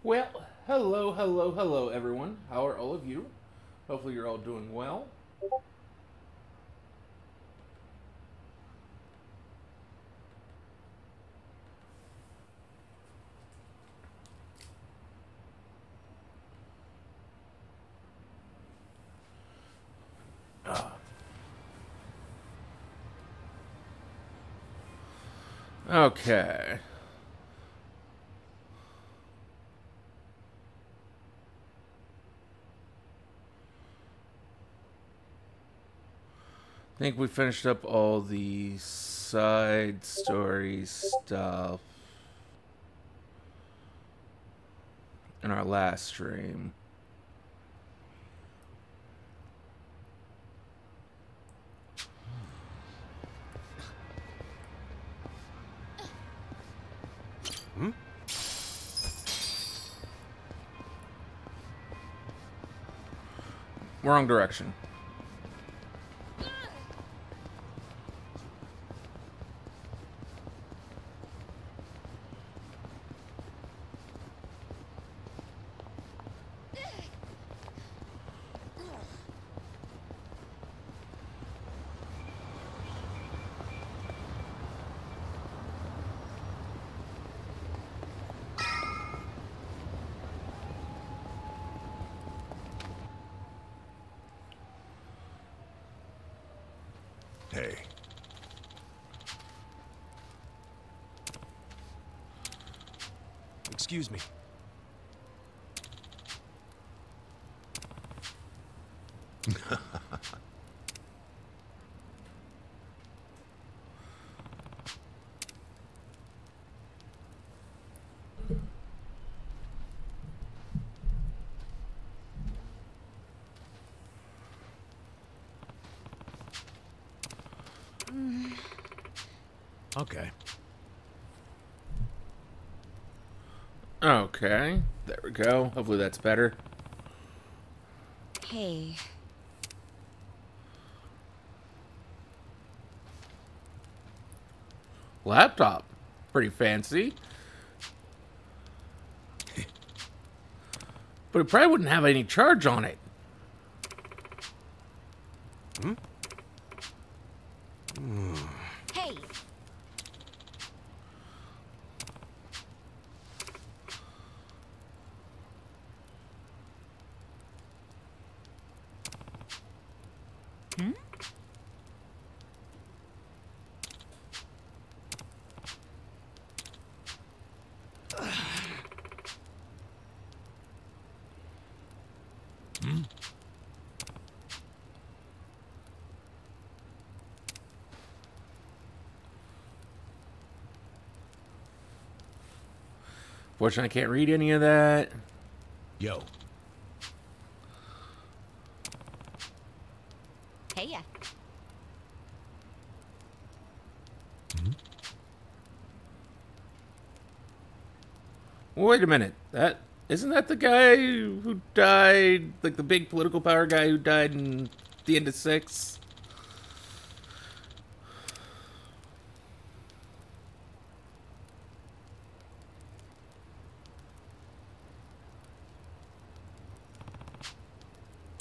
Well, hello, hello, hello, everyone. How are all of you? Hopefully, you're all doing well. Okay. I think we finished up all the side story stuff in our last stream. Hmm? Wrong direction. Hey. Excuse me. Okay. Okay. There we go. Hopefully, that's better. Hey, Laptop. Pretty fancy. But it probably wouldn't have any charge on it. Hmm? hey, hmm? Hmm? Fortunately, I can't read any of that. Yo. Hey, yeah. Hmm? Wait a minute. That isn't that the guy who died, like the big political power guy who died in the end of six?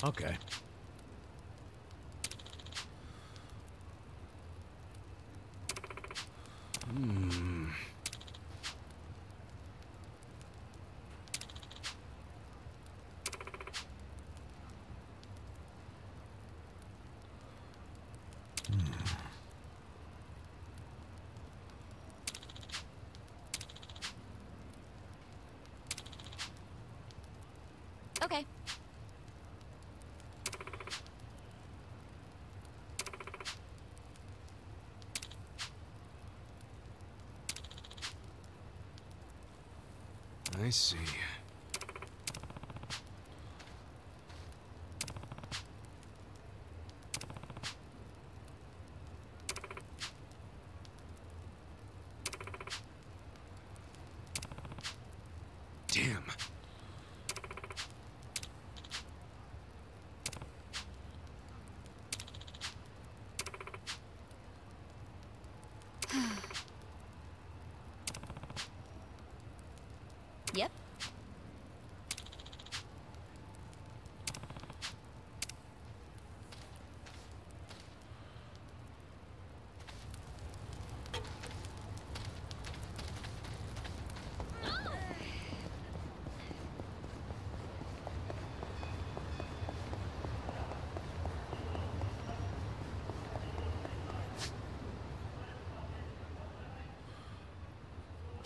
Okay. Hmm. Okay. I see. Damn. Yep.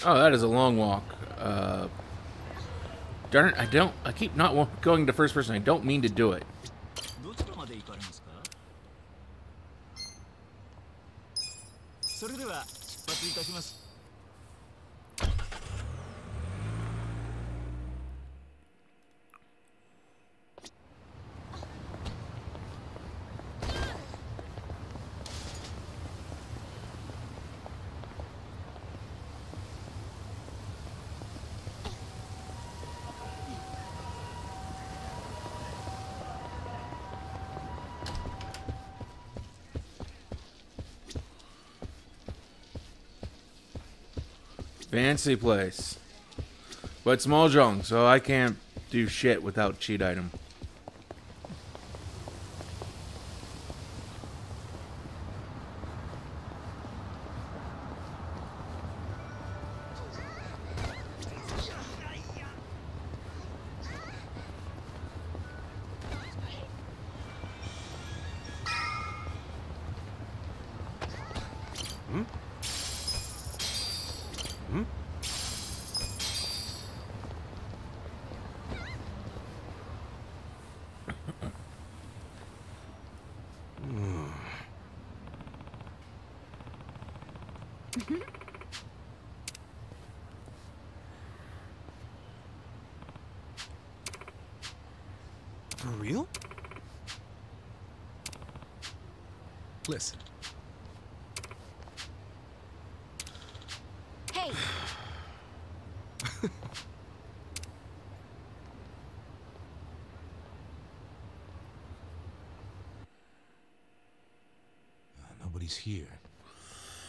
Oh, that is a long walk. Darn it, I keep not going to first person. I don't mean to do it. どちらまで行かれますか？それでは出発いたします。Fancy place. But it's mahjong, so I can't do shit without cheat item. For real? Listen. Hey, Nobody's here.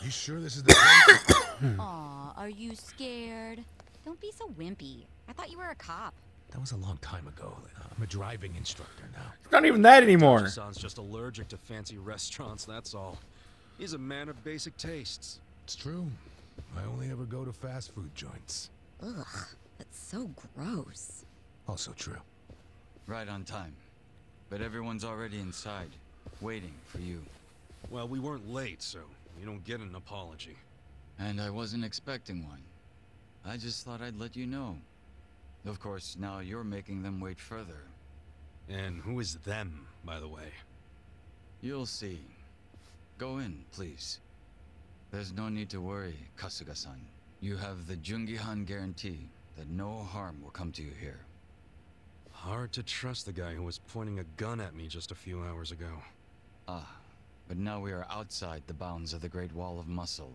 You sure this is the place? aw, are you scared? Don't be so wimpy. I thought you were a cop. That was a long time ago. I'm a driving instructor now. It's not even that anymore. Tachi-san's just allergic to fancy restaurants, that's all. He's a man of basic tastes. It's true. I only ever go to fast food joints. Ugh, that's so gross. Also true. Right on time. But everyone's already inside, waiting for you. Well, we weren't late, so you don't get an apology. And I wasn't expecting one. I just thought I'd let you know. Of course, now you're making them wait further. And who is them, by the way? You'll see. Go in, please. There's no need to worry, Kasuga-san. You have the Jungihan guarantee that no harm will come to you here. Hard to trust the guy who was pointing a gun at me just a few hours ago. Ah, but now we are outside the bounds of the Great Wall of Muscle.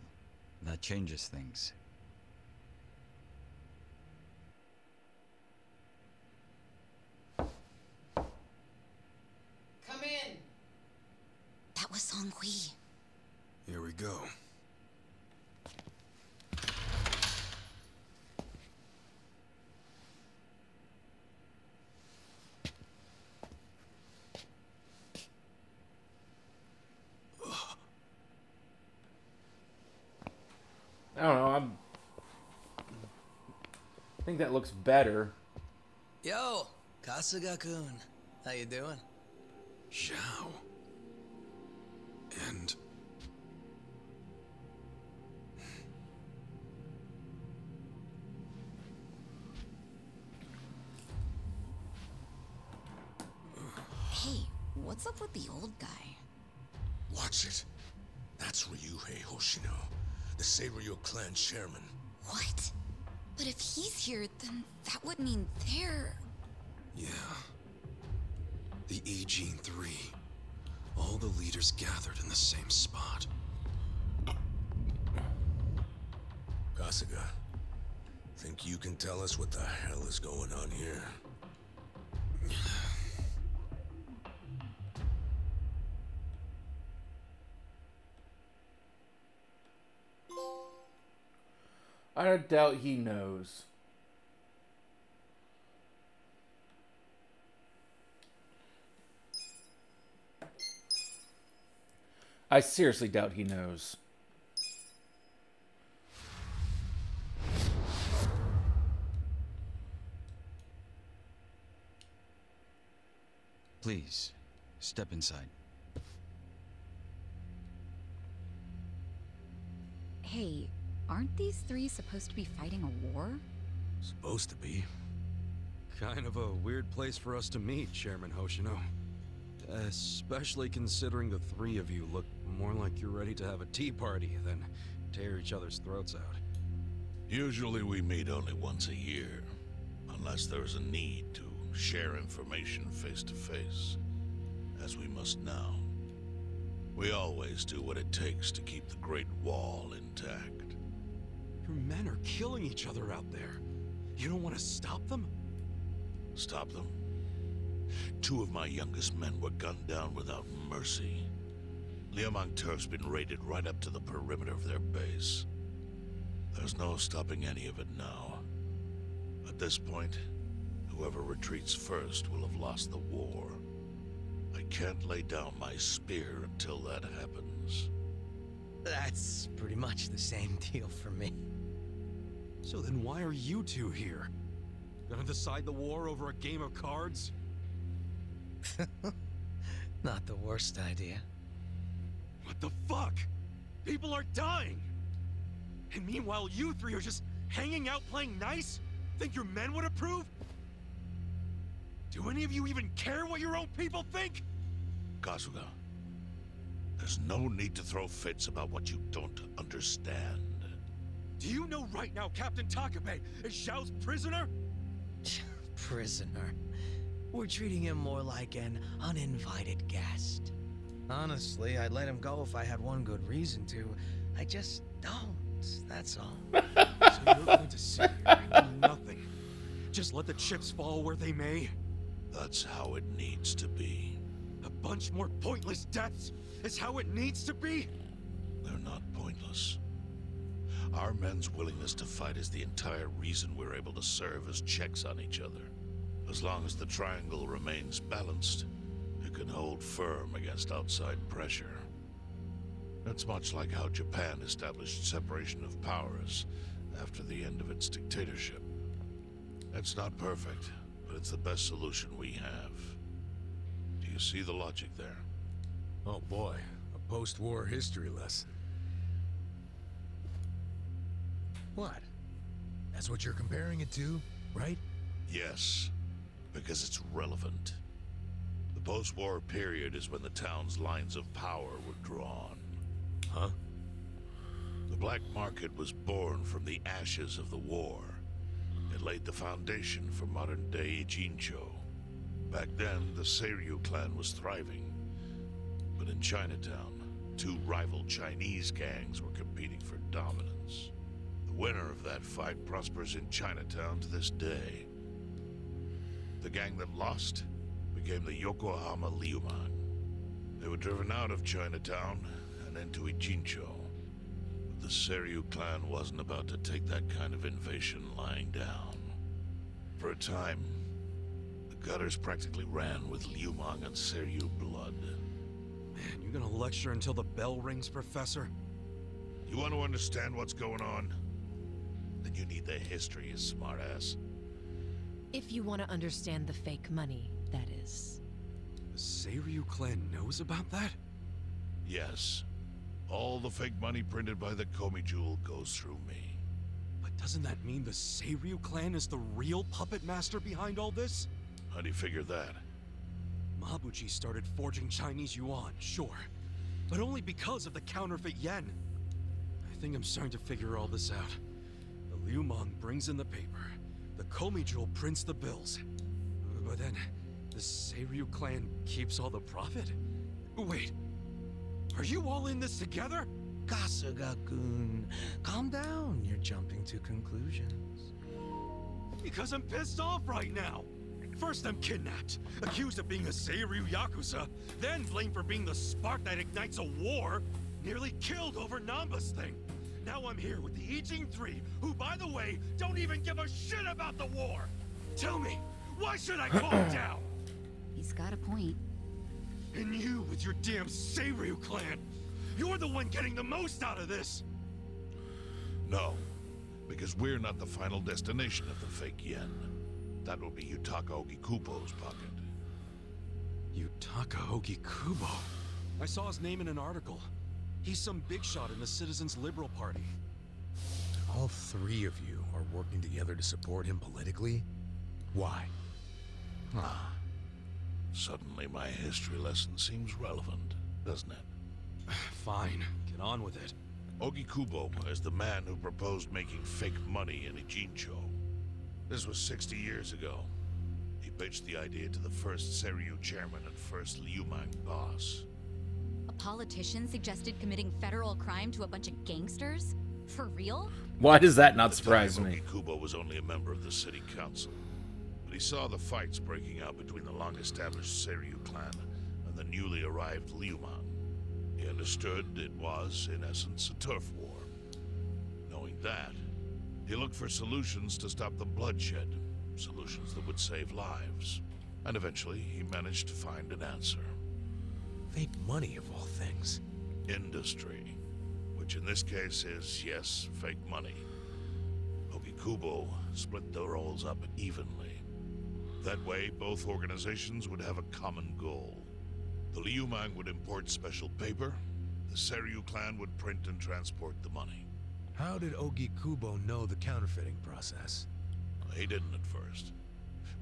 That changes things. Come in. That was Song Hui. Here we go. I don't know. I think that looks better. Yo, Kasuga-kun. How you doing? Zhao. And... Hey, what's up with the old guy? Watch it. That's Ryuhei Hoshino, the Seiryu clan chairman. What? But if he's here, then that would mean they're... yeah. The Agene 3. All the leaders gathered in the same spot. Kasuga, think you can tell us what the hell is going on here? I doubt he knows. I seriously doubt he knows. Please, step inside. Hey, Aren't these three supposed to be fighting a war? Supposed to be. Kind of a weird place for us to meet, Chairman Hoshino. Especially considering the three of you look more like you're ready to have a tea party than tear each other's throats out. Usually we meet only once a year, unless there's a need to share information face to face, as we must now. We always do what it takes to keep the Great Wall intact. Your men are killing each other out there. You don't want to stop them? Stop them? 2 of my youngest men were gunned down without mercy. Liumang Turf's been raided right up to the perimeter of their base. There's no stopping any of it now. At this point, whoever retreats first will have lost the war. I can't lay down my spear until that happens. That's pretty much the same deal for me. So then why are you two here? Gonna decide the war over a game of cards? Not the worst idea. What the fuck? People are dying! And meanwhile you three are just hanging out playing nice? Think your men would approve? Do any of you even care what your own people think? Kasuga, there's no need to throw fits about what you don't understand. Do you know right now Captain Takabe is Xiao's prisoner? Prisoner. We're treating him more like an uninvited guest. Honestly, I'd let him go if I had one good reason to. I just don't, that's all. So you're going to sit here and do nothing? Just let the chips fall where they may? That's how it needs to be. A bunch more pointless deaths is how it needs to be? They're not pointless. Our men's willingness to fight is the entire reason we're able to serve as checks on each other. As long as the triangle remains balanced, it can hold firm against outside pressure. It's much like how Japan established separation of powers after the end of its dictatorship. It's not perfect, but it's the best solution we have. Do you see the logic there? Oh boy, a post-war history lesson. What? That's what you're comparing it to, right? Yes, because it's relevant. The post-war period is when the town's lines of power were drawn. Huh? The black market was born from the ashes of the war. It laid the foundation for modern-day Ijincho. Back then, the Seiryu clan was thriving. But in Chinatown, 2 rival Chinese gangs were competing for dominance. The winner of that fight prospers in Chinatown to this day. The gang that lost became the Yokohama Liumang. They were driven out of Chinatown and into Ijincho. But the Seiryu clan wasn't about to take that kind of invasion lying down. For a time, the gutters practically ran with Liumang and Seiryu blood. Man, you gonna lecture until the bell rings, Professor? You want to understand what's going on? Then you need the history, you smartass. If you want to understand the fake money, that is. The Seiryu clan knows about that? Yes. All the fake money printed by the Komi Jewel goes through me. But doesn't that mean the Seiryu clan is the real puppet master behind all this? How do you figure that? Mabuchi started forging Chinese yuan, sure. But only because of the counterfeit yen. I think I'm starting to figure all this out. The Liumang brings in the paper. The Komi Jewel prints the bills. But then, the Seiryu clan keeps all the profit? Wait, are you all in this together? Kasuga-kun, calm down. You're jumping to conclusions. Because I'm pissed off right now. First I'm kidnapped, accused of being a Seiryu yakuza, then blamed for being the spark that ignites a war, nearly killed over Nanba's thing. Now I'm here with the Ijing 3, who, by the way, don't even give a shit about the war. Tell me, why should I calm down? He's got a point. And you with your damn Seiryu clan, you're the one getting the most out of this. No, because we're not the final destination of the fake yen. That will be Yutaka Ogikubo's pocket. Yutaka Ogikubo? I saw his name in an article. He's some big shot in the Citizens Liberal Party. All three of you are working together to support him politically? Why? Ah. Suddenly my history lesson seems relevant, doesn't it? Fine, get on with it. Ogikubo is the man who proposed making fake money in Ijincho. This was 60 years ago. He pitched the idea to the first Seiryu chairman and first Liumang boss. A politician suggested committing federal crime to a bunch of gangsters? For real? Why does that not surprise me? Ogikubo was only a member of the city council, but he saw the fights breaking out between the long-established Seiryu clan and the newly arrived Liumang. He understood it was, in essence, a turf war. Knowing that, he looked for solutions to stop the bloodshed, solutions that would save lives. And eventually, he managed to find an answer. Fake money, of all things. Industry. Which in this case is, yes, fake money. Ogikubo split the roles up evenly. That way, both organizations would have a common goal. The Liumang would import special paper, the Seiryu clan would print and transport the money. How did Ogikubo know the counterfeiting process? He didn't at first.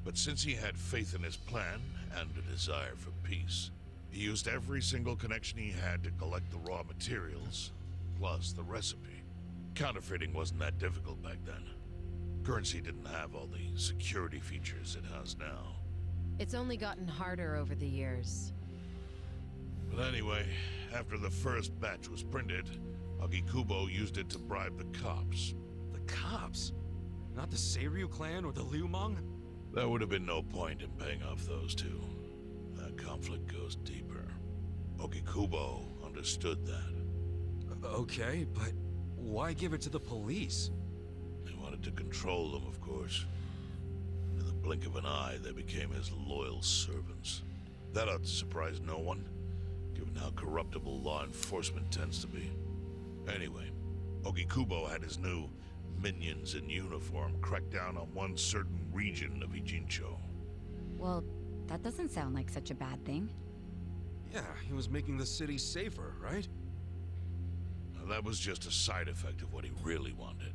But since he had faith in his plan and a desire for peace, he used every single connection he had to collect the raw materials, plus the recipe. Counterfeiting wasn't that difficult back then. Currency didn't have all the security features it has now. It's only gotten harder over the years. But anyway, after the first batch was printed, Ogikubo used it to bribe the cops. The cops? Not the Seiryu clan or the Liumang? There would have been no point in paying off those two. That conflict goes deeper. Ogikubo understood that. Okay, but why give it to the police? He wanted to control them, of course. In the blink of an eye, they became his loyal servants. That ought to surprise no one, given how corruptible law enforcement tends to be. Anyway, Ogikubo had his new minions in uniform crack down on one certain region of Ijincho. Well, that doesn't sound like such a bad thing. Yeah, he was making the city safer, right? Now, that was just a side effect of what he really wanted.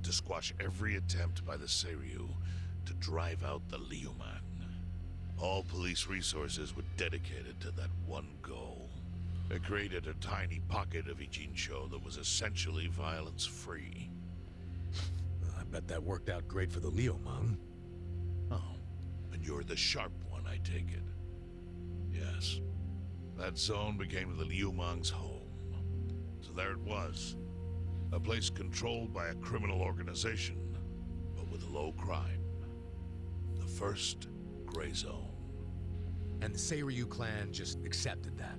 To squash every attempt by the Seiryu to drive out the Liumang. All police resources were dedicated to that one goal. It created a tiny pocket of Ijincho that was essentially violence-free. I bet that worked out great for the Liumang. Oh, and you're the sharp one, I take it. Yes. That zone became the Liumang's home. So there it was. A place controlled by a criminal organization, but with low crime. The first gray zone. And the Seiryu clan just accepted that.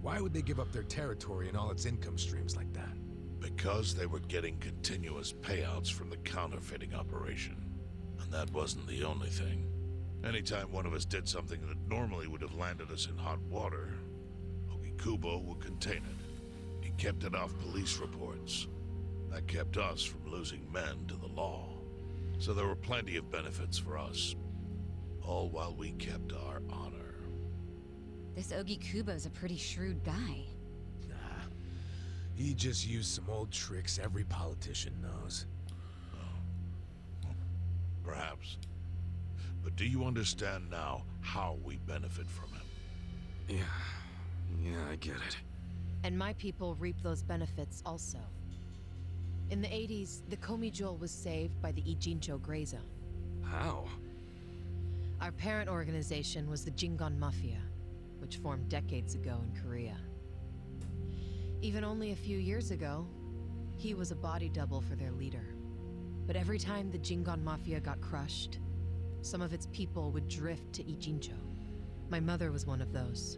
Why would they give up their territory and all its income streams like that? Because they were getting continuous payouts from the counterfeiting operation. And that wasn't the only thing. Anytime one of us did something that normally would have landed us in hot water, Ogikubo would contain it. He kept it off police reports. That kept us from losing men to the law. So there were plenty of benefits for us. All while we kept our honor. This Ogikubo's a pretty shrewd guy. Nah. He just used some old tricks every politician knows. Perhaps. But do you understand now how we benefit from him? Yeah, I get it. And my people reap those benefits also. In the 80s, the Komi Jewel was saved by the Ijincho Gray Zone. How? Our parent organization was the Jingon Mafia, which formed decades ago in Korea. Even only a few years ago, he was a body double for their leader. But every time the Jingon Mafia got crushed, some of its people would drift to Ijincho. My mother was one of those.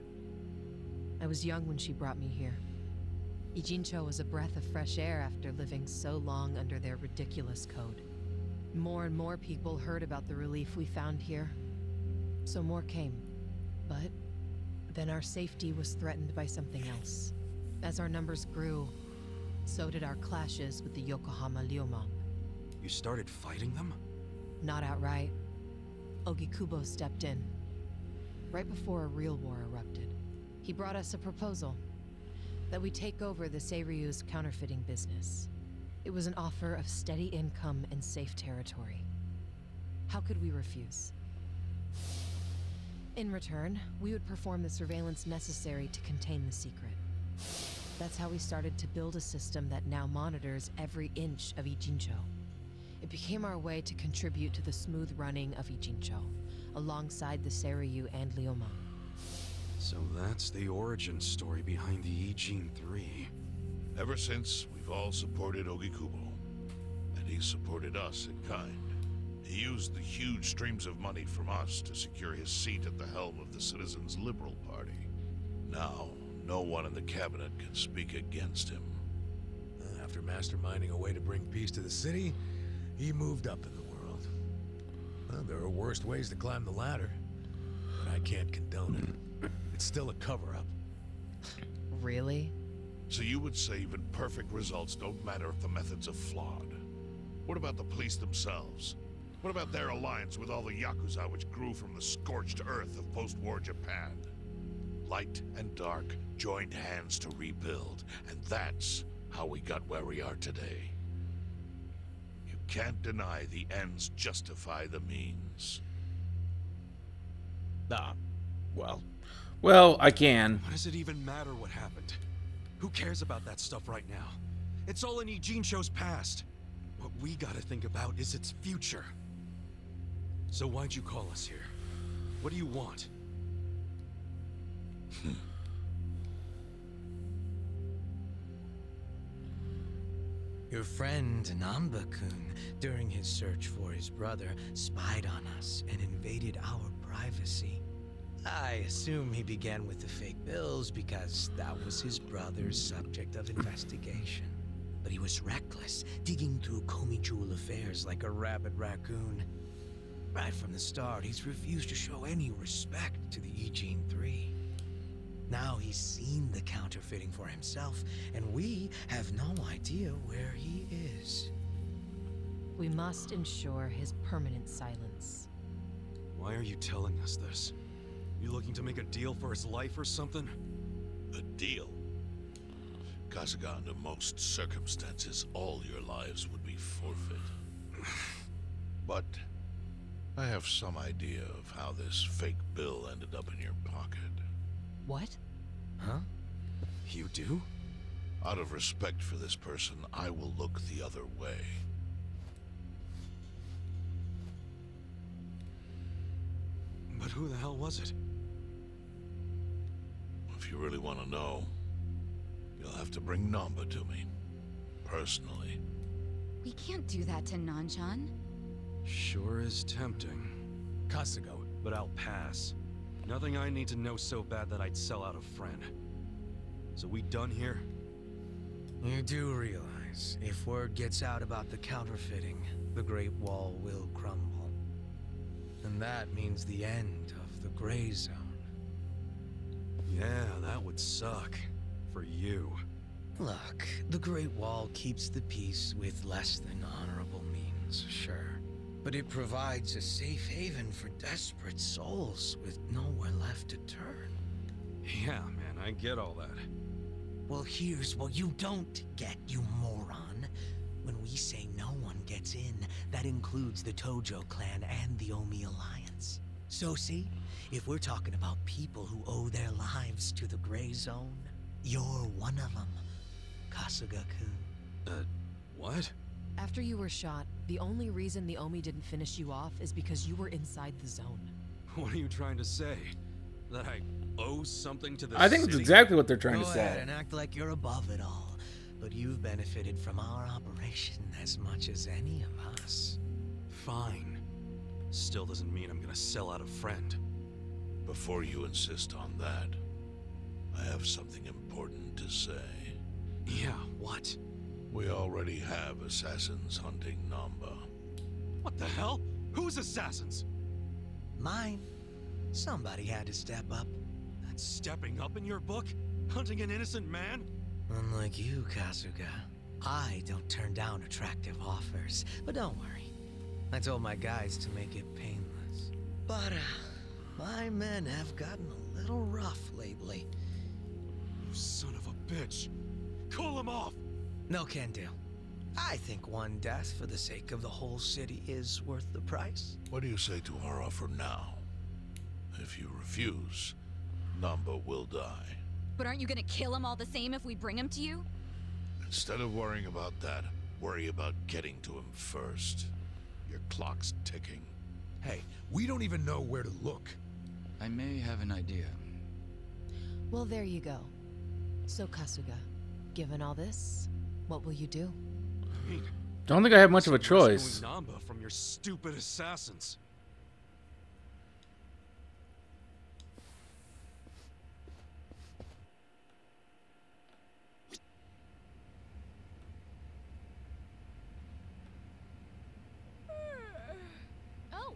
I was young when she brought me here. Ijincho was a breath of fresh air after living so long under their ridiculous code. More and more people heard about the relief we found here, so more came. But then our safety was threatened by something else. As our numbers grew, so did our clashes with the Yokohama Liumang. You started fighting them? Not outright. Ogikubo stepped in, right before a real war erupted. He brought us a proposal that we take over the Seiryu's counterfeiting business. It was an offer of steady income and safe territory. How could we refuse? In return, we would perform the surveillance necessary to contain the secret. That's how we started to build a system that now monitors every inch of Ijincho. It became our way to contribute to the smooth running of Ijincho, alongside the Seiryu and Liuman. So that's the origin story behind the Ijin 3. Ever since, we've all supported Ogikubo, and he supported us in kind. He used the huge streams of money from us to secure his seat at the helm of the Citizens' Liberal Party. Now, no one in the cabinet can speak against him. After masterminding a way to bring peace to the city, he moved up in the world. Well, there are worse ways to climb the ladder, but I can't condone it. It's still a cover-up. Really? So you would say even perfect results don't matter if the methods are flawed? What about the police themselves? What about their alliance with all the yakuza which grew from the scorched earth of post-war Japan? Light and dark joined hands to rebuild, and that's how we got where we are today. You can't deny the ends justify the means. Well, I can. Why does it even matter what happened? Who cares about that stuff right now? It's all in Ijincho's past. What we gotta think about is its future. So why'd you call us here? What do you want? Your friend Nanba-kun, during his search for his brother, spied on us and invaded our privacy. I assume he began with the fake bills because that was his brother's subject of investigation. But he was reckless, digging through Komi Jewel affairs like a rabid raccoon. Right from the start, he's refused to show any respect to the Ijin 3. Now he's seen the counterfeiting for himself, and we have no idea where he is. We must ensure his permanent silence. Why are you telling us this? You looking to make a deal for his life or something? A deal? Kasuga, under most circumstances, all your lives would be forfeit. But I have some idea of how this fake bill ended up in your pocket. What? Huh? You do? Out of respect for this person, I will look the other way. But who the hell was it? If you really want to know, you'll have to bring Nanba to me. Personally. We can't do that to Nanchan. Sure is tempting. Kasuga, But I'll pass. Nothing I need to know so bad that I'd sell out a friend. So we done here? You do realize, if word gets out about the counterfeiting, the Great Wall will crumble. And that means the end of the Gray Zone. Yeah, that would suck. For you. Look, the Great Wall keeps the peace with less than honorable means, sure. But it provides a safe haven for desperate souls with nowhere left to turn. Yeah, man, I get all that. Well, here's what you don't get, you moron. When we say no one gets in, that includes the Tojo clan and the Omi Alliance. So see, if we're talking about people who owe their lives to the Gray Zone, you're one of them, Kasuga-kun. What? After you were shot, the only reason the Omi didn't finish you off is because you were inside the zone. What are you trying to say? That I owe something to the I think city? it's exactly what they're trying Go to ahead say. and act like you're above it all. But you've benefited from our operation as much as any of us. Fine. Still doesn't mean I'm gonna sell out a friend. Before you insist on that, I have something important to say. Yeah, what? We already have assassins hunting Nanba. What the hell? Who's assassins? Mine. Somebody had to step up. That's stepping up in your book? Hunting an innocent man? Unlike you, Kasuga, I don't turn down attractive offers. But don't worry. I told my guys to make it painless. But, my men have gotten a little rough lately. You son of a bitch. Call him off! No can do. I think one death for the sake of the whole city is worth the price. What do you say to our offer now? If you refuse, Nanba will die. But aren't you gonna kill him all the same if we bring him to you? Instead of worrying about that, worry about getting to him first. Your clock's ticking. Hey, we don't even know where to look. I may have an idea. Well, there you go. So, Kasuga, given all this, what will you do? Don't think I have much of a choice. Nanba from your stupid assassins. Oh.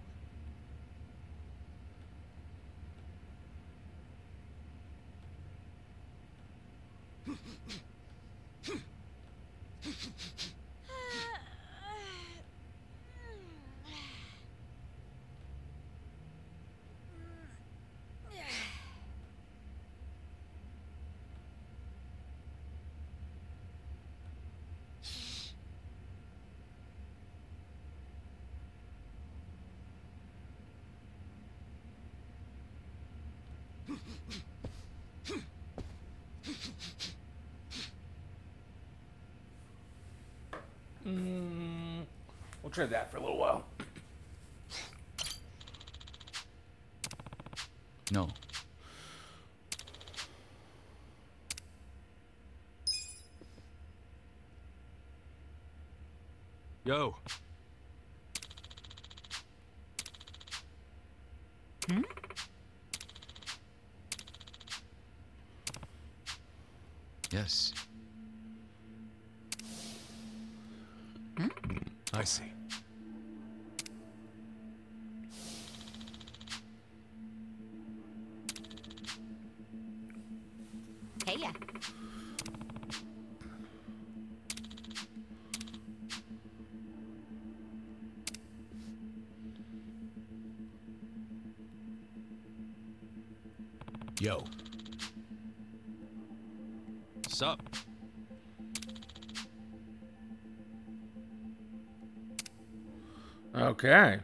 We'll try that for a little while. No. Yo. Yes. I see. Hey ya. Yo. Sup? Okay.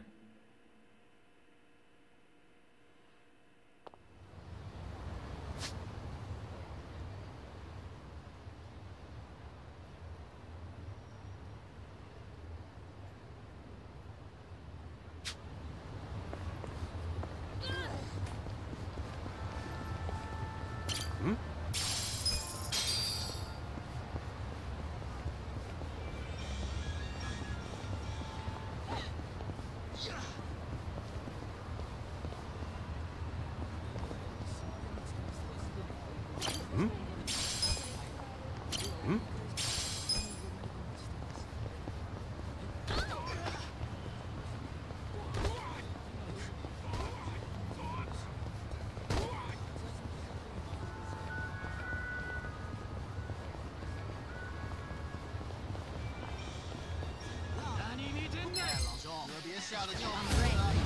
I'm ready.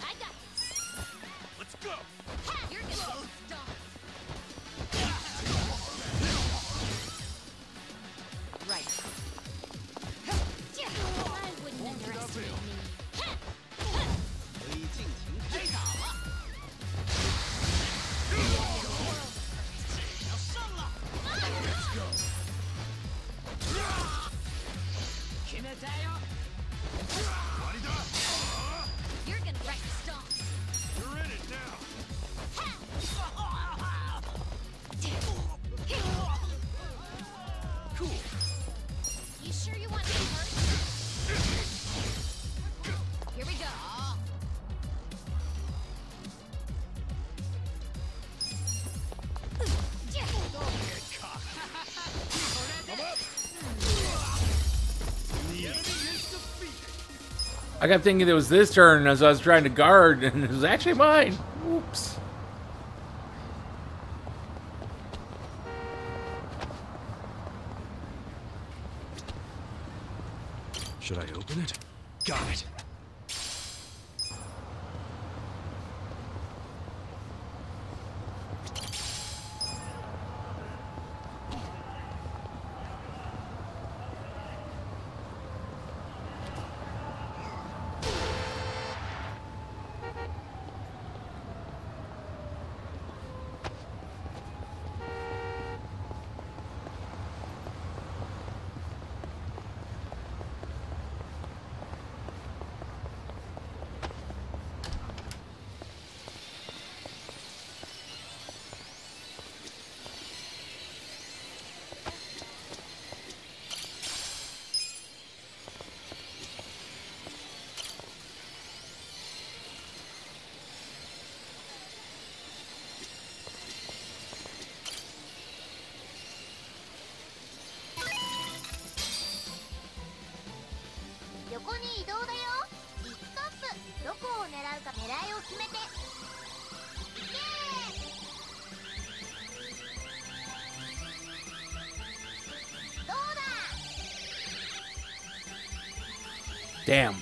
I got this. Let's go! Ha! You're gonna get stomped. Right. I wouldn't underestimate me. You're gonna get stomped. You're in it now! Cool. You sure you want me first? Here we go. I kept thinking it was this turn as I was trying to guard, and it was actually mine. Oops. Should I open it? Got it. Damn.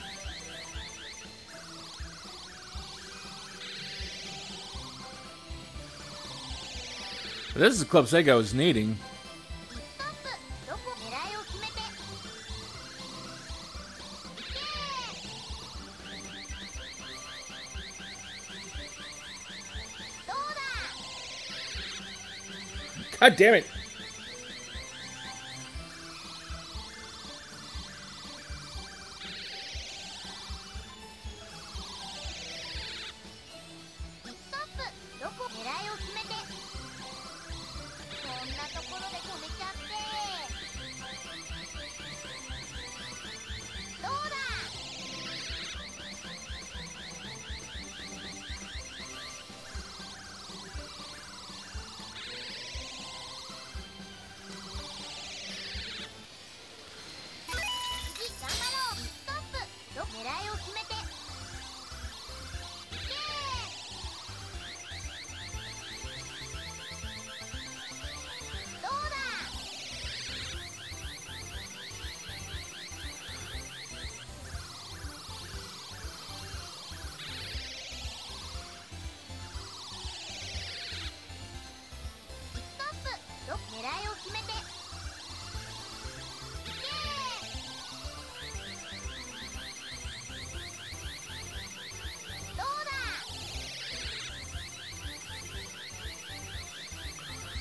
This is the Club Sega was needing. God damn it.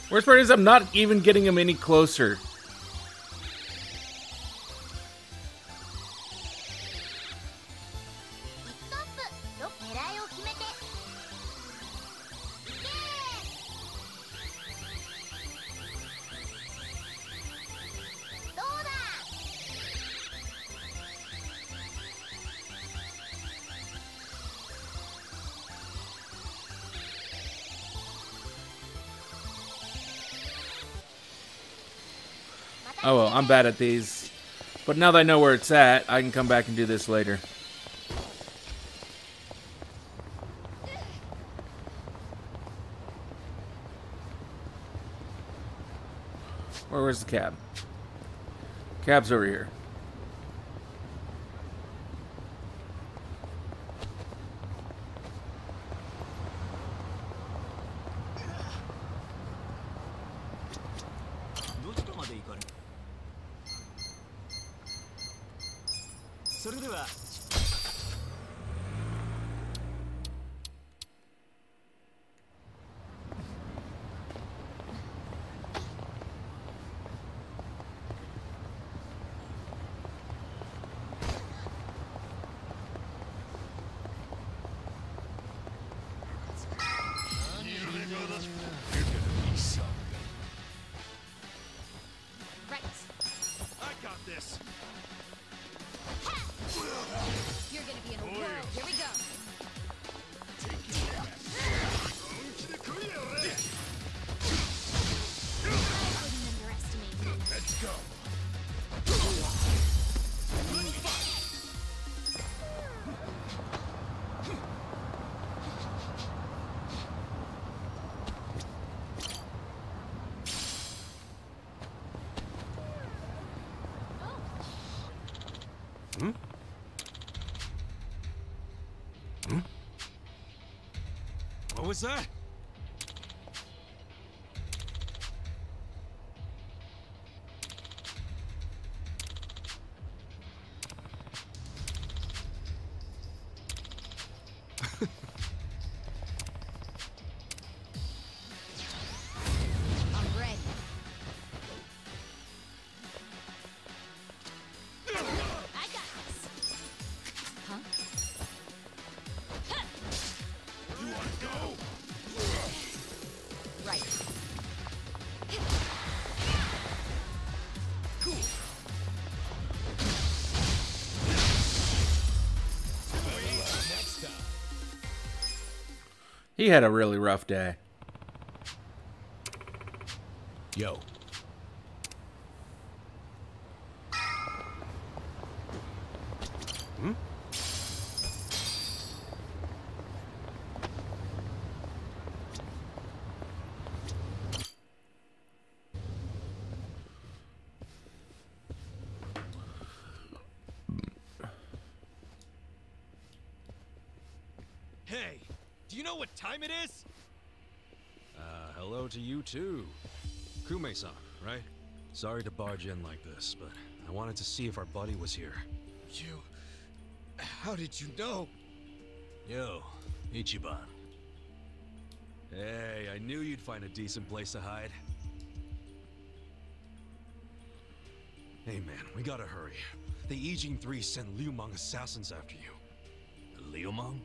Worst part is I'm not even getting him any closer. Oh well, I'm bad at these. But now that I know where it's at, I can come back and do this later. Where's the cab? Cab's over here. You're gonna be in a whirl. Here we go. I wouldn't underestimate me. Let's go. What was that? I'm ready. I got this. Huh? You want to go? Right. He had a really rough day. Yo. Hey, do you know what time it is? Hello to you too. Kume-san, right? Sorry to barge in like this, but I wanted to see if our buddy was here. You... How did you know? Yo, Ichiban. Hey, I knew you'd find a decent place to hide. Hey man, we gotta hurry. The Ijin 3 sent Liu Mang assassins after you. Liu Mang?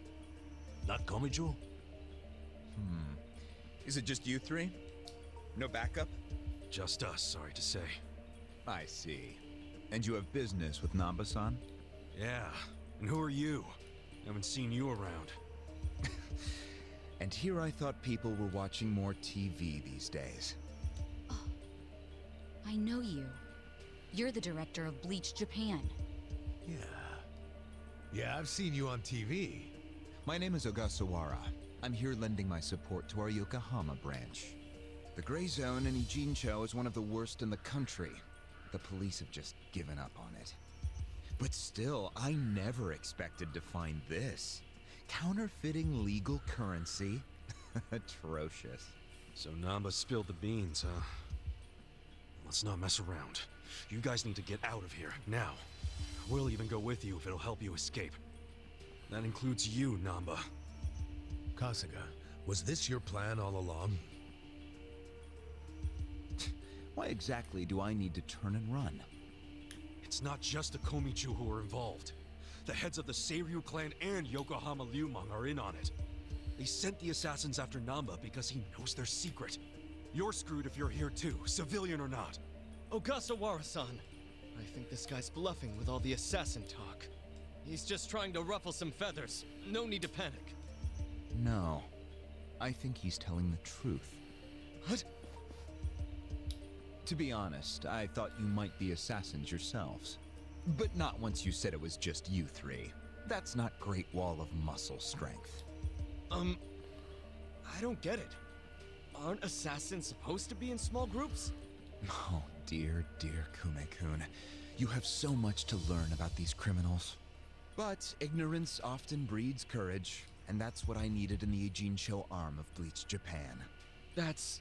Not Komijo? Is it just you three? No backup? Just us, sorry to say. I see. And you have business with Nanba-san? Yeah, and who are you? Haven't seen you around. And here I thought people were watching more TV these days. Oh, I know you. You're the director of Bleach Japan. Yeah, I've seen you on TV. My name is Ogasawara. I'm here lending my support to our Yokohama branch. The Gray Zone in Ijincho is one of the worst in the country. The police have just given up on it. But still, I never expected to find this. Counterfeiting legal currency? Atrocious. So Nanba spilled the beans, huh? Let's not mess around. You guys need to get out of here, now. We'll even go with you if it'll help you escape. That includes you, Nanba. Kasuga, was this your plan all along? Why exactly do I need to turn and run? It's not just the Komichu who are involved. The heads of the Seiryu clan and Yokohama Liumang are in on it. They sent the assassins after Nanba because he knows their secret. You're screwed if you're here too, civilian or not. Ogasawara-san, I think this guy's bluffing with all the assassin talk. He's just trying to ruffle some feathers. No need to panic. No. I think he's telling the truth. What? To be honest, I thought you might be assassins yourselves. But not once you said it was just you three. That's not Great Wall of muscle strength. I don't get it. Aren't assassins supposed to be in small groups? Oh, dear, dear Kume-kun. You have so much to learn about these criminals. But ignorance often breeds courage, and that's what I needed in the Ijincho arm of Bleach Japan. That's...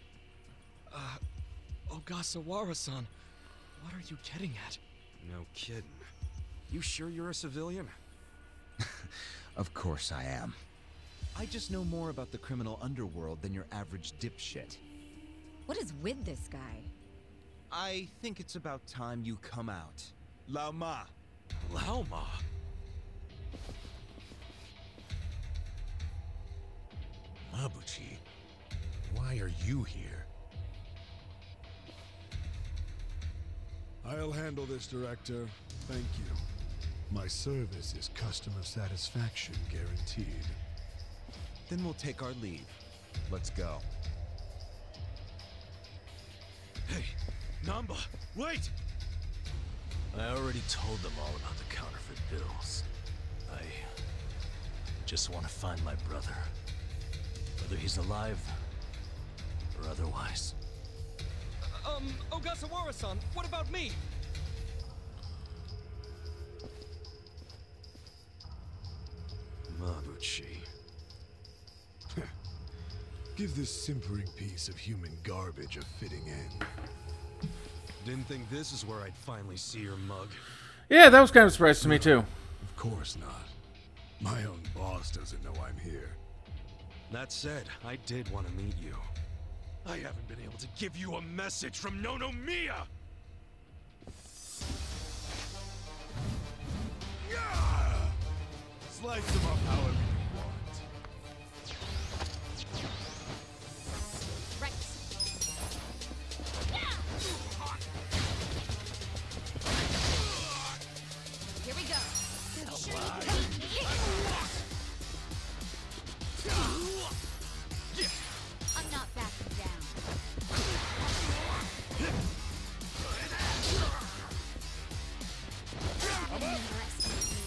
Ogasawara-san, what are you getting at? No kidding. You sure you're a civilian? Of course I am. I just know more about the criminal underworld than your average dipshit. What is with this guy? I think it's about time you come out. Lao Ma! Lao Ma? Mabuchi, why are you here? I'll handle this, Director. Thank you. My service is customer satisfaction guaranteed. Then we'll take our leave. Let's go. Hey, Nanba, wait! I already told them all about the counterfeit bills. I just want to find my brother. Whether he's alive or otherwise. Ogasawara-san, what about me? Mabuchi. Give this simpering piece of human garbage a fitting end. Didn't think this is where I'd finally see your mug. Yeah, that was kind of a surprise to me too. Of course not. My own boss doesn't know I'm here. That said, I did want to meet you. I haven't been able to give you a message from Nonomiya! Slice them up however you want. Right. Here we go. I'm not backing down. Underestimate me.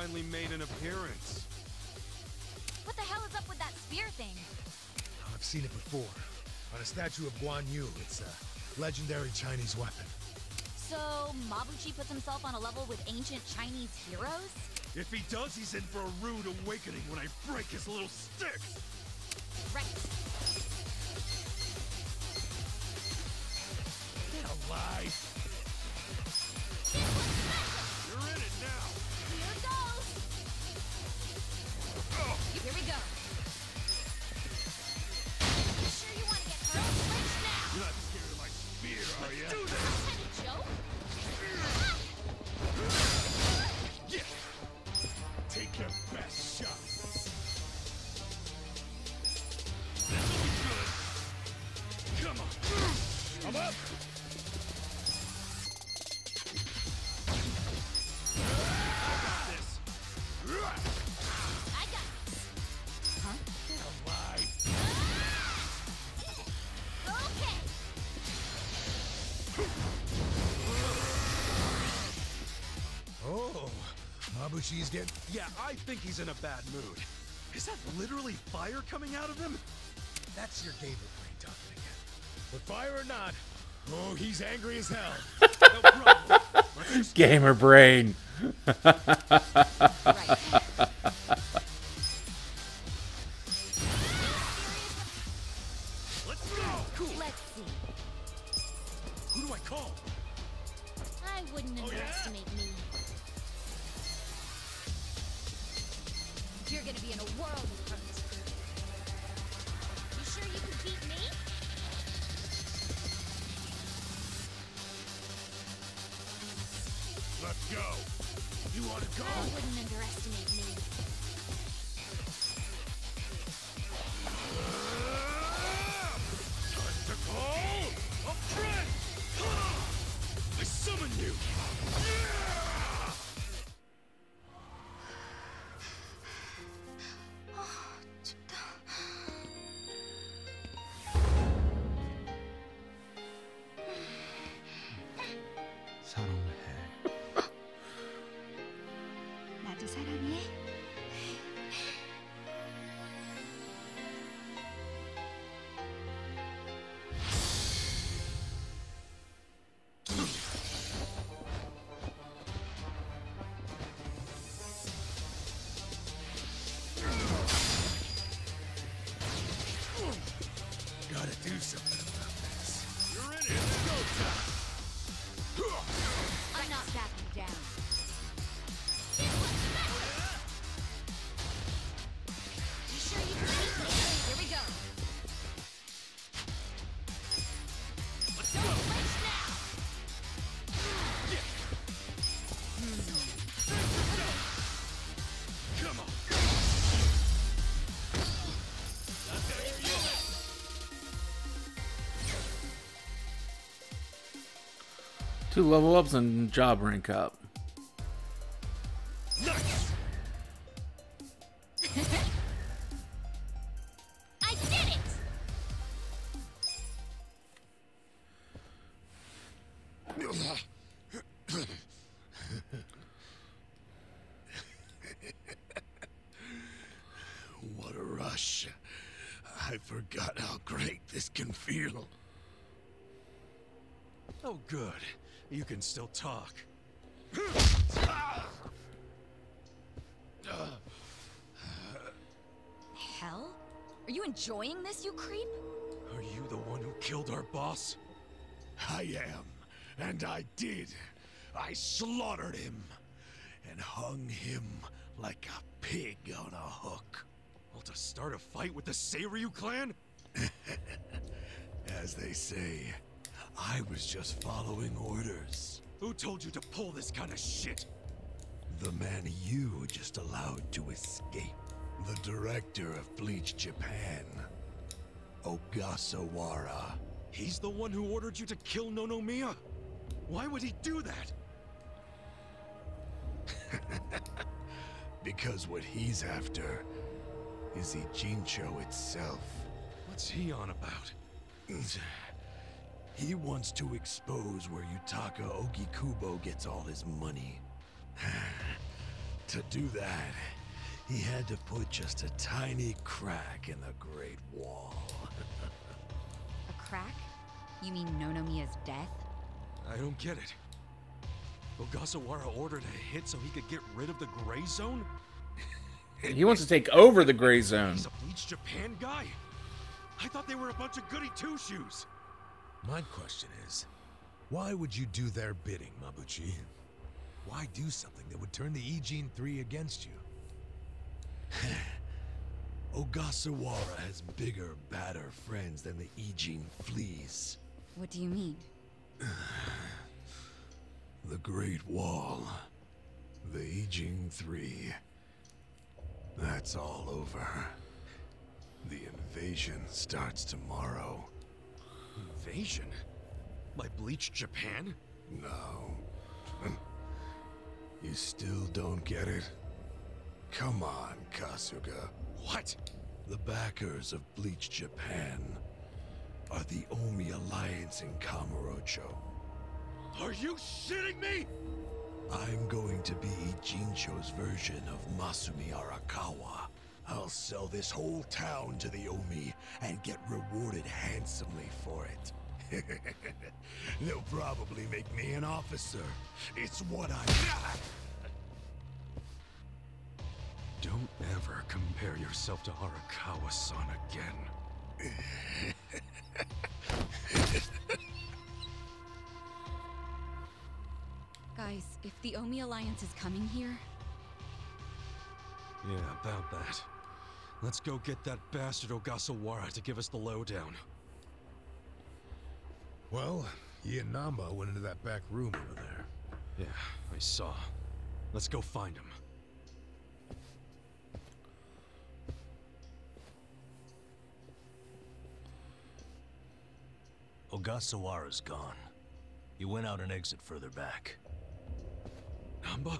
finally made an appearance. What the hell is up with that spear thing? I've seen it before. On a statue of Guan Yu. It's a legendary Chinese weapon. So, Mabuchi puts himself on a level with ancient Chinese heroes? If he does, he's in for a rude awakening when I break his little stick! Right. Get alive! You're in it now! Here goes! Here we go. You sure you want to get hurt? Let's now! You're not scared of my spear, are you? Do this! What kind of joke? Yeah. Take your best shot. This'll be good! Come on! I'm up! I got this! I got this. Huh? Get alive! Okay. Oh, Mabuchi's getting... Yeah, I think he's in a bad mood. Is that literally fire coming out of him? That's your gamer brain talking again. But fire or not, oh, he's angry as hell. No problem. Gamer brain. Right. Let's go! Cool. Let's see. Who do I call? I wouldn't Oh, yeah? underestimate me. You're gonna be in a whirlwind from this group. You sure you can beat me? Let's go. You want to go? I wouldn't underestimate me. Time to call a friend! I summon you! 나도 사랑해. Gotta do something about this. You're in it! Go time! I'm not backing down. You sure you can beat me? Here we go. Let's go! Let's now. Come on! Two level ups and job rank up. Nice! I did it! What a rush. I forgot how great this can feel. Oh, good. You can still talk. Hell? Are you enjoying this, you creep? Are you the one who killed our boss? I am, and I did. I slaughtered him and hung him like a pig on a hook. Well, to start a fight with the Seiryu clan? As they say, I was just following orders. Who told you to pull this kind of shit? The man you just allowed to escape. The director of Bleach Japan, Ogasawara. He's the one who ordered you to kill Nonomiya? Why would he do that? Because what he's after is Ijincho itself. What's he on about? He wants to expose where Yutaka Ogikubo gets all his money. To do that, he had to put just a tiny crack in the Great Wall. A crack? You mean Nonomiya's death? I don't get it. Ogasawara ordered a hit so he could get rid of the Gray Zone? He wants to take over the Gray Zone. He's a Bleach Japan guy? I thought they were a bunch of goody two-shoes. My question is, why would you do their bidding, Mabuchi? Why do something that would turn the Ijin 3 against you? Ogasawara has bigger, badder friends than the Ijin fleas. What do you mean? The Great Wall. The Ijin 3. That's all over. The invasion starts tomorrow. Invasion? By Bleach Japan? No. You still don't get it? Come on, Kasuga. What? The backers of Bleach Japan are the Omi Alliance in Kamurocho. Are you shitting me? I'm going to be Ijincho's version of Masumi Arakawa. I'll sell this whole town to the Omi and get rewarded handsomely for it. They'll probably make me an officer. It's what I... Don't ever compare yourself to Arakawa-san again. Guys, if the Omi Alliance is coming here... Yeah, about that. Let's go get that bastard Ogasawara to give us the lowdown. Well, he and Nanba went into that back room over there. Yeah, I saw. Let's go find him. Ogasawara's gone. He went out an exit further back. Nanba?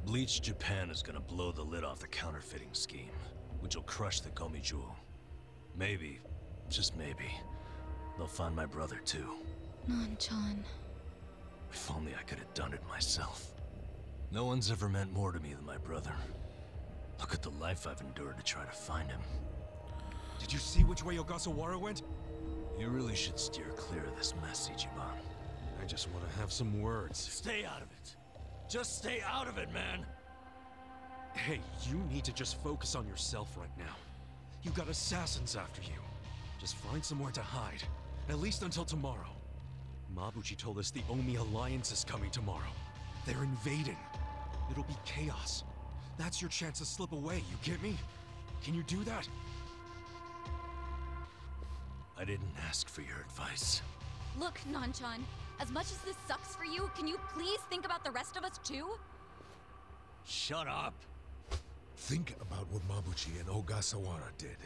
Bleach Japan is gonna blow the lid off the counterfeiting scheme, which will crush the Gomi Jewel. Maybe, just maybe, they'll find my brother too. Nan-chan... If only I could have done it myself. No one's ever meant more to me than my brother. Look at the life I've endured to try to find him. Did you see which way Ogasawara went? You really should steer clear of this mess, Ichiban. I just want to have some words. Stay out of it. Just stay out of it, man. Hey, you need to just focus on yourself right now. You got assassins after you. Just find somewhere to hide. At least until tomorrow. Mabuchi told us the Omi Alliance is coming tomorrow. They're invading. It'll be chaos. That's your chance to slip away, you get me? Can you do that? I didn't ask for your advice. Look, Nan-chan, as much as this sucks for you, can you please think about the rest of us too? Shut up! Think about what Mabuchi and Ogasawara did.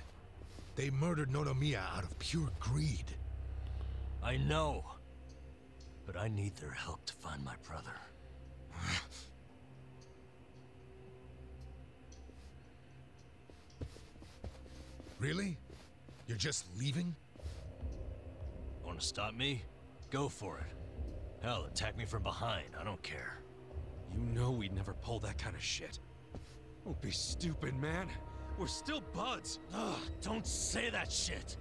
They murdered Nonomiya out of pure greed. I know. But I need their help to find my brother. Really? You're just leaving? Want to stop me? Go for it. Hell, attack me from behind. I don't care. You know we'd never pull that kind of shit. Don't be stupid, man. We're still buds. Ugh, don't say that shit.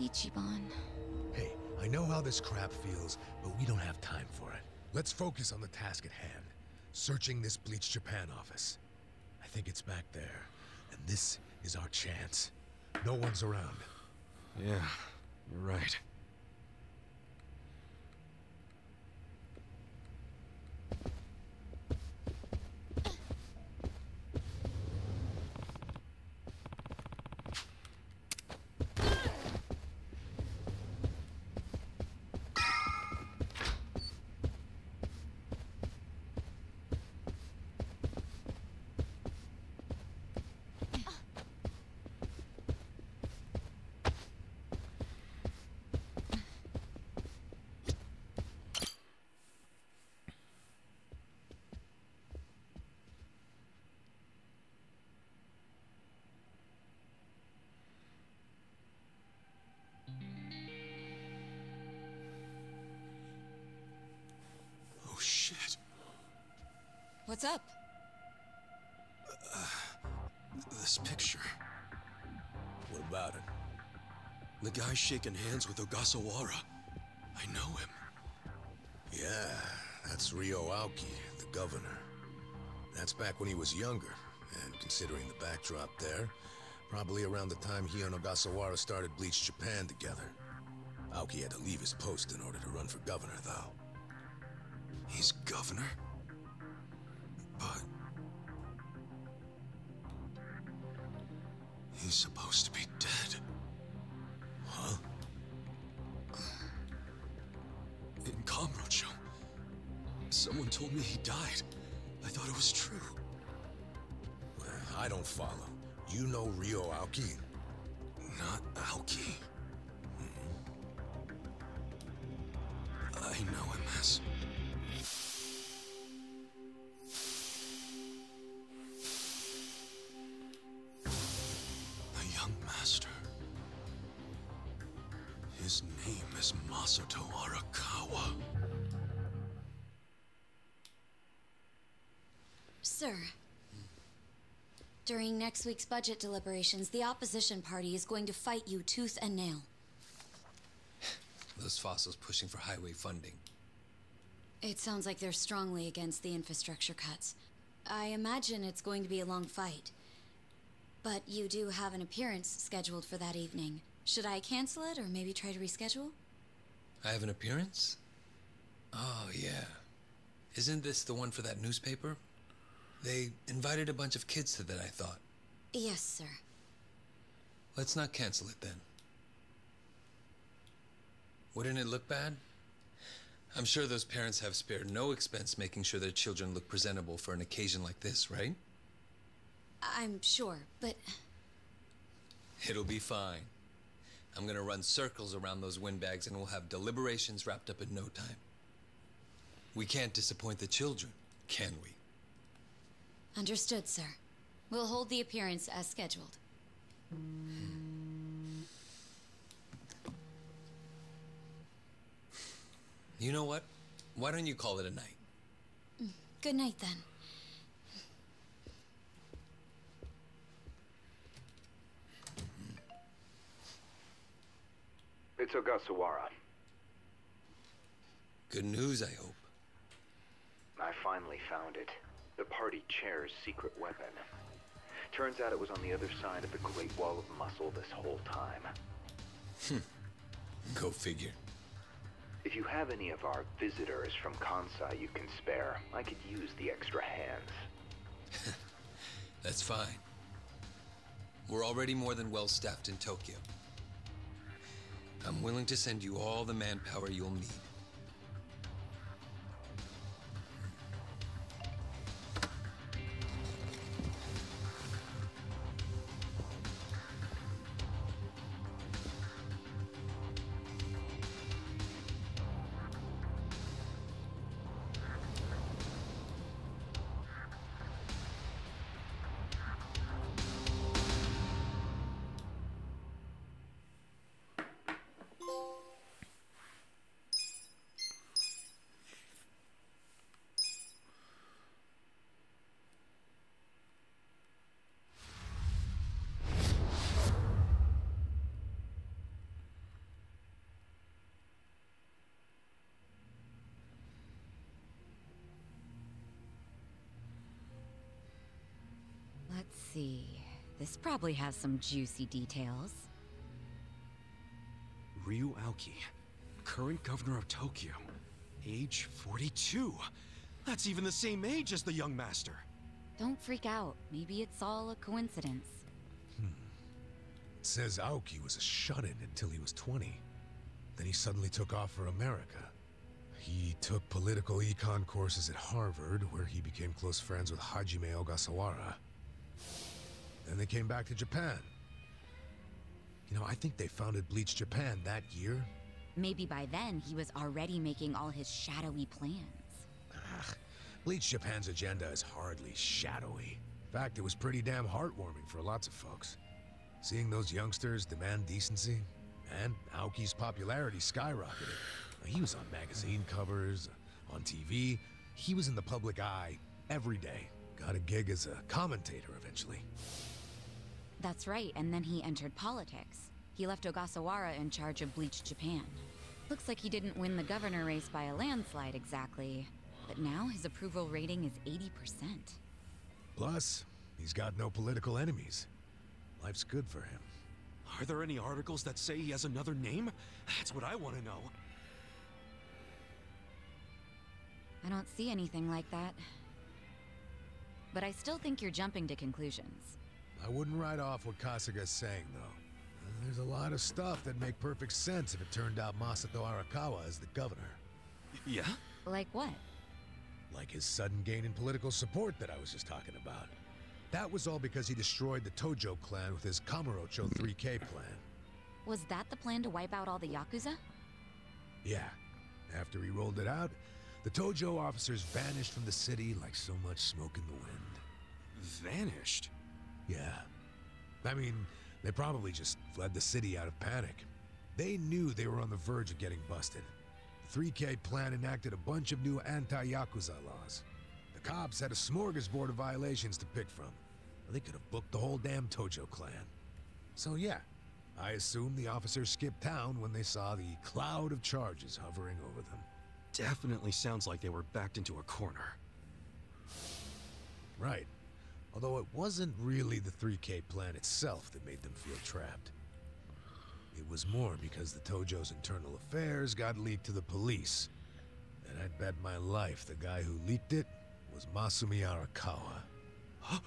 Ichiban... Hey, I know how this crap feels, but we don't have time for it. Let's focus on the task at hand. Searching this Bleach Japan office. I think it's back there. And this is our chance. No one's around. Yeah, you're right. What's up? This picture. What about it? The guy shaking hands with Ogasawara. I know him. Yeah, that's Ryo Aoki, the governor. That's back when he was younger, and considering the backdrop there, probably around the time he and Ogasawara started Bleach Japan together. Aoki had to leave his post in order to run for governor, though. He's governor? But... he's supposed to be dead. Huh? In Kamurocho, someone told me he died. I thought it was true. I don't follow. You know Ryo Aoki? Not Aoki. I know him as... the young master. His name is Masato Arakawa. Sir, during next week's budget deliberations, the opposition party is going to fight you tooth and nail. Those fossils pushing for highway funding. It sounds like they're strongly against the infrastructure cuts. I imagine it's going to be a long fight. But you do have an appearance scheduled for that evening. Should I cancel it or maybe try to reschedule? I have an appearance? Oh, yeah. Isn't this the one for that newspaper? They invited a bunch of kids to that, I thought. Yes, sir. Let's not cancel it then. Wouldn't it look bad? I'm sure those parents have spared no expense making sure their children look presentable for an occasion like this, right? I'm sure, but... It'll be fine. I'm gonna run circles around those windbags and we'll have deliberations wrapped up in no time. We can't disappoint the children, can we? Understood, sir. We'll hold the appearance as scheduled. You know what? Why don't you call it a night? Good night, then. It's Ogasawara. Good news, I hope. I finally found it. The party chair's secret weapon. Turns out it was on the other side of the Great Wall of Muscle this whole time. Go figure. If you have any of our visitors from Kansai you can spare, I could use the extra hands. That's fine. We're already more than well staffed in Tokyo. I'm willing to send you all the manpower you'll need. Let's see. This probably has some juicy details. Ryu Aoki, current governor of Tokyo, age 42. That's even the same age as the young master. Don't freak out. Maybe it's all a coincidence. It says Aoki was a shut-in until he was 20. Then he suddenly took off for America. He took political econ courses at Harvard, where he became close friends with Hajime Ogasawara. Then they came back to Japan. You know, I think they founded Bleach Japan that year. Maybe by then he was already making all his shadowy plans. Bleach Japan's agenda is hardly shadowy. In fact, it was pretty damn heartwarming for lots of folks. Seeing those youngsters demand decency, and Aoki's popularity skyrocketed. He was on magazine covers, on TV. He was in the public eye every day. Got a gig as a commentator eventually. That's right, and then he entered politics. He left Ogasawara in charge of Bleach Japan. Looks like he didn't win the governor race by a landslide exactly, but now his approval rating is 80%. Plus, he's got no political enemies. Life's good for him. Are there any articles that say he has another name? That's what I want to know. I don't see anything like that. But I still think you're jumping to conclusions. I wouldn't write off what Kasuga's saying, though. There's a lot of stuff that make perfect sense if it turned out Masato Arakawa is the governor. Yeah? Like what? Like his sudden gain in political support that I was just talking about. That was all because he destroyed the Tojo clan with his Kamurocho 3K plan. Was that the plan to wipe out all the yakuza? Yeah. After he rolled it out, the Tojo officers vanished from the city like so much smoke in the wind. Vanished? Yeah. I mean, they probably just fled the city out of panic. They knew they were on the verge of getting busted. The 3K plan enacted a bunch of new anti-yakuza laws. The cops had a smorgasbord of violations to pick from. They could have booked the whole damn Tojo clan. So yeah, I assume the officers skipped town when they saw the cloud of charges hovering over them. Definitely sounds like they were backed into a corner. Right. Although it wasn't really the 3K plan itself that made them feel trapped. It was more because the Tojo's internal affairs got leaked to the police. And I'd bet my life the guy who leaked it was Masumi Arakawa. Huh?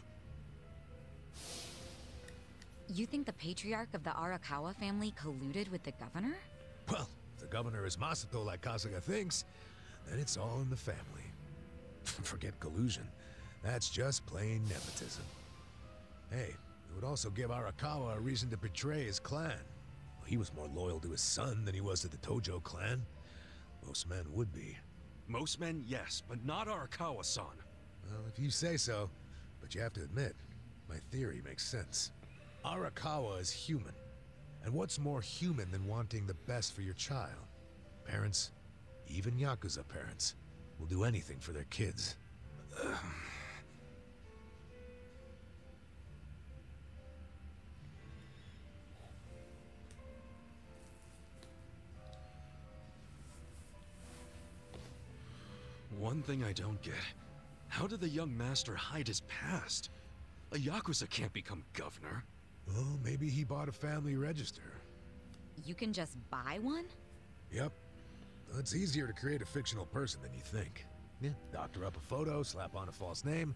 You think the patriarch of the Arakawa family colluded with the governor? Well, if the governor is Masato like Kasuga thinks, then it's all in the family. Forget collusion. That's just plain nepotism. Hey, it would also give Arakawa a reason to betray his clan. Well, he was more loyal to his son than he was to the Tojo clan. Most men would be. Most men, yes, but not Arakawa-san. Well, if you say so, but you have to admit, my theory makes sense. Arakawa is human. And what's more human than wanting the best for your child? Parents, even Yakuza parents, will do anything for their kids. One thing I don't get. How did the young master hide his past? A Yakuza can't become governor. Well, maybe he bought a family register. You can just buy one? Yep. It's easier to create a fictional person than you think. Yeah, doctor up a photo, slap on a false name,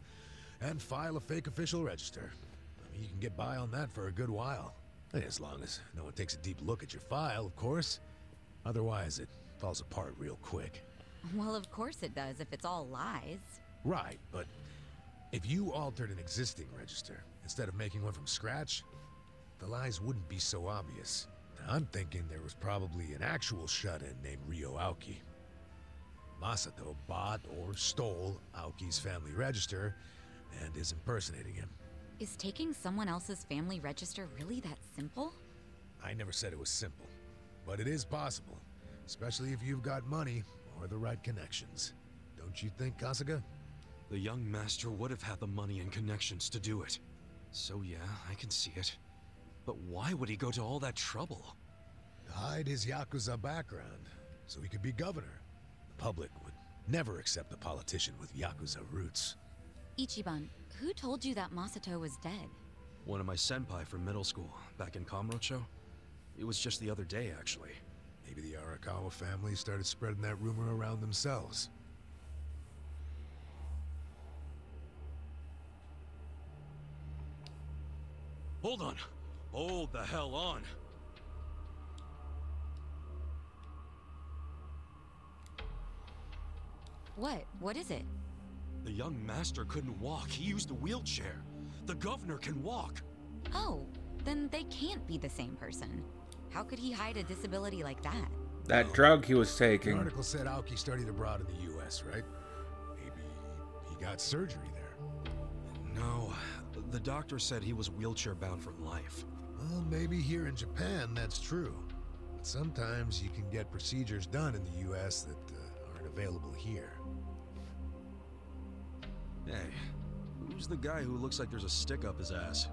and file a fake official register. I mean, you can get by on that for a good while. As long as no one takes a deep look at your file, of course. Otherwise, it falls apart real quick. Well, of course it does if it's all lies. Right, but if you altered an existing register instead of making one from scratch, the lies wouldn't be so obvious. Now, I'm thinking there was probably an actual shut-in named Ryo Aoki. Masato bought or stole Aoki's family register and is impersonating him. Is taking someone else's family register really that simple? I never said it was simple, but it is possible, especially if you've got money or the right connections. Don't you think, Kasuga? The young master would have had the money and connections to do it. So yeah, I can see it. But why would he go to all that trouble? To hide his Yakuza background, so he could be governor. The public would never accept a politician with Yakuza roots. Ichiban, who told you that Masato was dead? One of my senpai from middle school, back in Kamurocho. It was just the other day, actually. Maybe the Arakawa family started spreading that rumor around themselves. Hold on. Hold the hell on. What? What is it? The young master couldn't walk. He used a wheelchair. The governor can walk. Oh, then they can't be the same person. How could he hide a disability like that? That drug he was taking. The article said Aoki studied abroad in the U.S., right? Maybe he got surgery there. No, the doctor said he was wheelchair-bound for life. Well, maybe here in Japan that's true. But sometimes you can get procedures done in the U.S. that aren't available here. Hey, who's the guy who looks like there's a stick up his ass?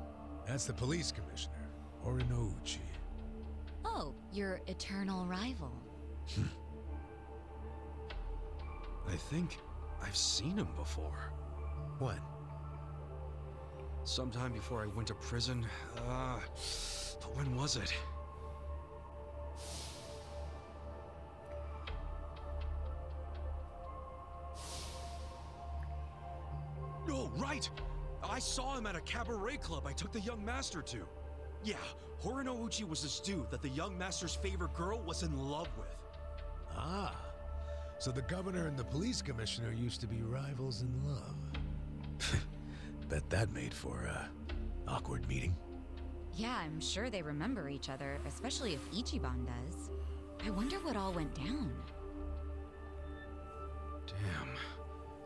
That's the police commissioner, Orinouchi. Oh, your eternal rival. I think I've seen him before. When? Sometime before I went to prison. But when was it? Oh, right! I saw him at a cabaret club I took the young master to. Yeah, Horinouchi was this dude that the young master's favorite girl was in love with. Ah, so the governor and the police commissioner used to be rivals in love. Bet that made for a awkward meeting. Yeah, I'm sure they remember each other, especially if Ichiban does. I wonder what all went down. Damn.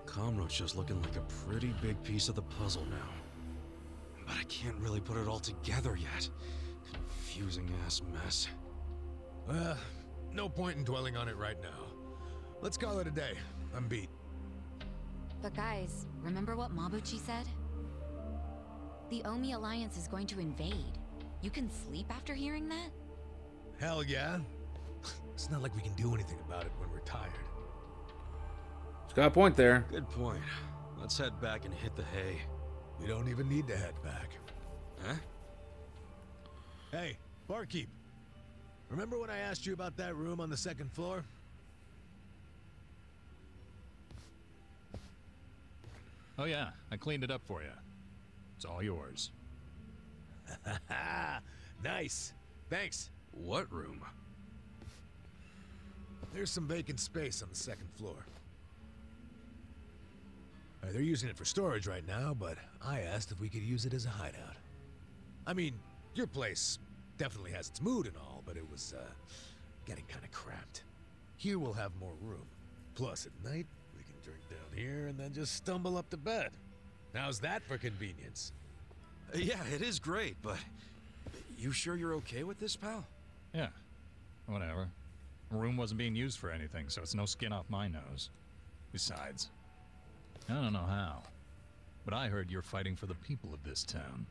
Kamrocha's looking like a pretty big piece of the puzzle now. But I can't really put it all together yet. Confusing ass mess. Well, no point in dwelling on it right now. Let's call it a day. I'm beat. But guys, remember what Mabuchi said? The Omi Alliance is going to invade. You can sleep after hearing that? Hell yeah. It's not like we can do anything about it when we're tired. It's got a point there. Good point. Let's head back and hit the hay. We don't even need to head back. Huh? Hey, barkeep. Remember when I asked you about that room on the second floor? Oh yeah, I cleaned it up for you. It's all yours. Nice. Thanks. What room? There's some vacant space on the second floor. They're using it for storage right now, but I asked if we could use it as a hideout. I mean, your place definitely has its mood and all, but it was, getting kind of cramped. Here we'll have more room. Plus, at night, we can drink down here and then just stumble up to bed. How's that for convenience? Yeah, it is great, but... You sure you're okay with this, pal? Yeah, whatever. The room wasn't being used for anything, so it's no skin off my nose. Besides, I don't know how, but I heard you're fighting for the people of this town.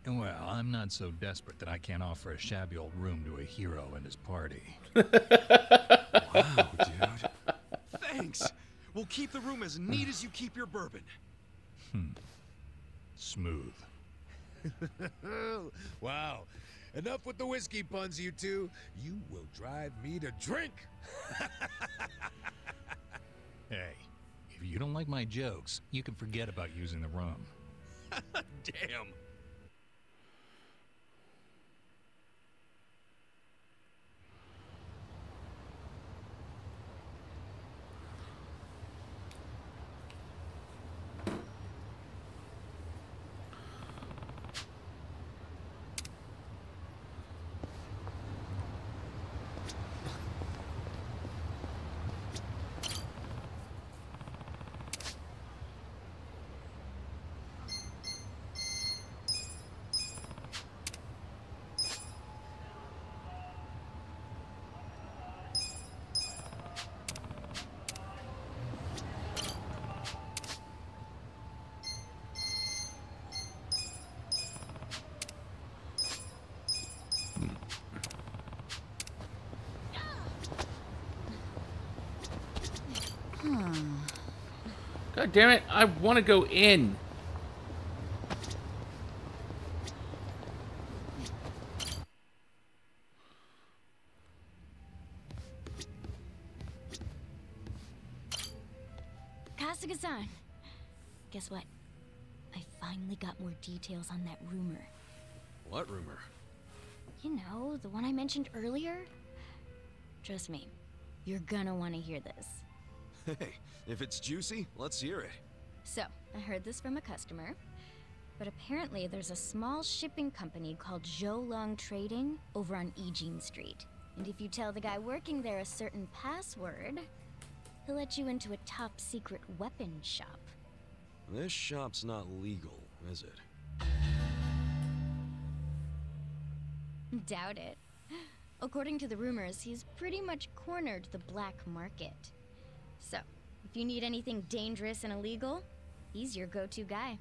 And well, I'm not so desperate that I can't offer a shabby old room to a hero and his party. Wow, dude. Thanks! We'll keep the room as neat as you keep your bourbon. Smooth. Wow. Enough with the whiskey puns, you two. You will drive me to drink. Hey, if you don't like my jokes, you can forget about using the room. Damn. God damn it, I want to go in. Kasuga-san, guess what? I finally got more details on that rumor. What rumor? You know, the one I mentioned earlier? Trust me, you're gonna want to hear this. Hey, if it's juicy, let's hear it. So, I heard this from a customer, but apparently there's a small shipping company called Zhoulong Trading over on Ijin Street. And if you tell the guy working there a certain password, he'll let you into a top secret weapon shop. This shop's not legal, is it? Doubt it. According to the rumors, he's pretty much cornered the black market. So, if you need anything dangerous and illegal, He's your go-to guy.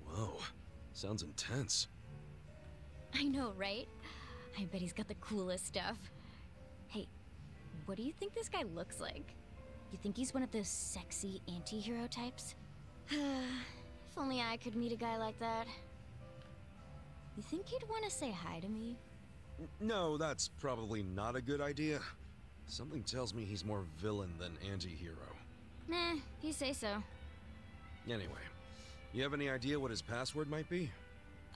Whoa, sounds intense. I know, right? I bet he's got the coolest stuff. Hey, what do you think this guy looks like? You think he's one of those sexy anti-hero types? If only I could meet a guy like that. You think he'd want to say hi to me? No, that's probably not a good idea. Something tells me he's more villain than anti-hero. Nah, you say so. Anyway, you have any idea what his password might be?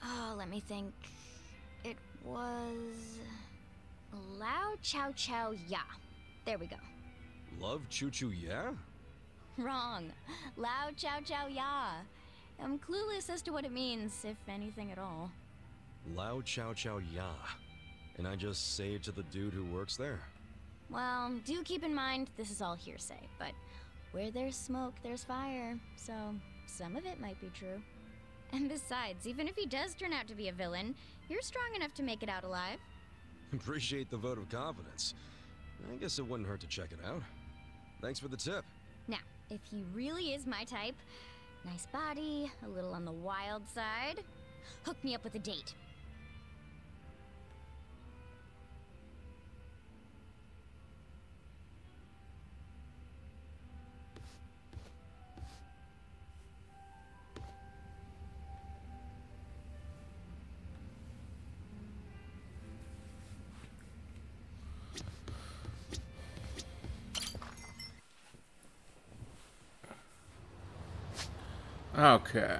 Oh, let me think. It was... Lao Chow Chow Ya. There we go. Love Choo Choo Yeah? Wrong. Lao Chow Chow Ya. I'm clueless as to what it means, if anything at all. Lao Chow Chow Ya. And I just say it to the dude who works there. Well, do keep in mind, this is all hearsay, but where there's smoke, there's fire, so some of it might be true. And besides, even if he does turn out to be a villain, you're strong enough to make it out alive. Appreciate the vote of confidence. I guess it wouldn't hurt to check it out. Thanks for the tip. Now, if he really is my type, nice body, a little on the wild side, hook me up with a date. Okay.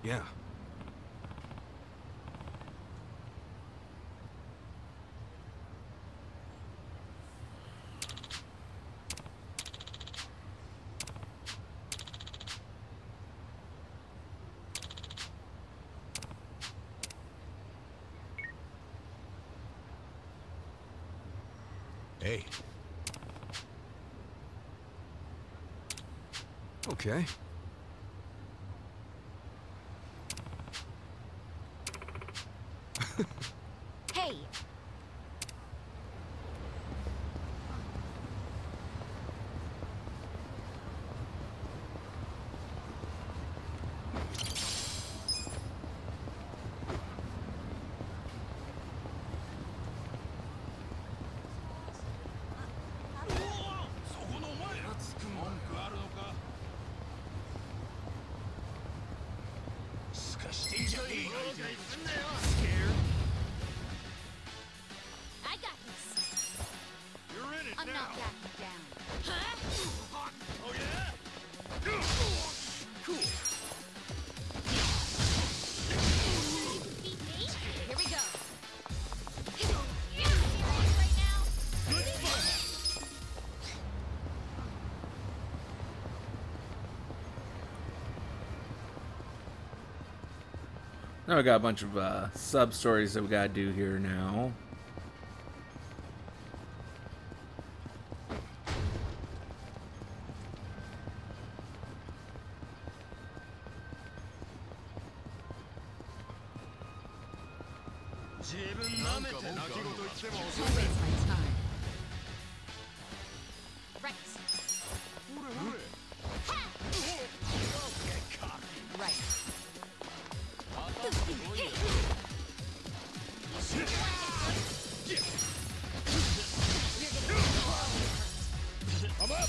Yeah. Hey. Okay. Hey! I got this. You're in it I'm now. not backing down. Oh yeah? Cool. You can beat me? Here we go. Right now. Good fight. Now we got a bunch of sub stories that we gotta do here now. Right. Right. I'm up.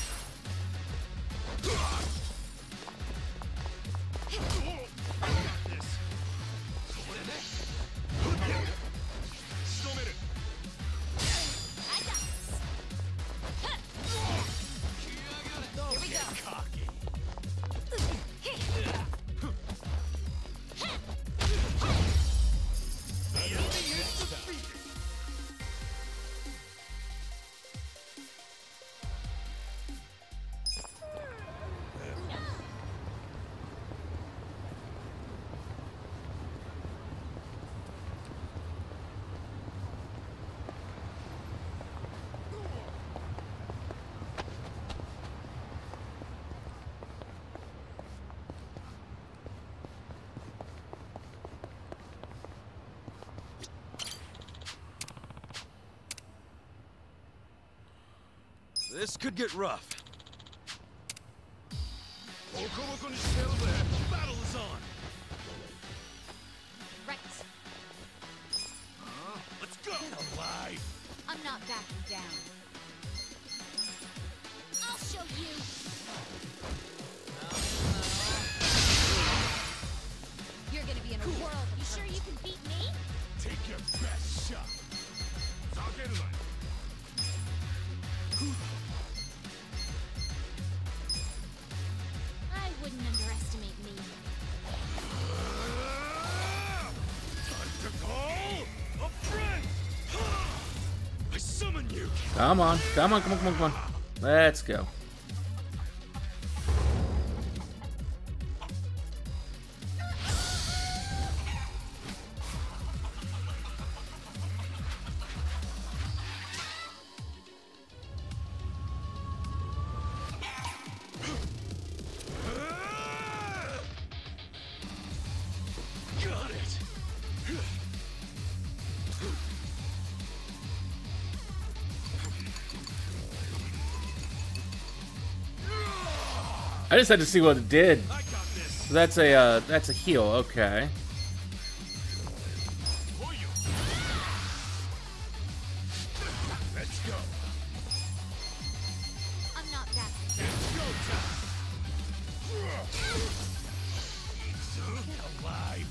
This could get rough. Battle is on. Right. Let's go. Get alive. I'm not backing down. I'll show you. You're gonna be in a world. You sure you can beat me? Take your best shot. I wouldn't underestimate me. Time to call a friend. I summon you. Come on, come on, come on, come on, come on. Let's go. Got it. I just had to see what it did. So that's a heal, okay. Let's go. I'm not backing down. It's go time. Get alive.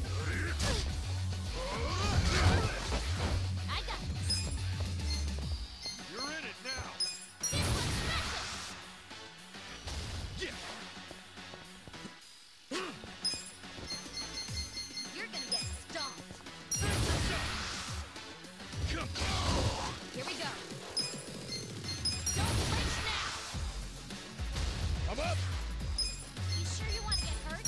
I got this. You're in it now. Yeah. You're gonna get stomped. Come. Here we go. Don't flinch now. I'm up. You sure you want to get hurt?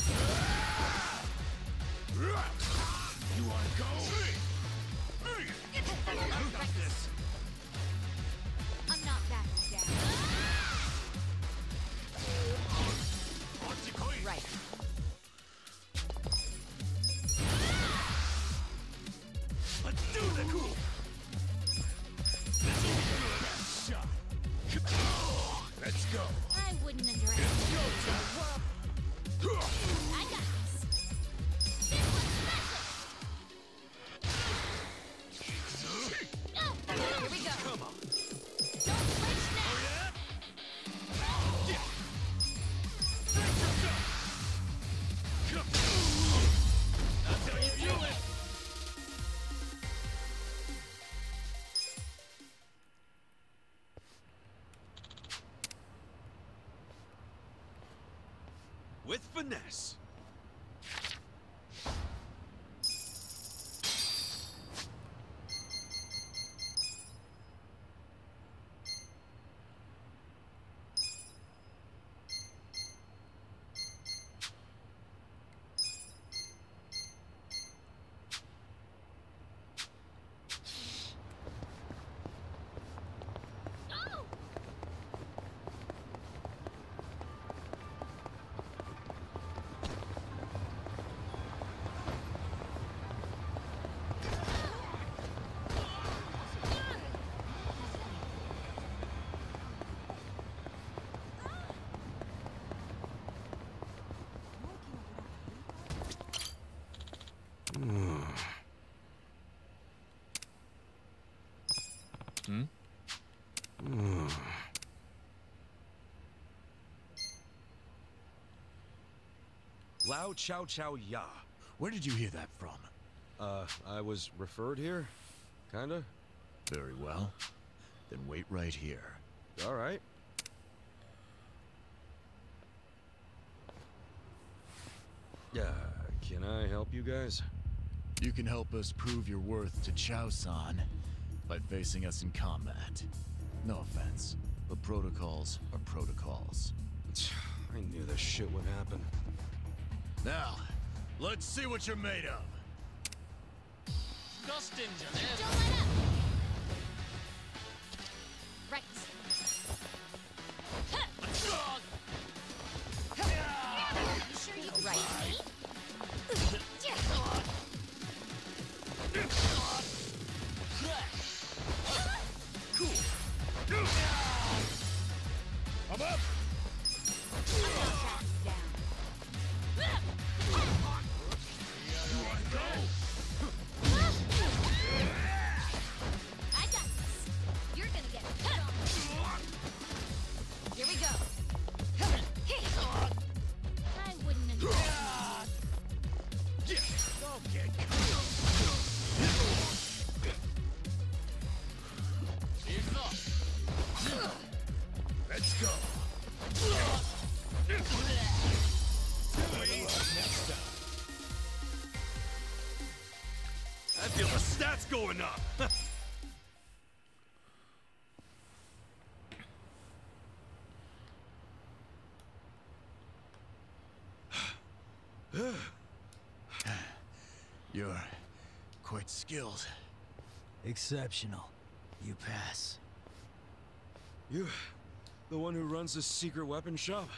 You want to go? I got this. I'm not backing down. Right. Let's do the cool. This will be good. Shot. Let's go. I wouldn't underestimate the world. I got this. This one's special. Oh, here we go. Come on. Don't flinch now. Yeah. Come. That's how you do it. With finesse. Lao Chow Chow Ya. Where did you hear that from? I was referred here? Kinda? Very well. Then wait right here. Alright. Can I help you guys? You can help us prove your worth to Chow-san by facing us in combat. No offense, but protocols are protocols. I knew this shit would happen. Now, let's see what you're made of. Don't let up. Right. You sure you can beat me? I got this. You're gonna get Here we go. I wouldn't have. Let's go. I feel the stats going up. You're quite skilled. Exceptional. You pass. You, the one who runs this secret weapon shop?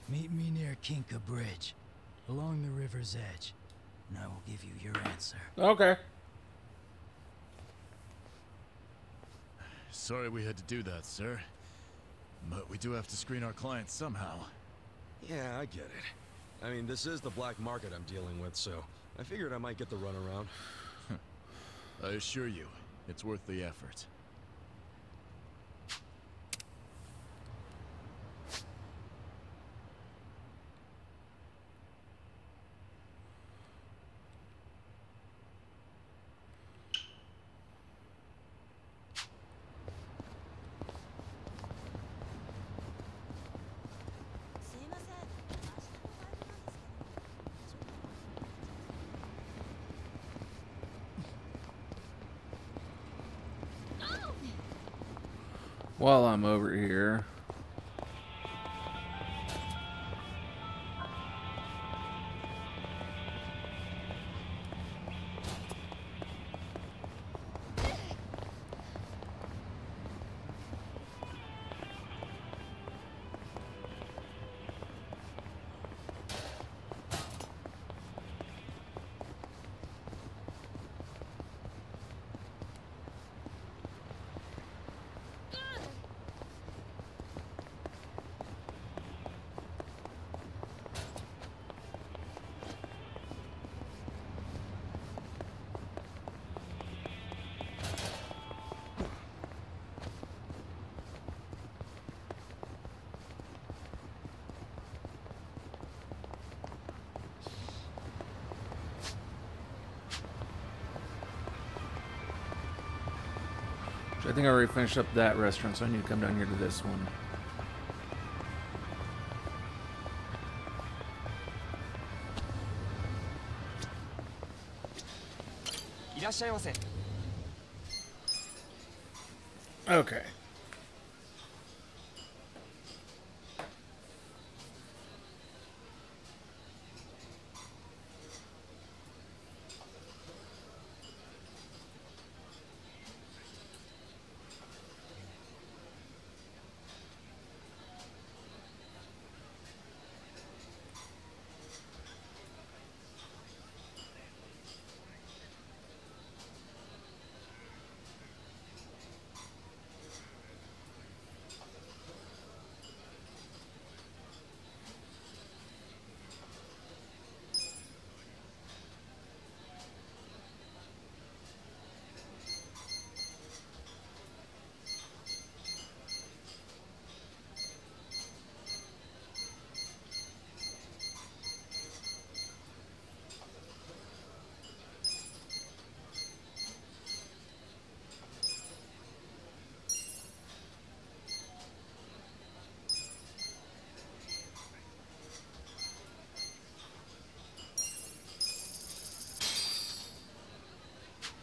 Meet me near Kinka Bridge, along the river's edge, and I will give you your answer. Okay. Sorry we had to do that, sir. But we do have to screen our clients somehow. Yeah, I get it. I mean, this is the black market I'm dealing with, so I figured I might get the runaround. I assure you, it's worth the effort. While I'm over here. I think I already finished up that restaurant, so I need to come down here to this one. Okay.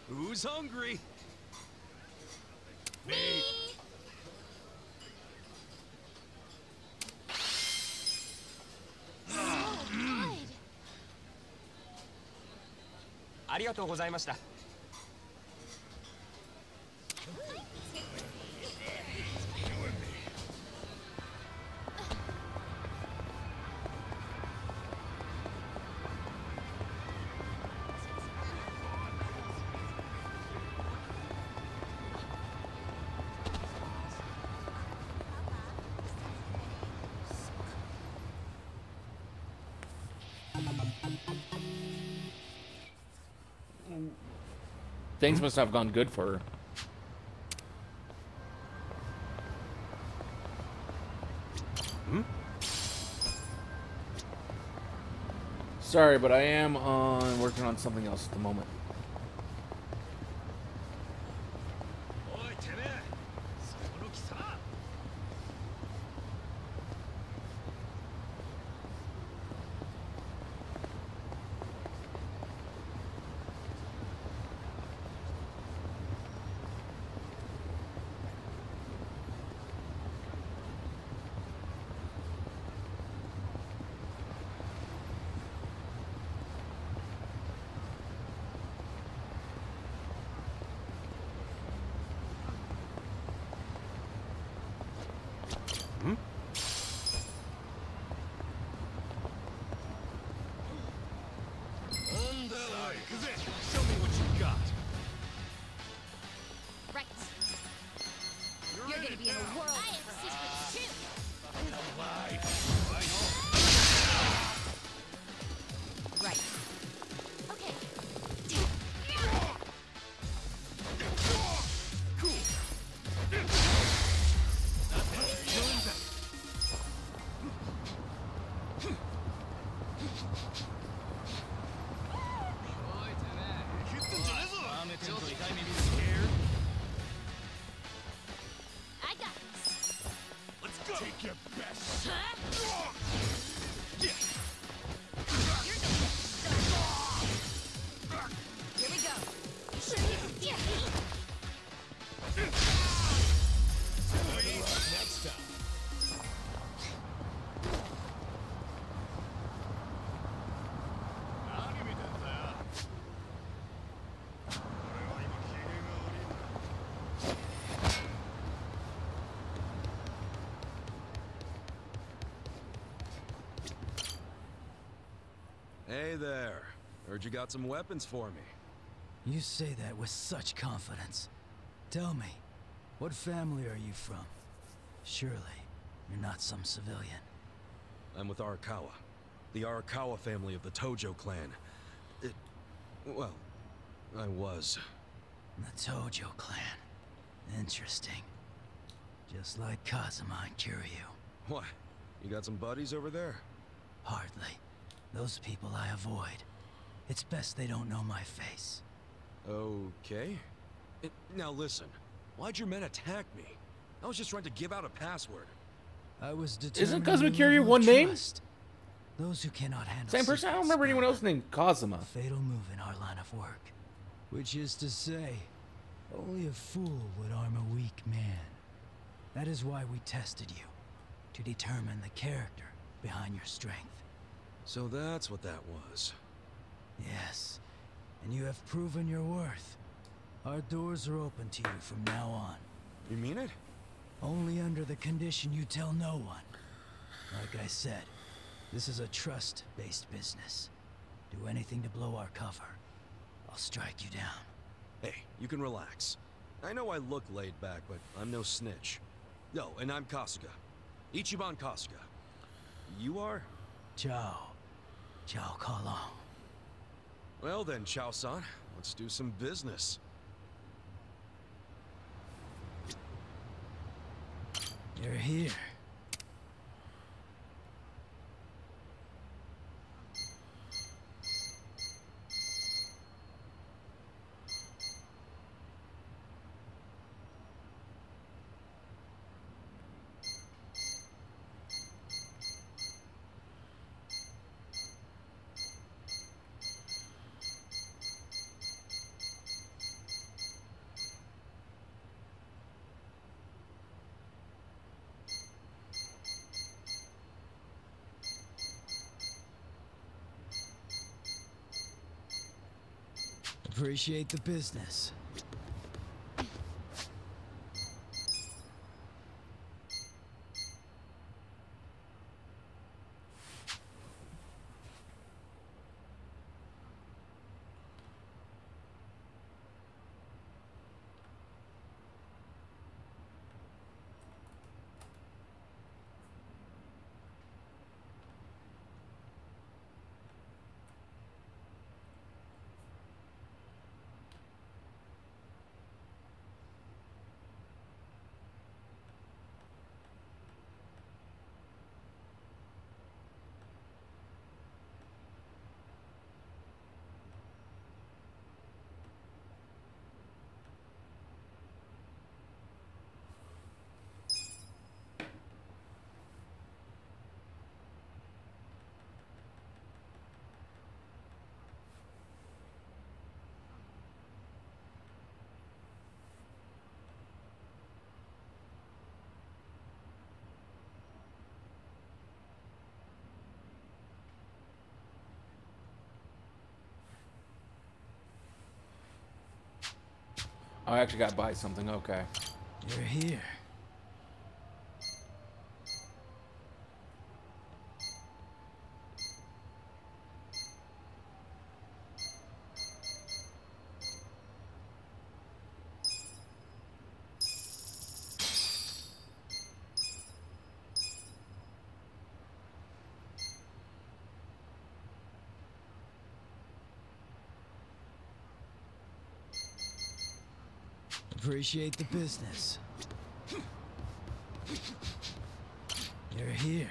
Who's hungry? Me. Things must have gone good for her. Sorry, but I am working on something else at the moment. Show me what you got. Right. You're gonna be in a world. I have secrets too. Right. Okay. I got this. Let's go. Take your best. Here we go. Next time. Hey there. Heard you got some weapons for me. You say that with such confidence. Tell me, what family are you from? Surely, you're not some civilian. I'm with Arakawa. The Arakawa family of the Tojo clan. Well, I was. The Tojo clan. Interesting. Just like Kazuma and Kiryu. What? You got some buddies over there? Hardly. Those people I avoid. It's best they don't know my face. Okay. Now listen, why'd your men attack me? I was just trying to give out a password. I was determined. Isn't Kazuma Kiryu one name? Those who cannot handle Same person? I don't remember anyone else named Kazuma. A fatal move in our line of work. Which is to say, only a fool would arm a weak man. That is why we tested you. To determine the character behind your strength. So that's what that was. Yes. And you have proven your worth. Our doors are open to you from now on. You mean it? Only under the condition you tell no one. Like I said, this is a trust-based business. Do anything to blow our cover. I'll strike you down. Hey, you can relax. I know I look laid back, but I'm no snitch. No, and I'm Kasuga. Ichiban Kasuga. You are? Ciao. Ciao Kalong. Well then, Chao-san, let's do some business. You're here. Appreciate the business. Oh, I actually got to buy something. Okay. You're here. Appreciate the business. You're here.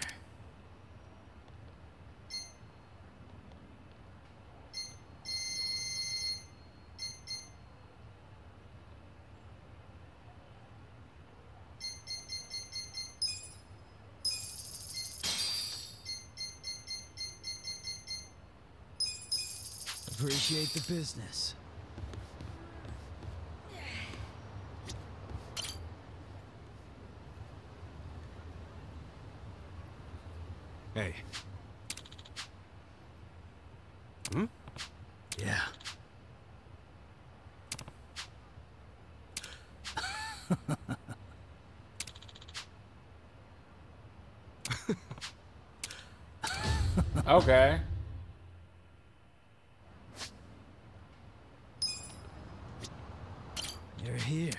Appreciate the business. Hey. Hmm? Yeah. Okay. You're here.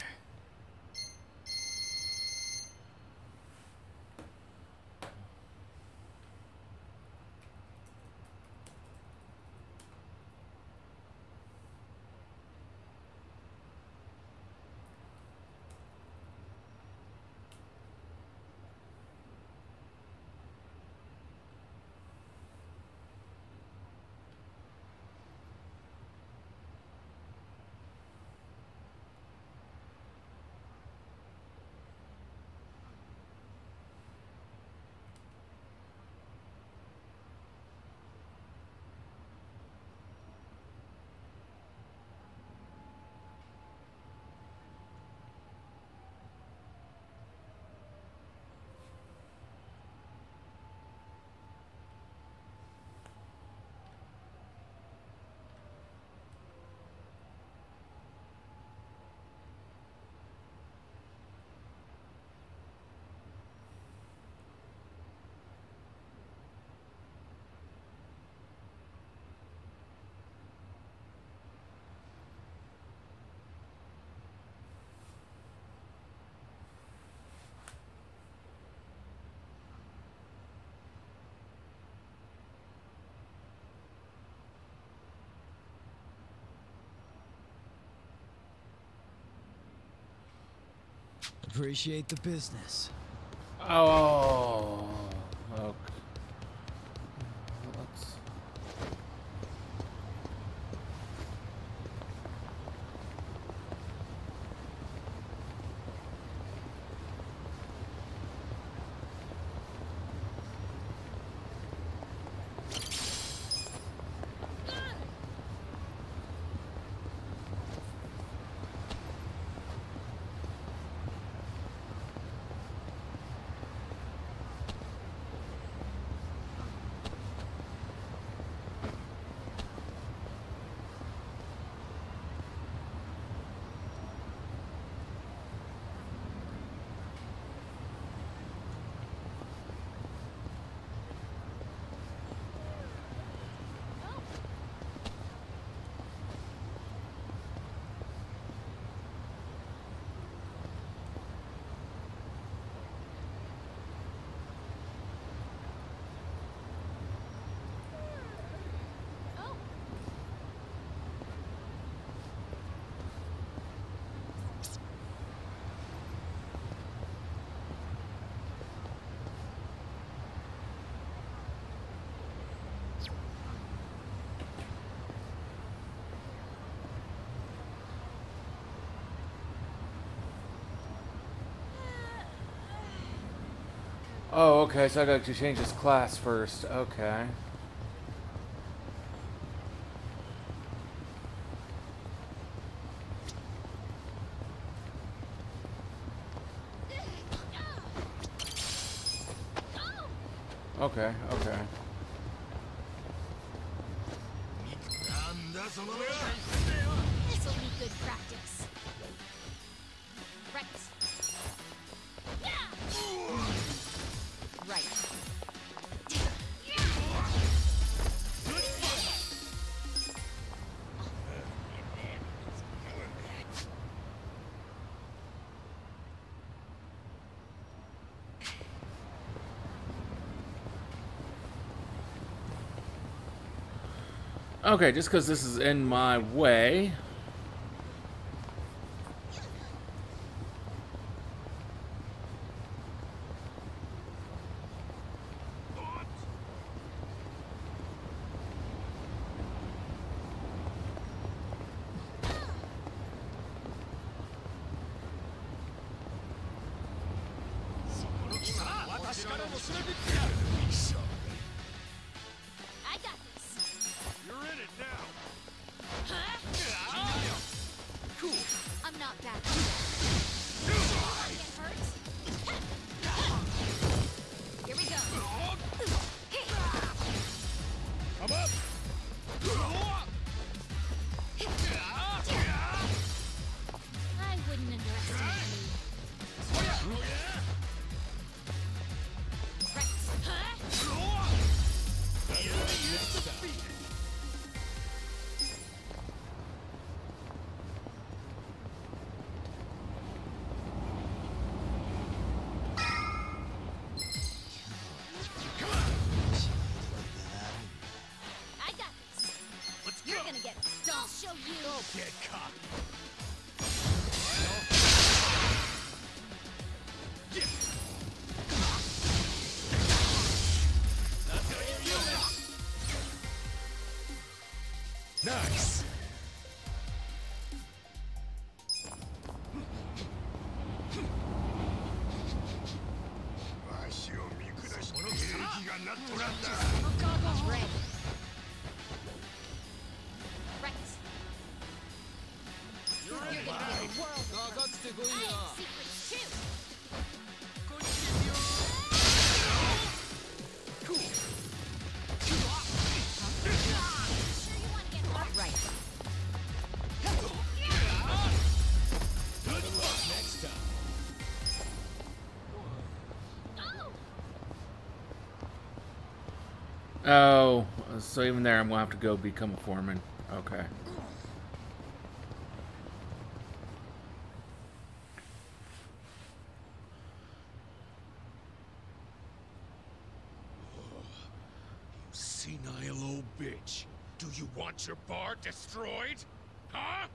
Appreciate the business. Oh. Okay. Let's... Oh, okay, so I got to change this class first. Okay. Okay, okay. This'll be good practice. Okay, just because this is in my way. I got this. You're in it now. Cool. I'm not bad. Get hurt? Here we go. I'm up. I wouldn't underestimate you. I got this. You're gonna get. I'll show you. Don't get cocky. Nice. Goggles red. Right. You're gonna get a world of hurt. I have secrets too. Cool. Sure you want to get hurt? Right. Good luck next time. Oh, so even there, I'm gonna have to go become a foreman. Okay. Senile old bitch. Do you want your bar destroyed? Huh?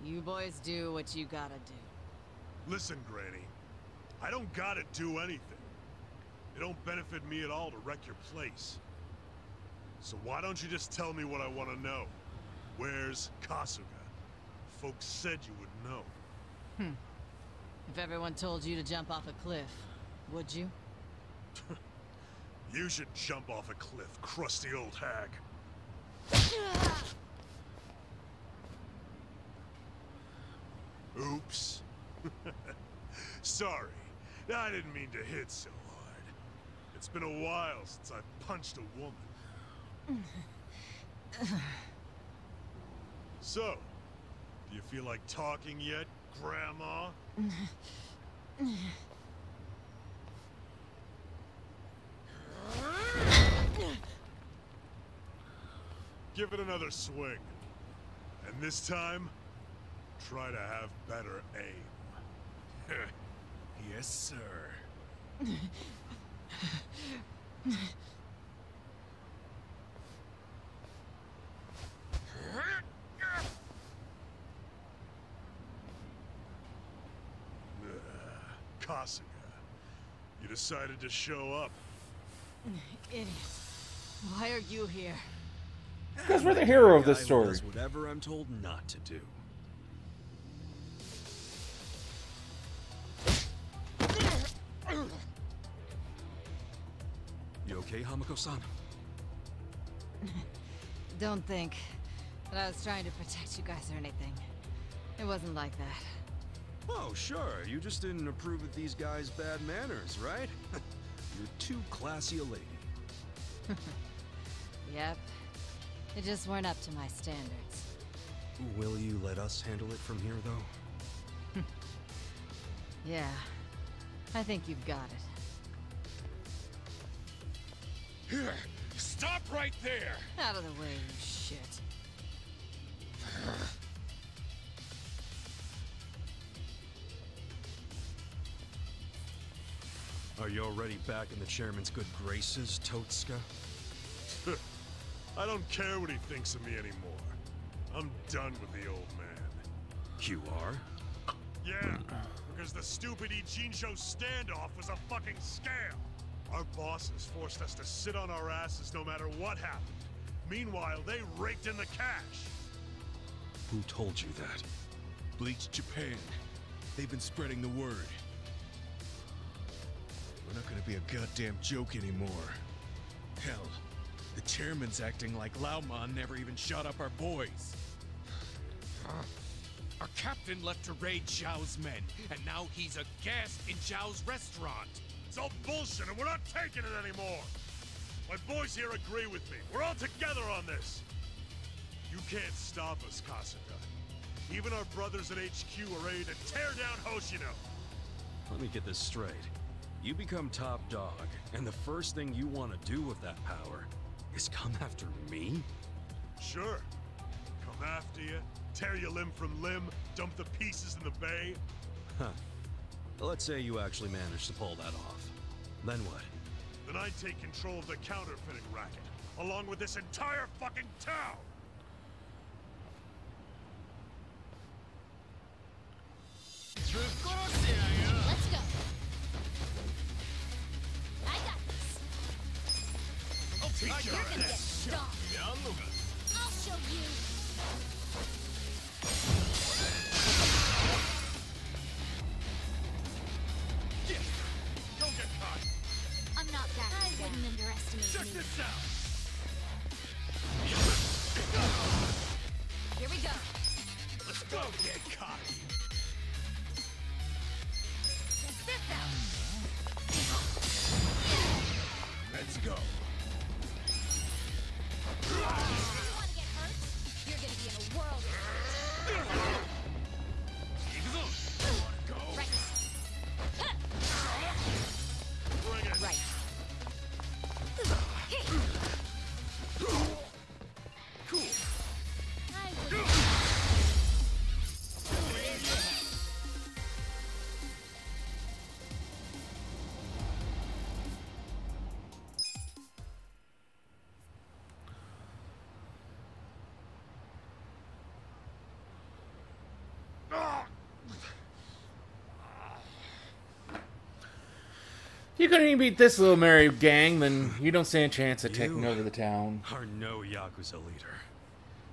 You boys do what you gotta do. Listen, Granny. I don't gotta do anything. It don't benefit me at all to wreck your place. So why don't you just tell me what I want to know? Where's Kasuga? Folks said you would know. If everyone told you to jump off a cliff, would you? You should jump off a cliff, crusty old hag. Oops. Sorry. I didn't mean to hit so hard. It's been a while since I punched a woman. So, do you feel like talking yet, Grandma? Give it another swing. And this time, try to have better aim. Yes, sir. Kasuga, you decided to show up. Idiot. Why are you here? Because we're the hero of this Guy who story. does whatever I'm told not to do. You okay, Hamako-san? Don't think that I was trying to protect you guys or anything. It wasn't like that. Oh, sure. You just didn't approve of these guys' bad manners, right? You're too classy a lady. Yep. They just weren't up to my standards. Will you let us handle it from here, though? Yeah. I think you've got it. Here, stop right there! Out of the way, you shit. Are you already back in the chairman's good graces, Totsuka? I don't care what he thinks of me anymore. I'm done with the old man. You are? Yeah, because the stupid Ijincho standoff was a fucking scam. Our bosses forced us to sit on our asses no matter what happened. Meanwhile, they raked in the cash. Who told you that? Bleach Japan. They've been spreading the word. We're not gonna be a goddamn joke anymore. Hell, the chairman's acting like Lauman never even shot up our boys. Our captain left to raid Zhao's men, and now he's a guest in Zhao's restaurant. It's all bullshit and we're not taking it anymore. My boys here agree with me. We're all together on this. You can't stop us, Kasuga. Even our brothers at HQ are ready to tear down Hoshino. Let me get this straight. You become top dog, and the first thing you want to do with that power is come after me? Sure. Come after you, tear you limb from limb, dump the pieces in the bay. Huh. Let's say you actually managed to pull that off. Then what? Then I'd take control of the counterfeiting racket, along with this entire fucking town! Let's go. I got this. I'll teach you You're how gonna to get stomped. I'll show you. Don't get caught! I'm not that I wouldn't underestimate Check me. this out! Here we go. Let's go, get caught! Check this out. Let's go! You wanna get hurt? You're gonna be in a world of hurt. Right. Bring it! Right. Cool! I would. You couldn't even beat this little merry gang, then you don't stand a chance at taking over the town. Are no Yakuza leader.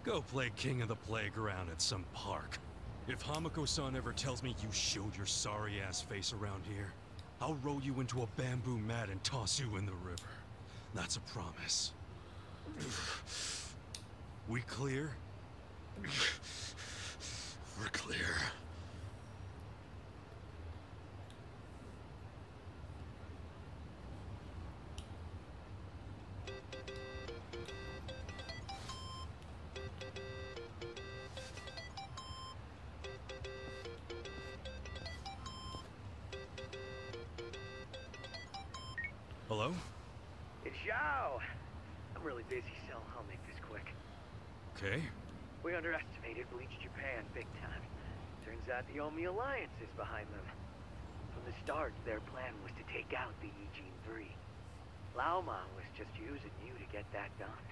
Go play king of the playground at some park. If Hamako-san ever tells me you showed your sorry-ass face around here, I'll roll you into a bamboo mat and toss you in the river. That's a promise. We clear? We're clear. Hello? It's Zhao. I'm really busy, so I'll make this quick. Okay. We underestimated Bleach Japan big time. Turns out the Omi Alliance is behind them. From the start, their plan was to take out the Eugene 3. Lauman was just using you to get that done.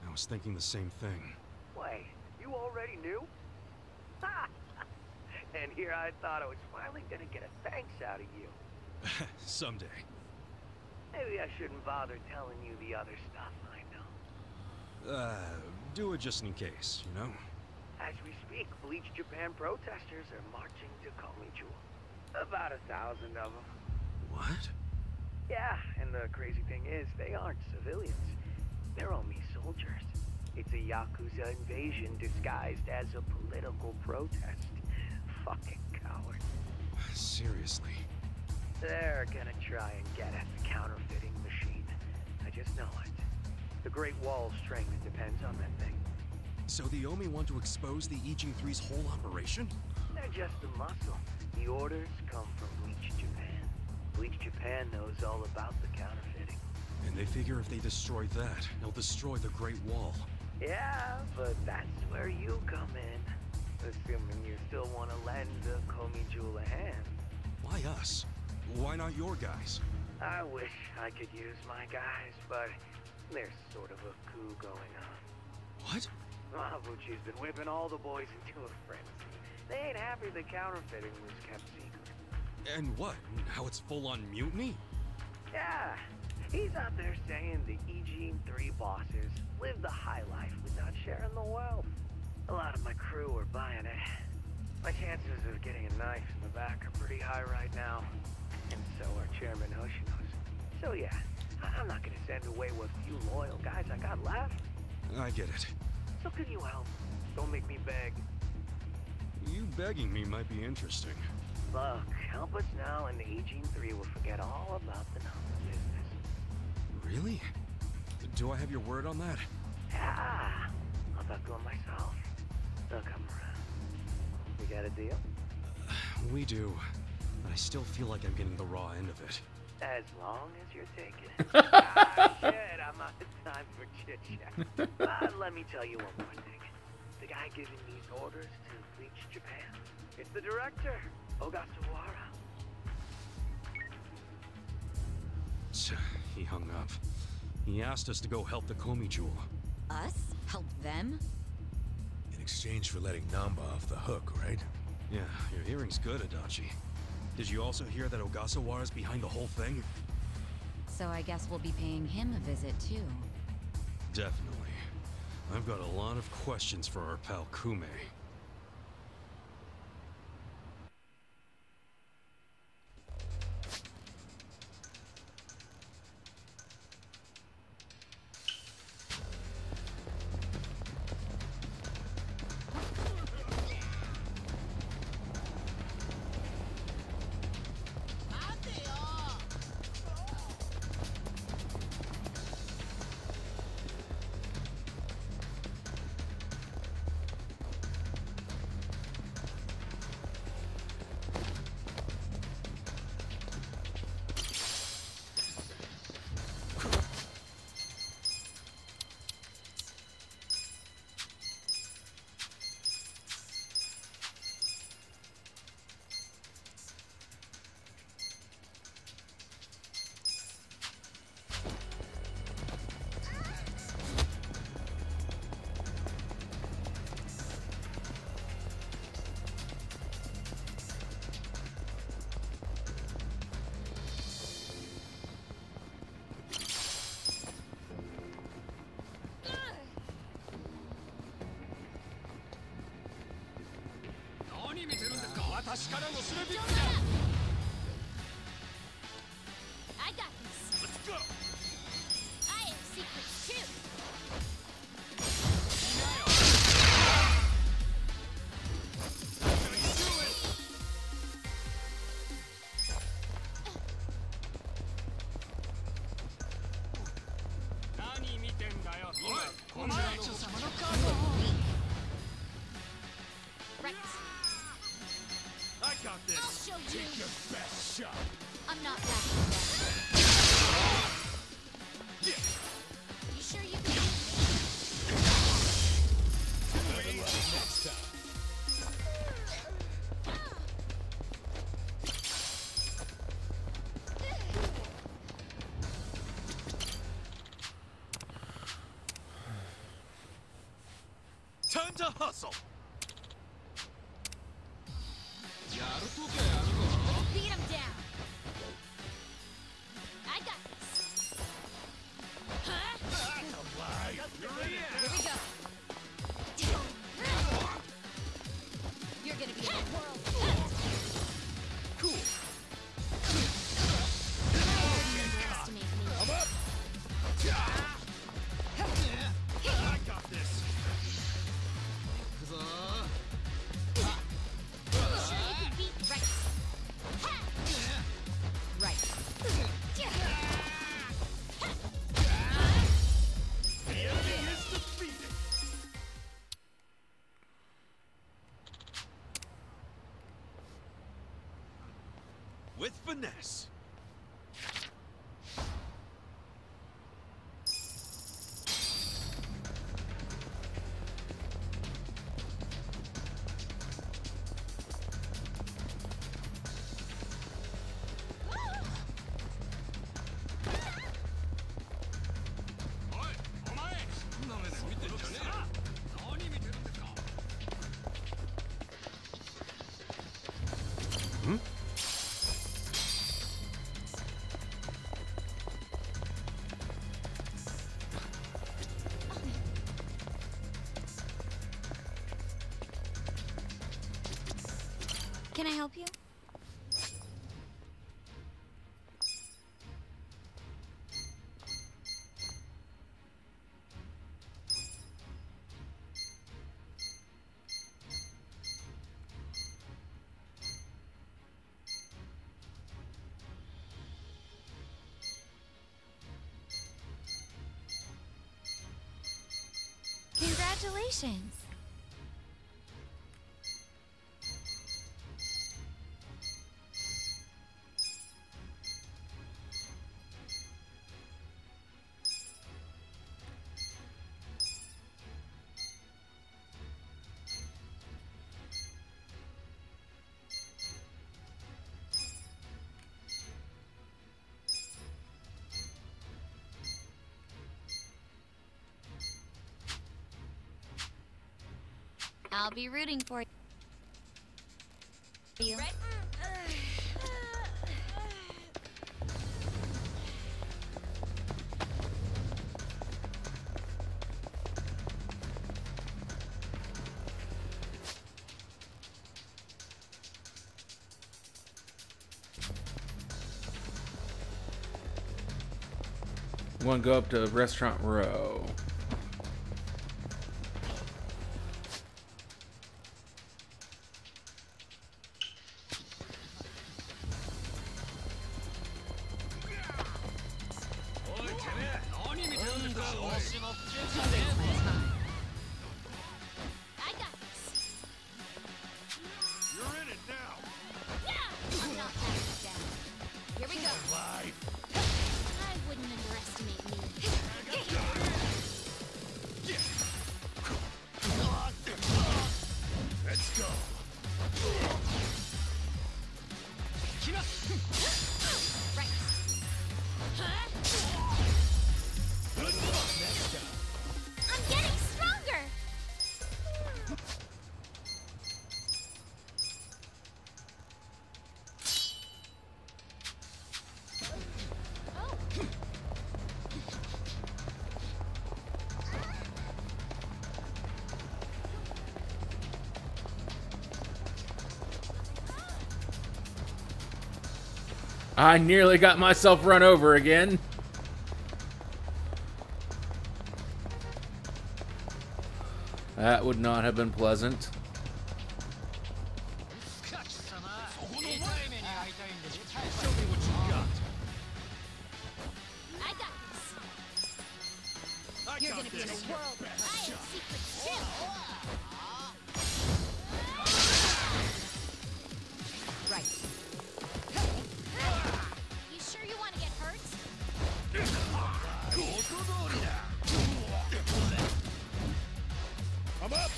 I was thinking the same thing. Wait, you already knew? Ha! And here I thought I was finally gonna get a thanks out of you. Someday. Maybe I shouldn't bother telling you the other stuff I know. Do it just in case, you know? As we speak, Bleach Japan protesters are marching to Komichu. About 1,000 of them. What? Yeah, and the crazy thing is, they aren't civilians. They're Omi soldiers. It's a Yakuza invasion disguised as a political protest. Fucking cowards. Seriously? They're gonna try and get at the counterfeiting machine. I just know it. The Great Wall's strength depends on that thing. So the Omi want to expose the Ijin 3's whole operation? They're just a muscle. The orders come from Bleach Japan. Bleach Japan knows all about the counterfeiting. And they figure if they destroy that, they'll destroy the Great Wall. Yeah, but that's where you come in. Assuming you still want to lend the Komi a hand. Why us? Why not your guys? I wish I could use my guys, but There's sort of a coup going on. What? Mabuchi's been whipping all the boys into a frenzy. They ain't happy the counterfeiting was kept secret. And what? How it's full-on mutiny? Yeah, he's out there saying the Eugene 3 bosses live the high life without sharing the wealth. A lot of my crew are buying it. My chances of getting a knife in the back are pretty high right now. And so are Chairman Hoshino's. So yeah, I'm not gonna send away what few loyal guys I got left. I get it. So can you help? Don't make me beg. You begging me might be interesting. Look, help us now and the Eugene 3 will forget all about the Nanba business. Really? Do I have your word on that? Yeah, I'll talk to him myself. They'll come around. We got a deal? We do. But I still feel like I'm getting the raw end of it. As long as you're taking it. Shit, I'm out of time for chit-chat. Let me tell you one more thing. The guy giving these orders to Bleach Japan, it's the director, Ogasawara. He hung up. He asked us to go help the Komi Jewel. Us? Help them? In exchange for letting Nanba off the hook, right? Yeah, your hearing's good, Adachi. Did you also hear that Ogasawara's behind the whole thing? So I guess we'll be paying him a visit too. Definitely. I've got a lot of questions for our pal Kume. I got this. Let's go. I have secrets too. I got this. I'll show you. Take your best shot. I'm not backing down. You sure you can? Better luck next time. Time to hustle! Beat him down. I got this. Huh? Here we go. You're gonna be in the world. Cool. Underestimate me. I'm up. I got this. Sure you can beat Rex. Can I help you? Congratulations. I'll be rooting for you. We want to go up to Restaurant Row. I nearly got myself run over again. That would not have been pleasant. You're gonna be in a world where I am secret ship. Right. You sure you want to get hurt? I'm up.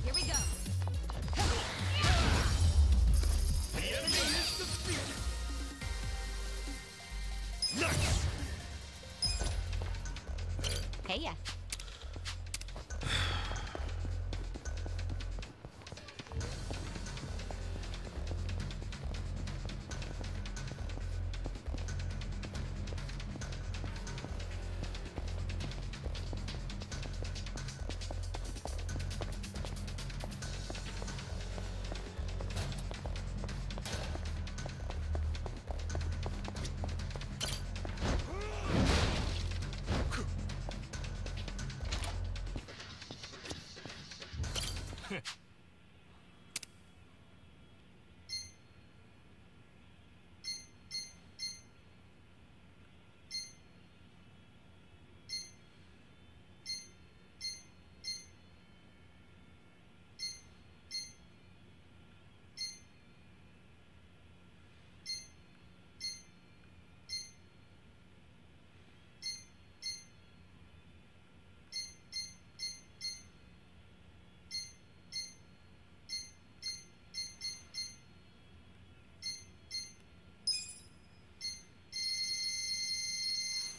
Here we go. The enemy is defeated. Nice. Hey, yes.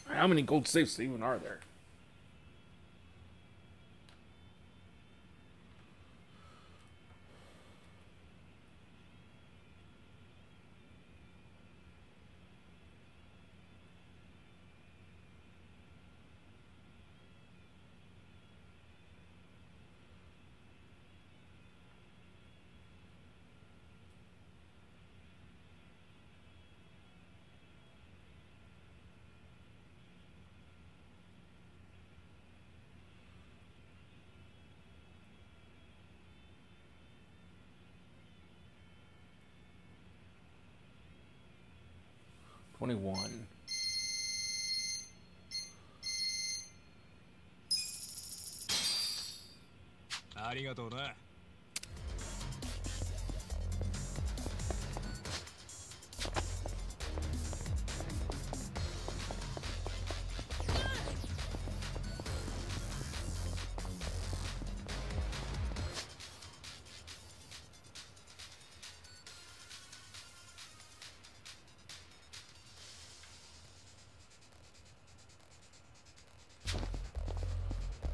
How many gold safes even are there? 21.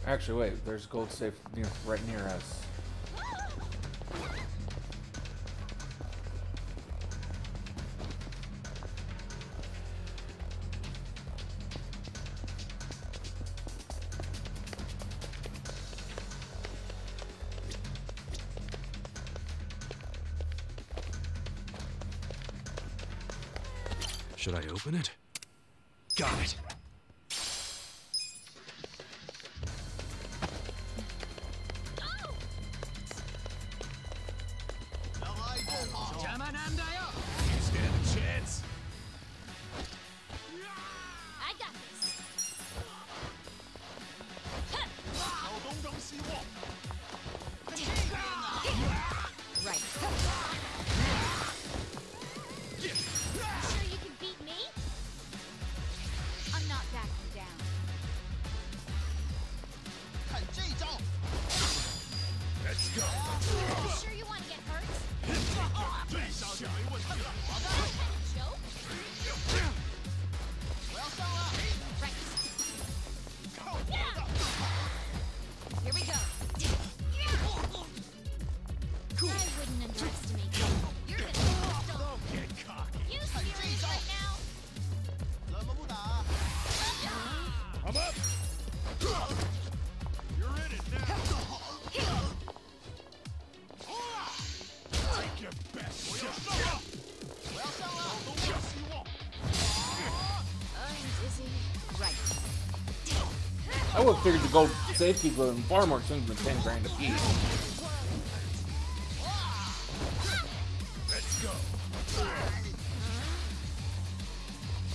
Actually, wait. There's a gold safe right near us. Should I open it? Got it. You stand a chance. I got this. Right. You sure you can beat me? I'm not backing down. Let's go. You sure you want to get hurt? Joke? Right. Here we go. I wouldn't underestimate you. You're gonna still. Don't get cocky. You serious right now? I'm up. You're in it now. Take your best shot. I'm dizzy. Right. I would have figured the gold safe keeper would have been far more expensive than 10 grand a piece. Let's go.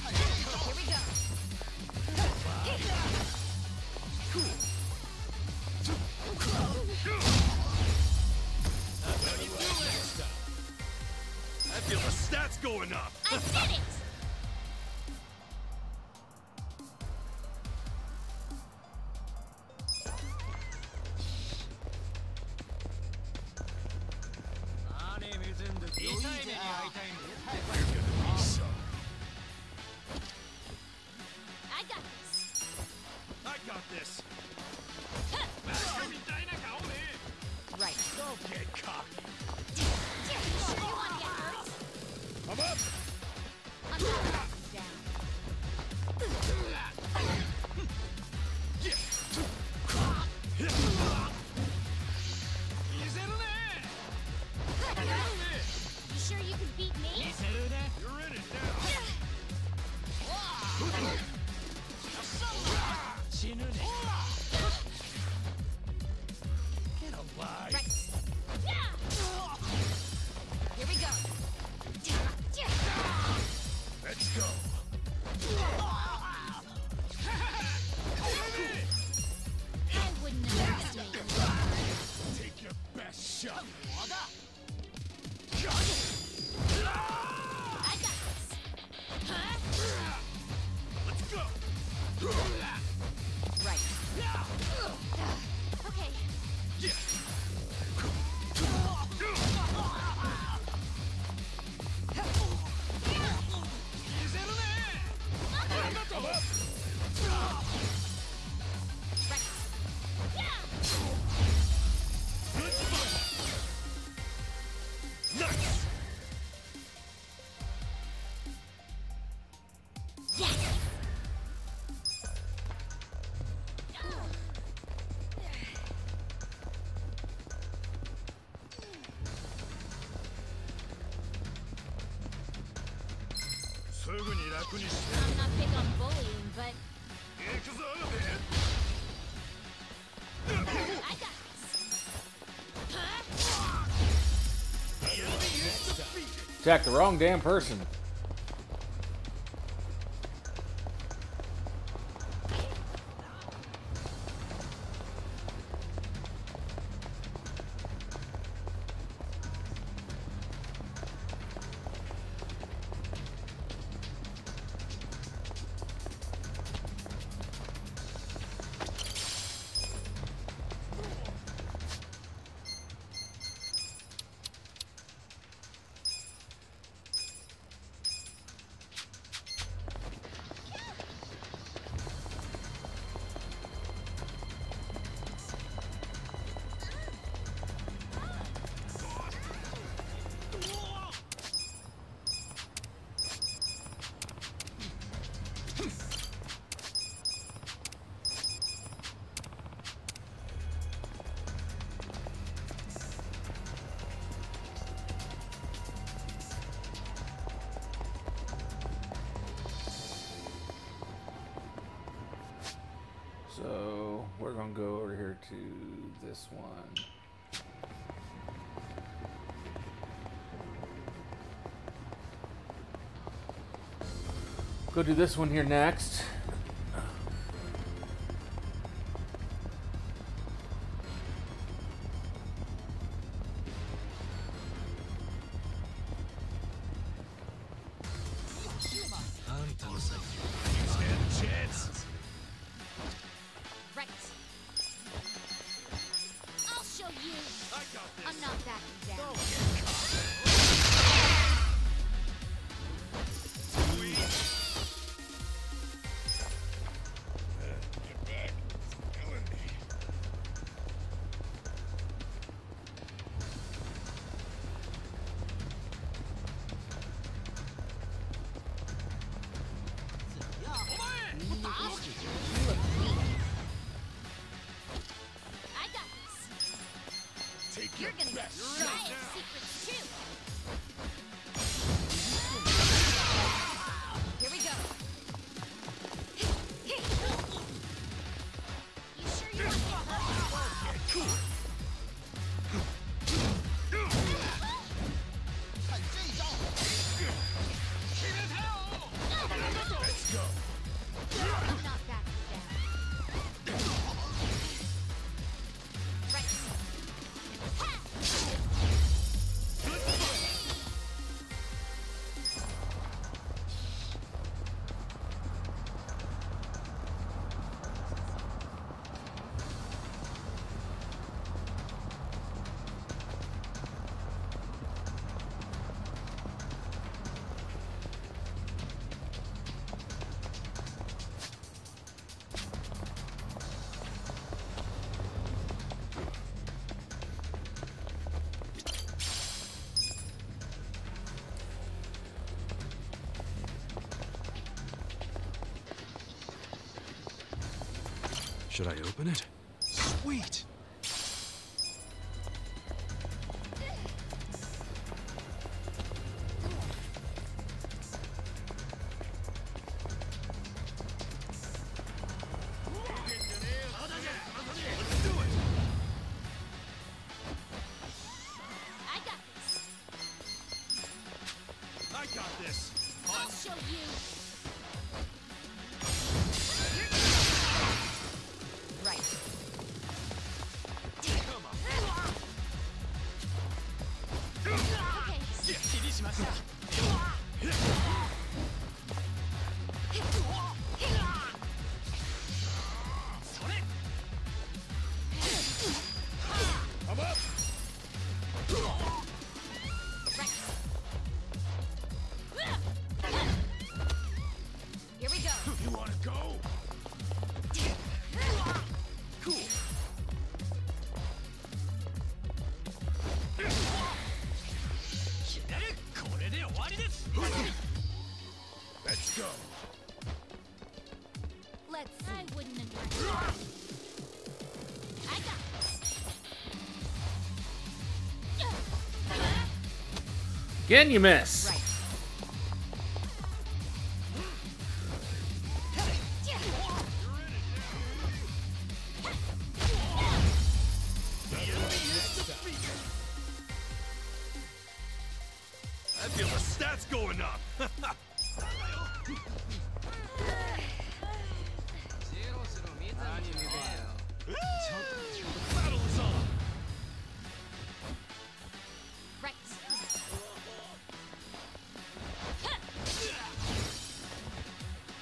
Here we go. I feel the stats going up. I did it! I got this. I got this. Right. Don't get cocky. You sure you want to get hurt? I'm up. I'm not backing down. You sure you can beat me? You're in it now. Get alive. Right. Here we go. Let's go. I wouldn't underestimate you. Take your best shot. I got this. Huh? Let's go. Right. Okay. I'm not big on bullying, but I got this. Huh? Jack, the wrong damn person. we're gonna go over here to this one. Go do this one here next. Right. I'll show you. I got this. I'm not backing down. Get back. It's killing me. I got this. Take You're your gonna get best giant shot now. secrets too. Here we go. You sure you want to Okay, cool. Let's go. I'm not backing down. Right. Ha! Should I open it? Sweet! I got this. I got this. I'll show you. Right. I'm up. Here we go. You want to go? Cool. Let's go. Let's see. I wouldn't have done it. I got this. Again, you miss. Right. I feel the stats going up. Battle is on. Right.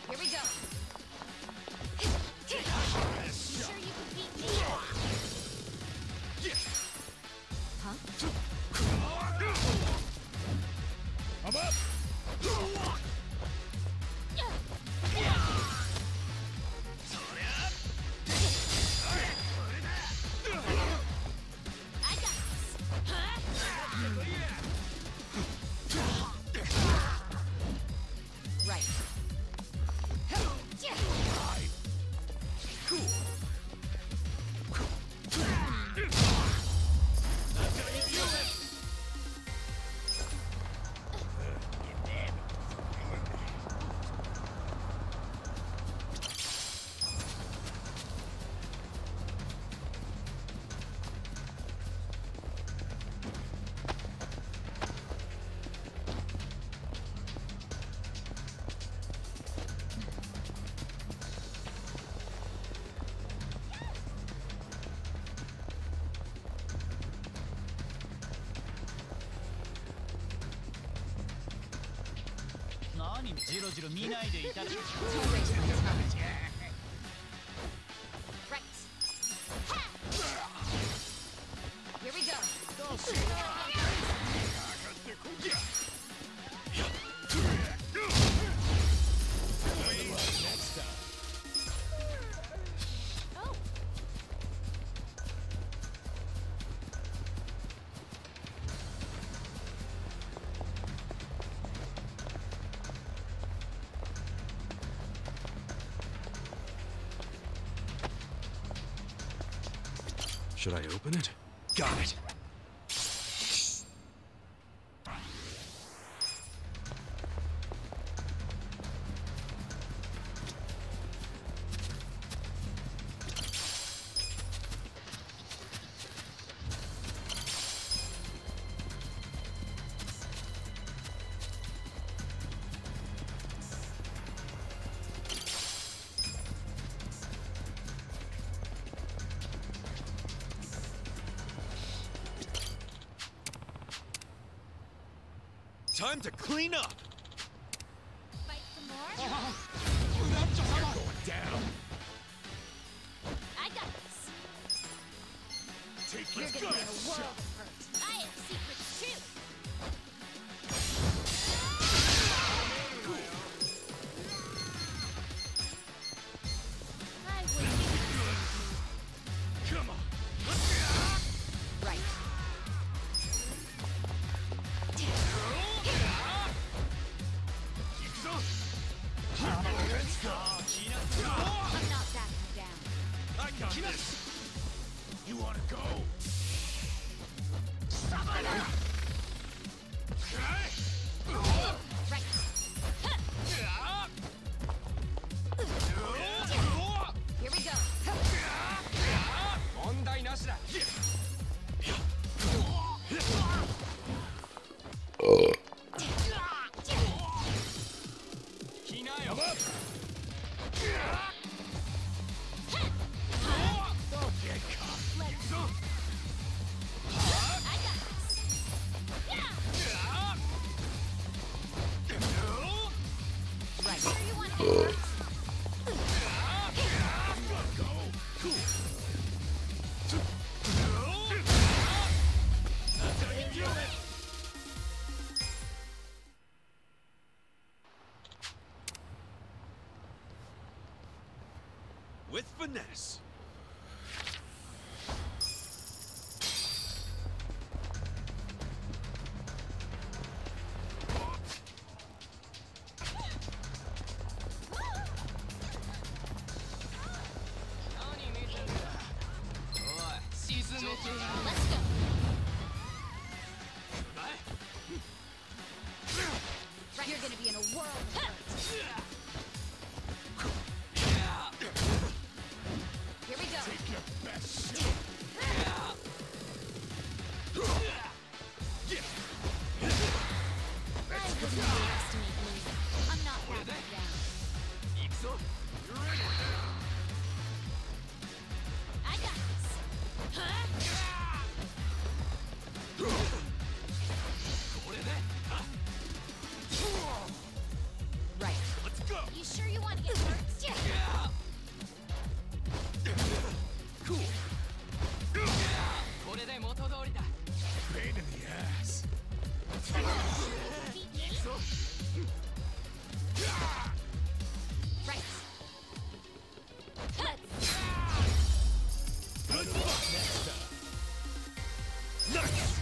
Here we go. Sure you can beat me? Huh? I'm up. Don't waste my time. Right. Ha! Here we go. Oh. Should I open it? Got it. Time to clean up! Fight some more? You're going down. I got this. Take You're your gonna be in a best world shot. of hurt. I have secrets too. I wouldn't. Come on. Right. I'm not backing down. I got this. You wanna go? Right. Here we go. Come up. Don't get caught. I got this. Right. Sure you want to get hurt? Go. Cool. That's how you do it. With finesse. Let's go. Right. You're gonna be in a world of hurt. Here we go. Take your best shot. I wouldn't underestimate me. I'm not backing down. I got this. Right. Let's go. You sure you want to get hurt? Cool. Pain in the ass. Beat me? Right. Good luck next time. Nice.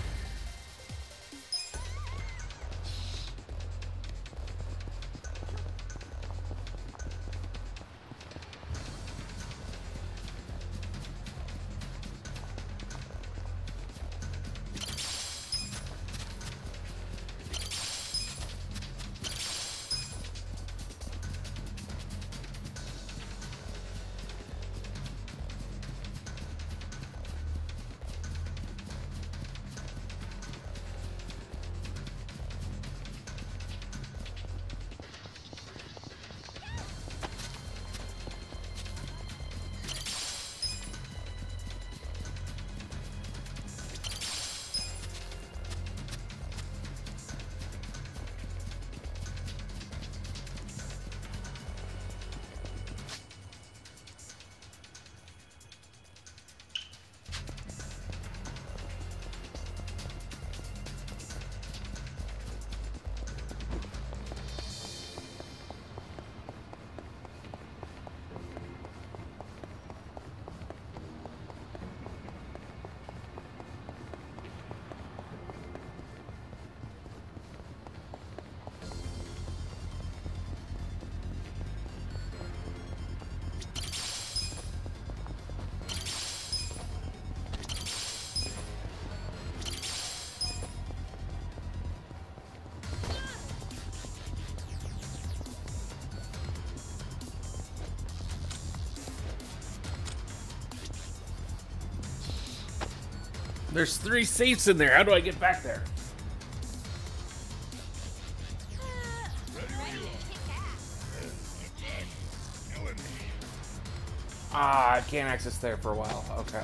There's 3 seats in there. How do I get back there? Ah, I can't access there for a while. Okay. I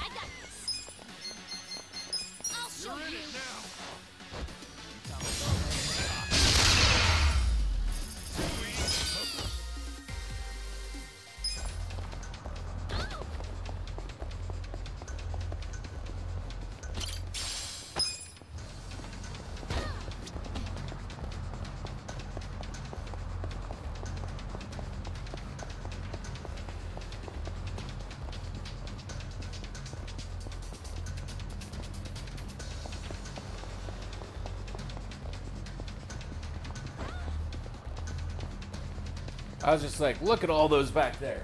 got this. I'll show you. I was just like, look at all those back there.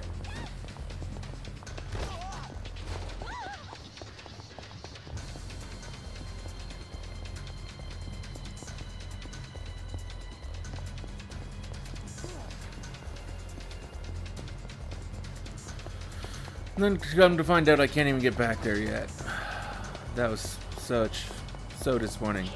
And then come to find out I can't even get back there yet. That was so disappointing.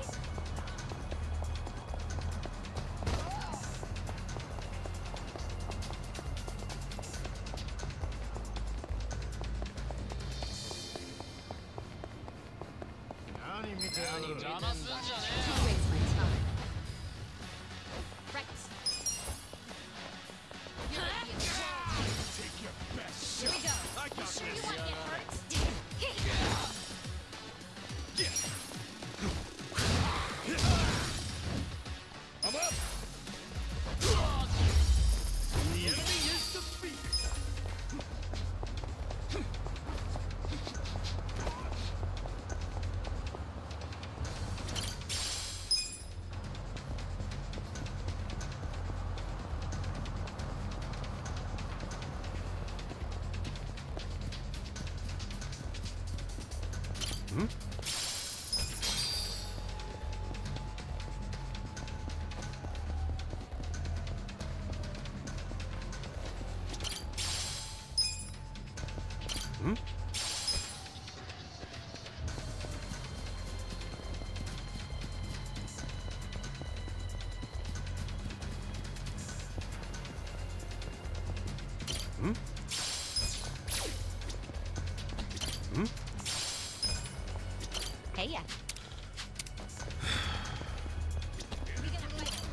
Hey, yeah.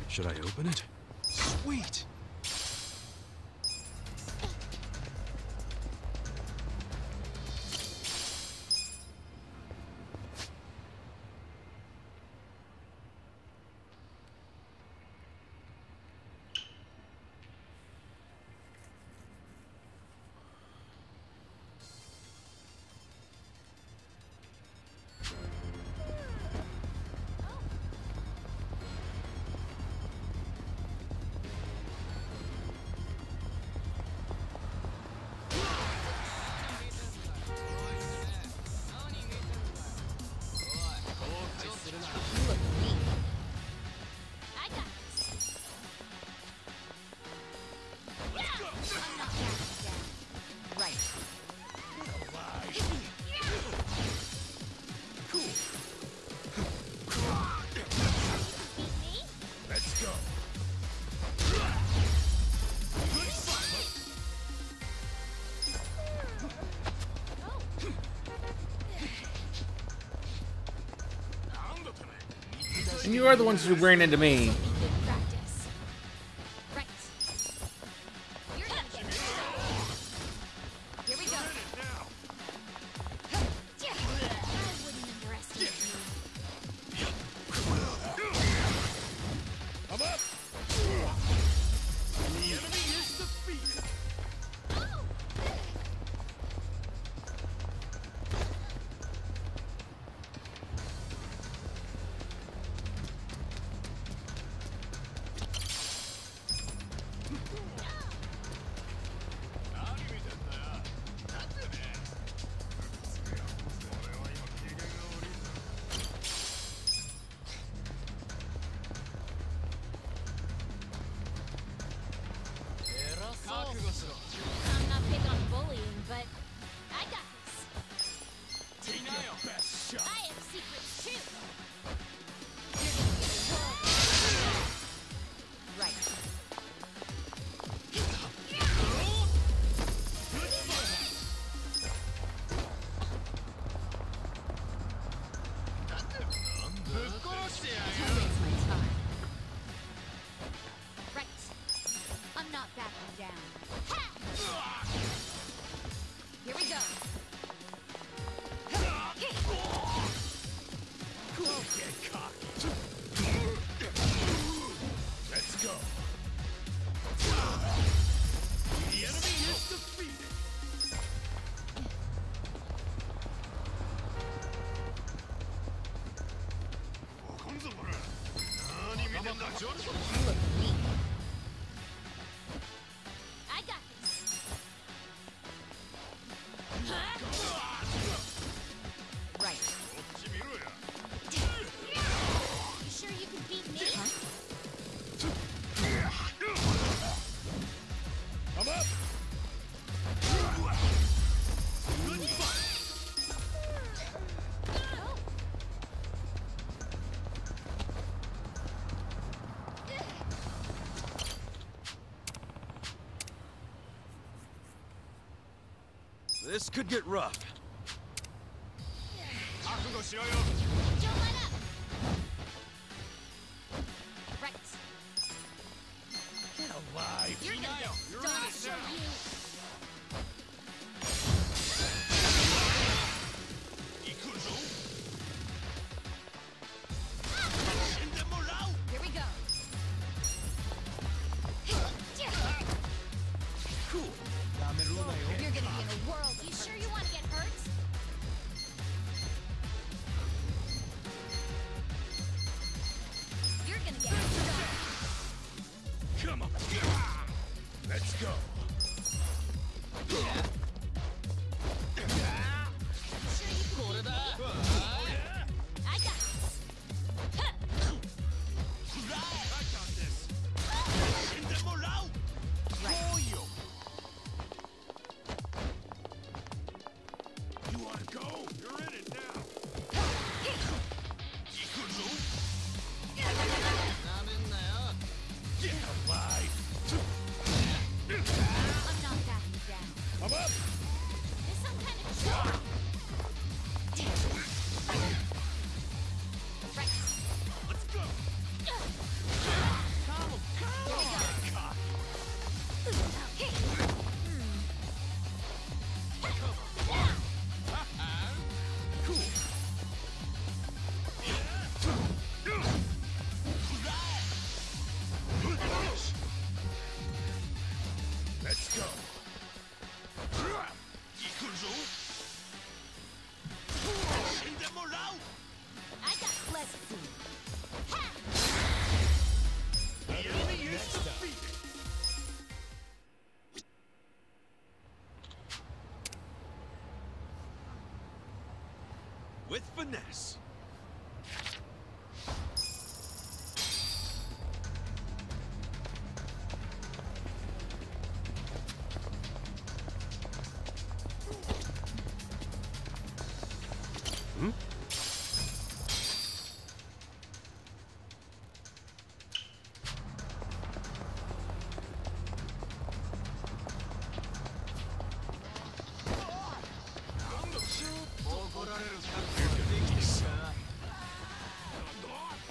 Should I open it? Sweet! And you are the ones who ran into me. best shot. I have secrets too. You're gonna get a world. Right. Don't waste my time. Right. I'm not backing down. Ha! Here we go. Don't get cocky. Let's go. The enemy is defeated. You look weak. I got this. Right. You sure you can beat me? I'm up. Good fight. This could get rough. Don't let up. Right. Get alive. You're gonna get You're stuck. in I'll it show now. you. Here we go. Cool. You're gonna be in a world. You sure you want to get hurt? You're gonna get stuck. Come on. Let's go. Sure you can beat me? I got this. Huh. I got this. Right. You wanna go? You're in it now. Not in there. Get alive. I'm not backing down. I'm up. There's some kind of trick. Right. Let's go. Come on. Cocky. Cool. Let's go. I got. Let's see. The enemy is defeated. With finesse.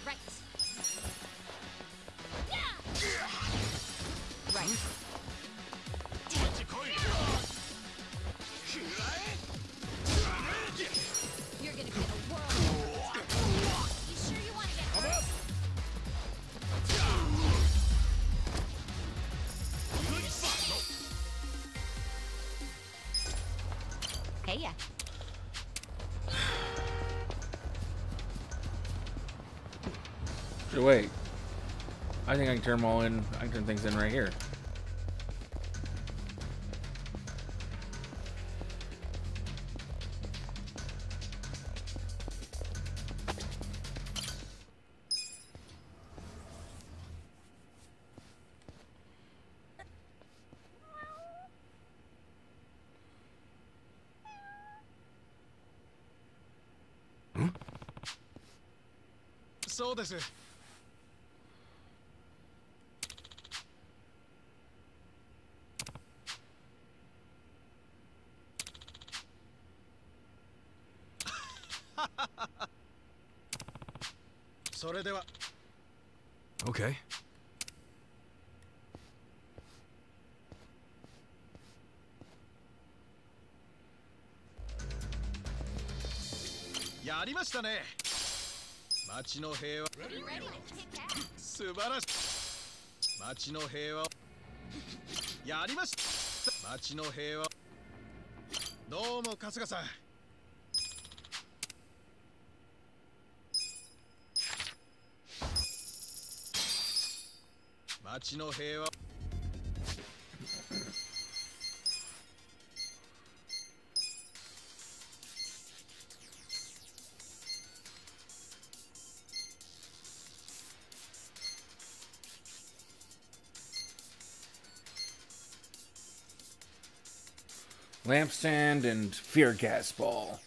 Right. Right. You're gonna be in a world. You sure you want to get hurt? Hey, yeah. So wait. I think I can turn them all in. I can turn things in right here. そうです。それでは。Okay. やりましたね。町の平和。素晴らしい。町の平和。やりました。町の平和。どうも春日さん。町の平和。Lampstand and fear gas ball.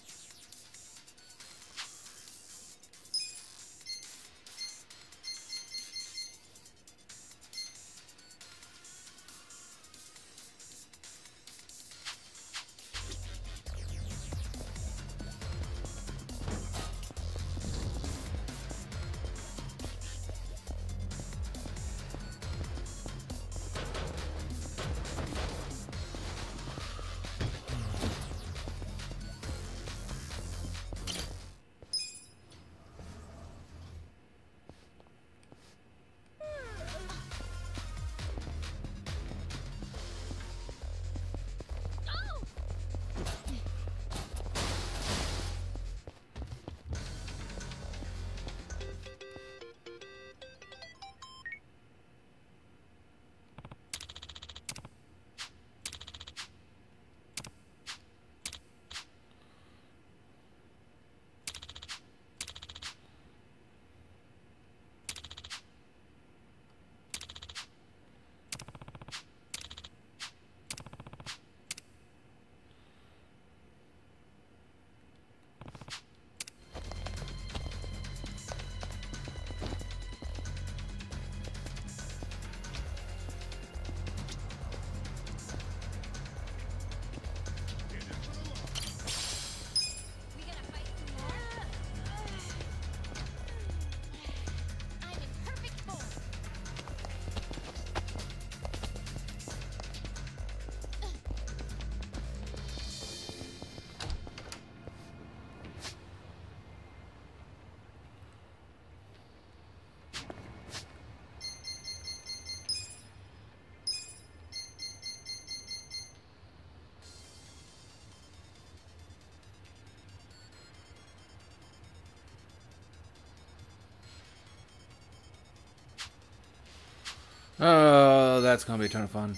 Oh, that's gonna be a ton of fun.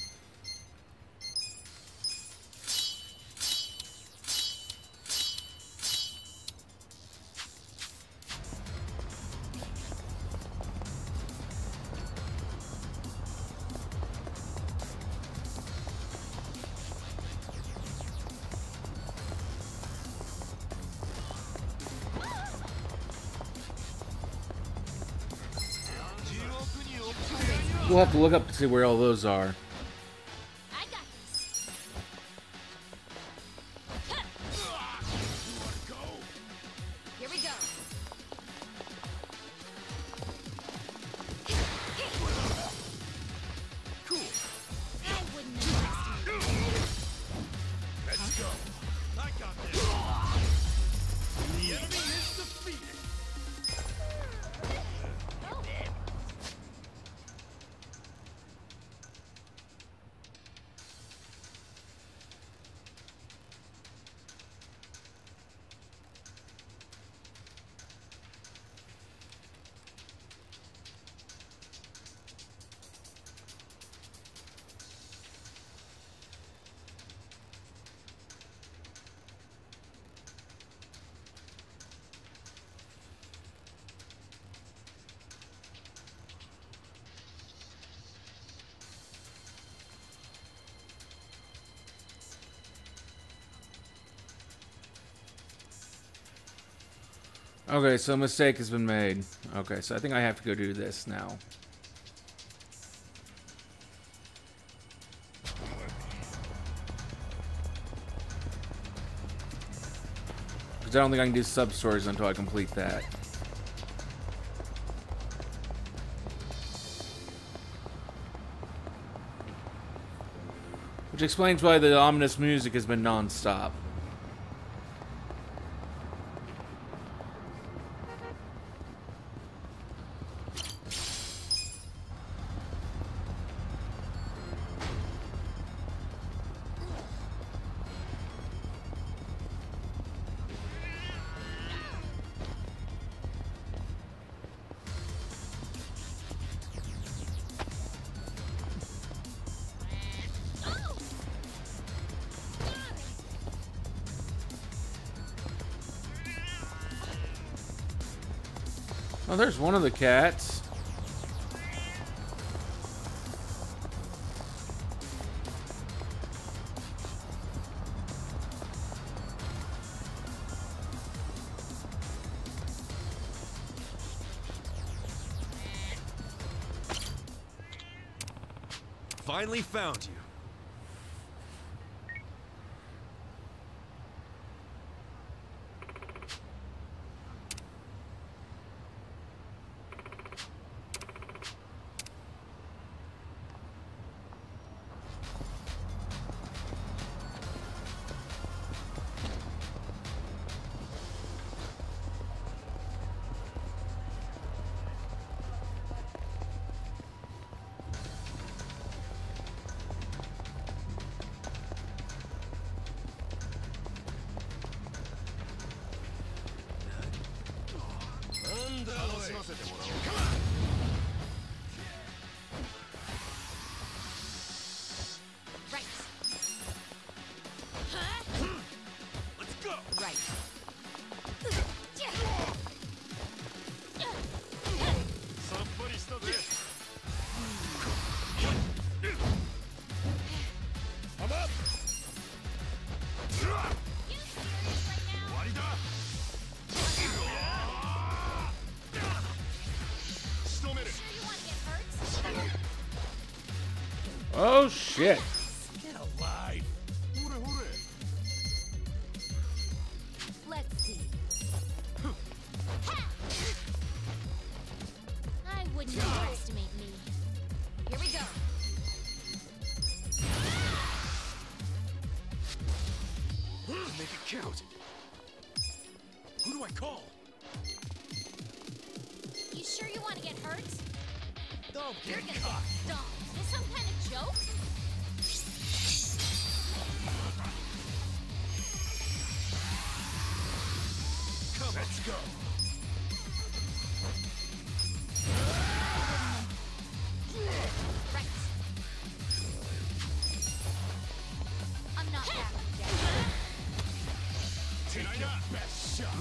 We'll have to look up to see where all those are. Here we go. Cool. I wouldn't underestimate. Let's go. I got this. The enemy is defeated. Okay, so a mistake has been made. Okay, so I think I have to go do this now. Because I don't think I can do sub-stories until I complete that. Which explains why the ominous music has been non-stop. Oh, there's one of the cats. Finally found you. Oh shit. Get alive. Let's see. I wouldn't underestimate me. Here we go. Make it count. Who do I call? You sure you want to get hurt? Don't You're get gonna caught. get stomped. Is this some kind of joke? Come, let's go. Right. I'm not backing down. Take your best shot.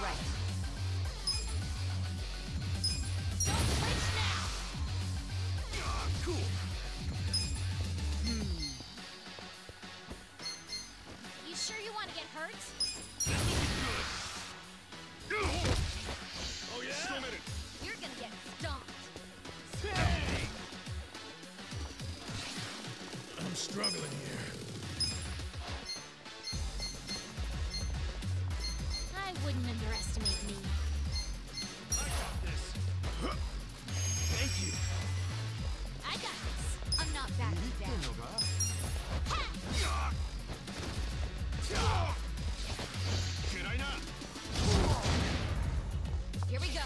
Right. Don't flinch now. Cool. You sure you want to get hurt? Oh yeah? You're gonna get stomped. Hey! I'm struggling here. I wouldn't underestimate me. I got this. Thank you. I got this. I'm not backing down. Here we go.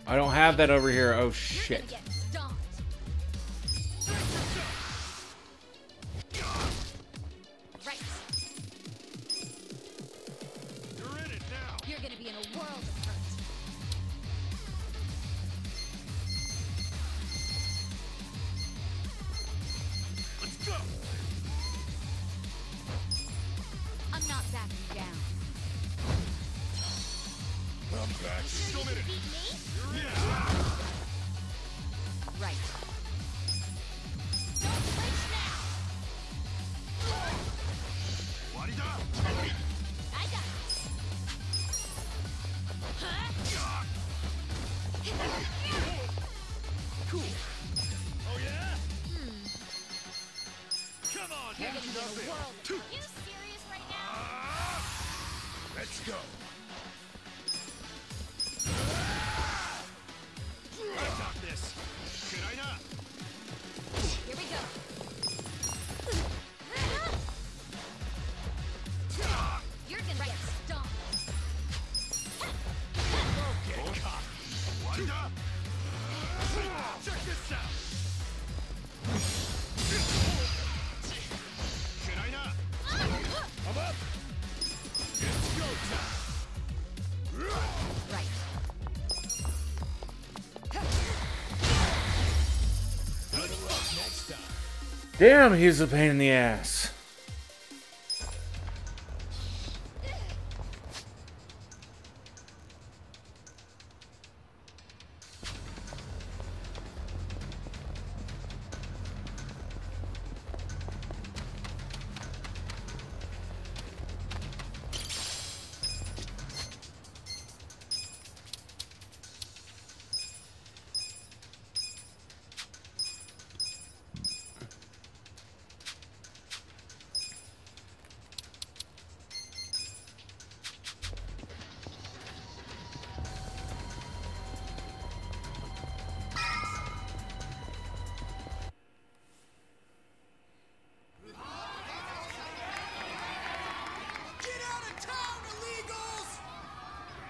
I don't have that over here. Oh You're shit. gonna get stomped. Right. You're in it now. You're gonna be in a world of hurt. Let's go. I'm not backing down. I'm Right. I got Cool. Oh yeah? Come on, You're gonna be in a Nashville. whirl. Are you serious right now? Let's go. I got this. Should I not? Here we go. You're gonna get stomped. Okay, cop. What up? Check this out. Should I not? I'm up. It's go time. Right. Good luck next time. Damn, he's a pain in the ass. Get out of town, illegals!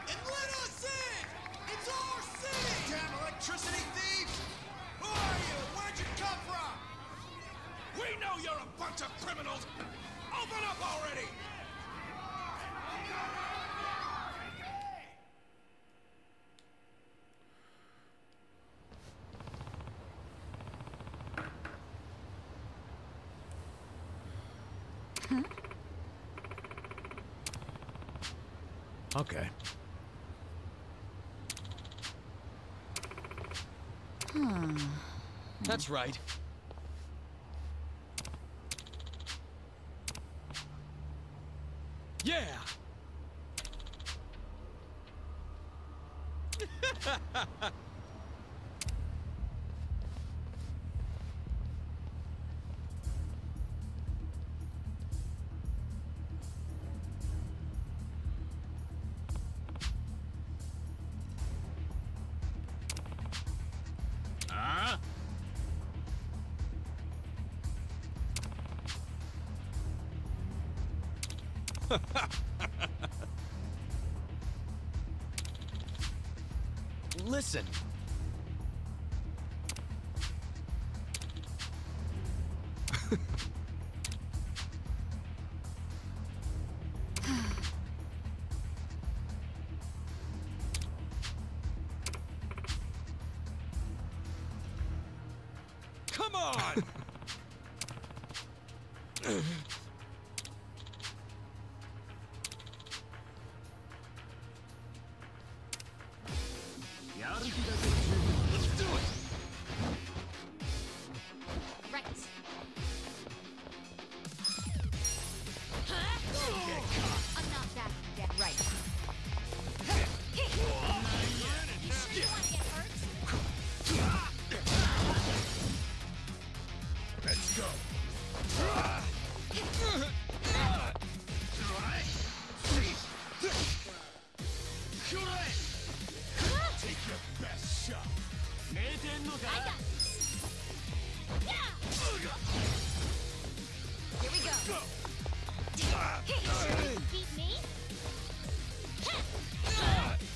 And let us in! It's our city! Damn electricity thief! Who are you? Where'd you come from? We know you're a bunch of criminals. Open up already. Okay. That's right. Yeah! Huh? Listen. Come on! Let's do it! Right. I'm not that dead. Right. You wanna get hurt? Let's go. Take your best shot. I got this. Yeah! Here we go. Sure you can beat me?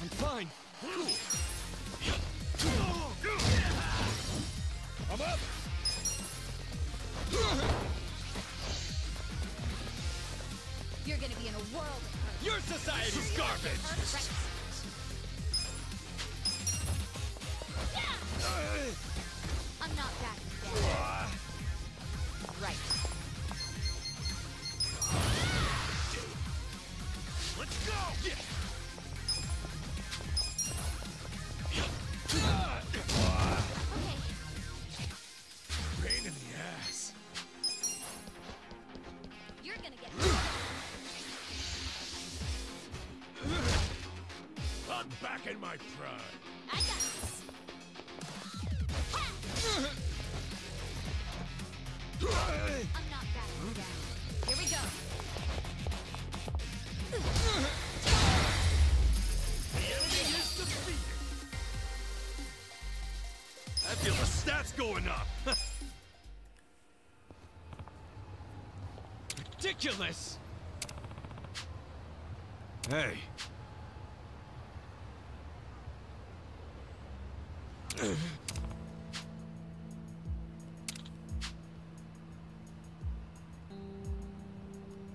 I'm fine. I'm up. You're gonna be in a world of hurt. Your society's garbage! Right. I'm not that dead. Right. Let's go. Yeah. I'm back in my prime. I got this. I'm not backing down. Here we go. The enemy is defeated. I feel the stats going up. Ridiculous. Hey.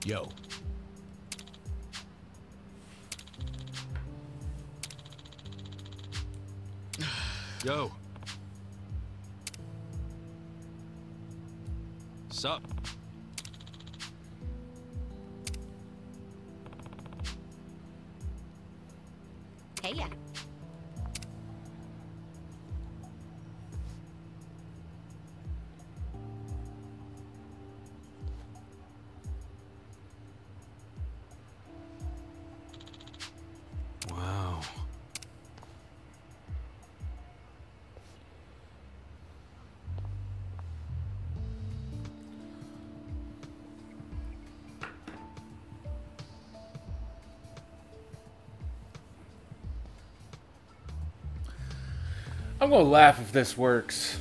Yo. Yo. Sup? Hey, yeah. Wow. I'm gonna laugh if this works.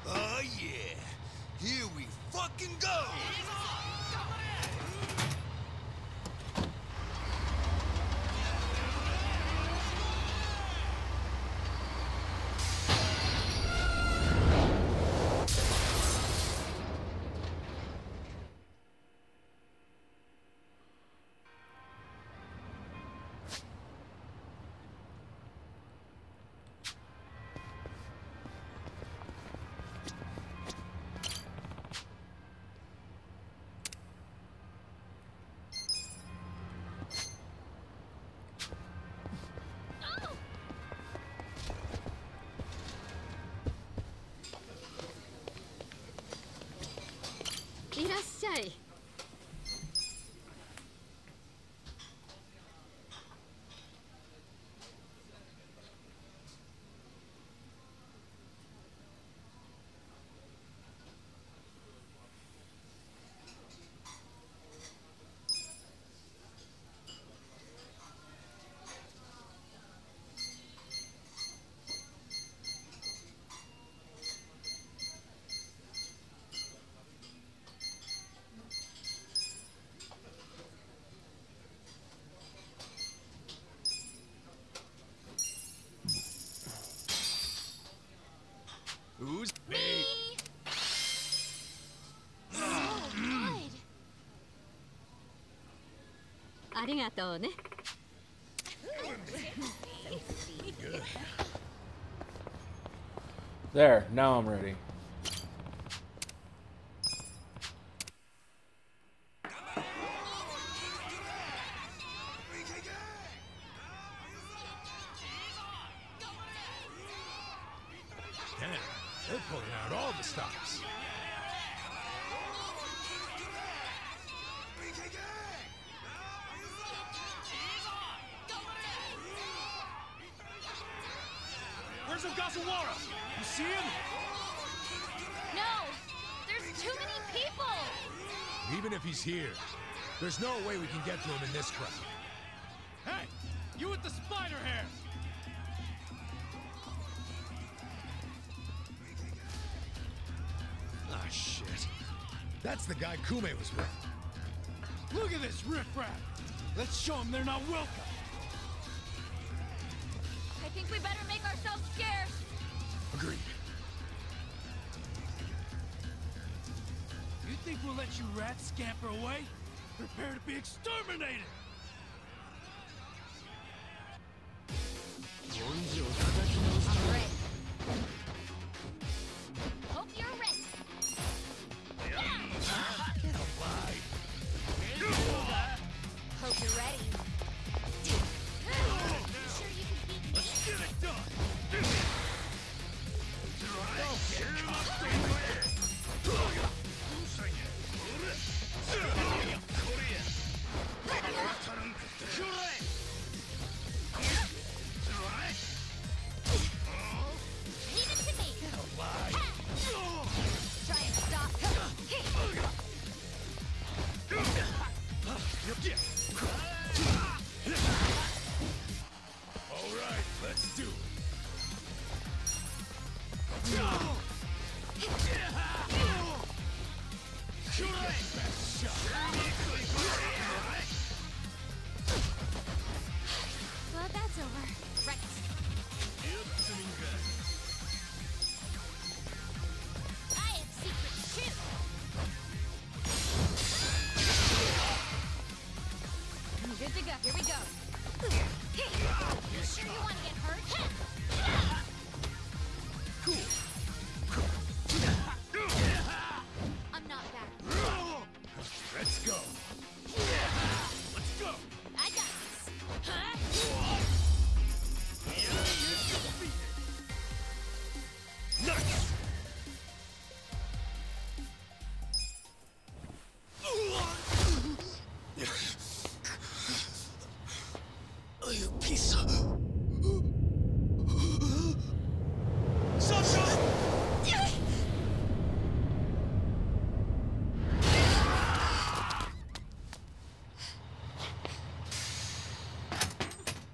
Oh yeah, here we fucking go! Irassai. Who's me? Oh, good. ありがとうね。There, now I'm ready. Damn, they're pulling out all the stops. Where's Ogasawara? You see him? No, there's too many people. Even if he's here, there's no way we can get to him in this crowd. Hey, you with the spider hair? Ah, shit. That's the guy Kume was with. Look at this riffraff. Let's show them they're not welcome. I think we better make ourselves scarce. Agreed. You think we'll let you rats scamper away? Prepare to be exterminated! I'm ready. Hope you're ready. All right, let's do it. Well, that's over. Right. I have secrets too. Good to go. Here we go. You sure you want to get hurt? Cool. I'm not back. Let's go. Let's go. I got this. Huh? Nuts. You piece of...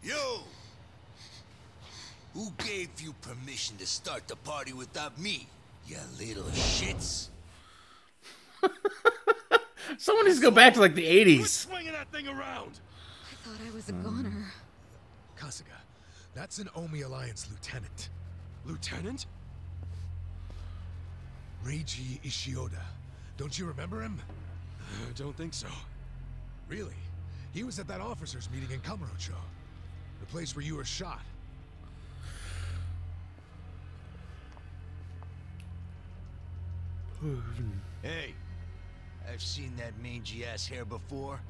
Yo! Who gave you permission to start the party without me, you little shits? Someone needs to go back to like the 80s. Swinging that thing around. I thought I was a goner. Kasuga, that's an Omi Alliance lieutenant. Lieutenant? Reiji Ishioda. Don't you remember him? I don't think so. Really? He was at that officers' meeting in Kamurocho. The place where you were shot. Hey, I've seen that mangy-ass hair before.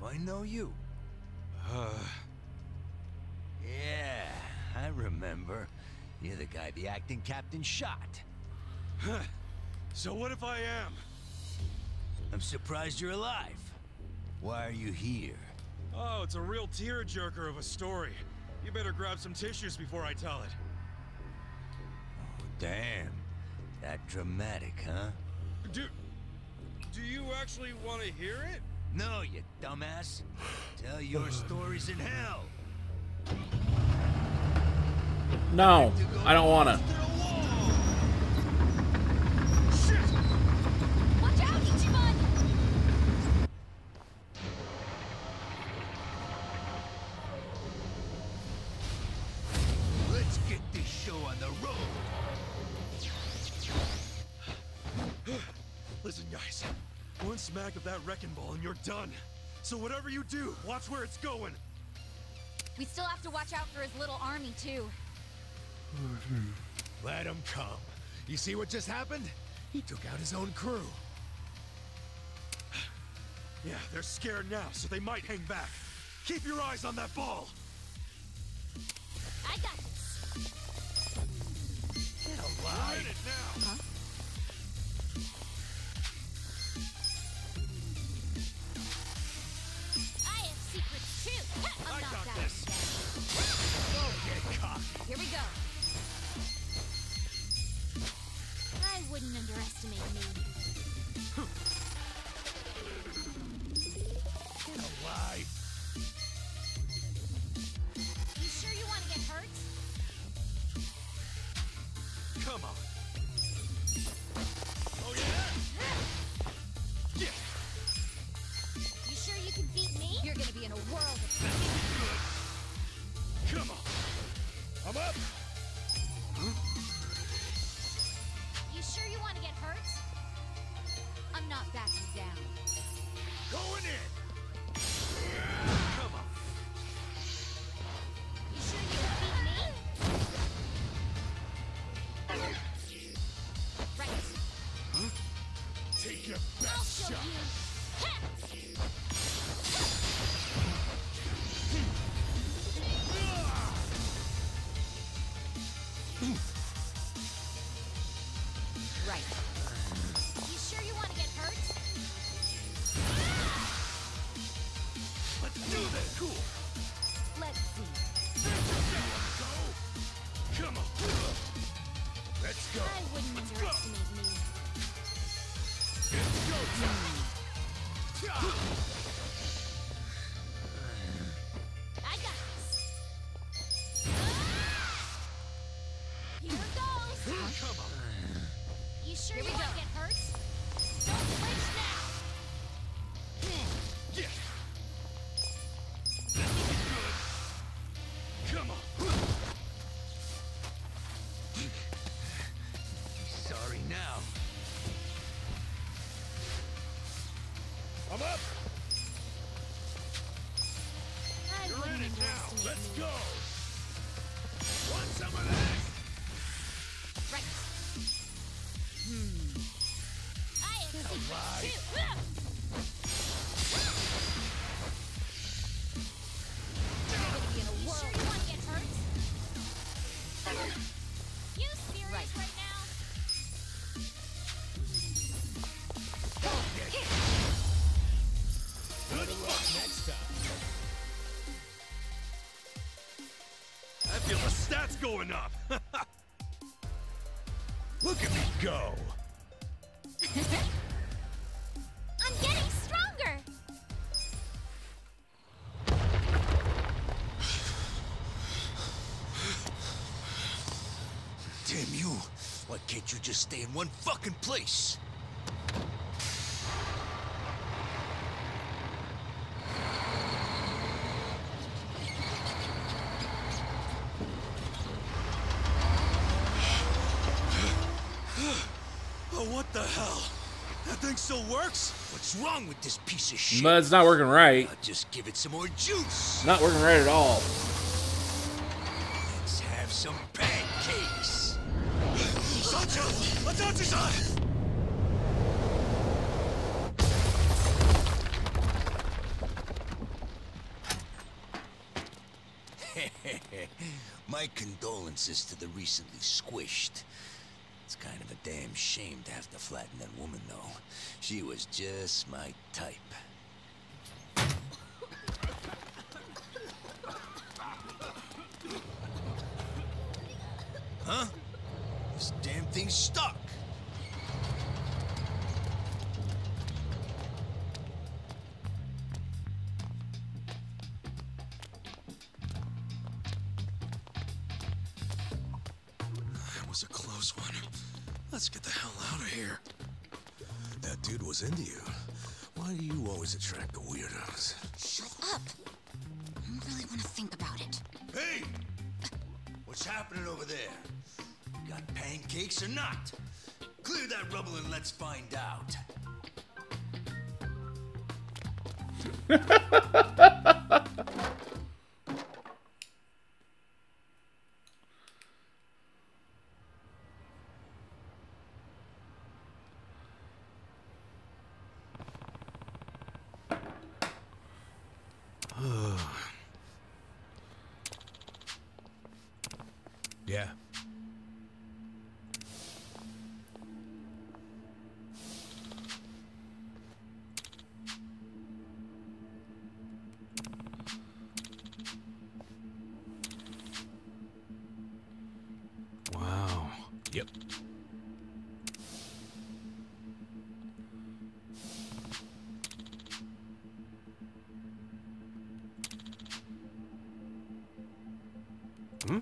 I know you. Yeah, I remember. You're the guy the acting captain shot. So what if I am? I'm surprised you're alive. Why are you here? Oh, it's a real tearjerker of a story. You better grab some tissues before I tell it. Oh, damn. That dramatic, huh? Do you actually want to hear it? No, you dumbass. Tell your stories in hell. No, I don't want to. Watch out, Ichiban! Let's get this show on the road. Listen, guys. One smack of that wrecking ball and you're done. So whatever you do, watch where it's going. We still have to watch out for his little army, too. Let him come. You see what just happened? He took out his own crew. Yeah, they're scared now, so they might hang back. Keep your eyes on that ball. I got this. Get alive. We're in it now. Huh? I have secrets too. I'm I not got backing this. down. Don't get cocky. Here we go. I wouldn't underestimate me. Get alive. You sure you want to get hurt? Come on. Oh, yeah? Yeah. You sure you can beat me? You're gonna be in a world of Come on. I'm up. You sure you want to get hurt? I'm not backing down. Going in. Come on. You sure you can beat me? Right. Take your I'll best show shot. you. Ha! Right. You sure you want to get hurt? Let's do this. Cool. Let's see. Come on. Let's go. I wouldn't underestimate me. It's go time. underestimate Let's me. go! Want some of this? Right. I have secrets Alright. too. You're gonna be in a whirl. You wanna get hurt? You serious right now? Better luck next time. I feel the stats going up. Look at me go! I'm getting stronger. Damn you! Why can't you just stay in one fucking place? Oh, what the hell? That thing still works? What's wrong with this piece of shit? But it's not working right. Just give it some more juice. Not working right at all. Let's have some pancakes. Sancho! Atachi-san! My condolences to the recently squished. It's kind of a damn shame to have to flatten that woman, though. She was just my type. Huh? This damn thing's stuck. That was a close one. Let's get the hell out of here. That dude was into you. Why do you always attract the weirdos? Shut up. I don't really want to think about it. Hey! What's happening over there? Got pancakes or not? Clear that rubble and let's find out. Yeah. Wow. Yep. Hmm?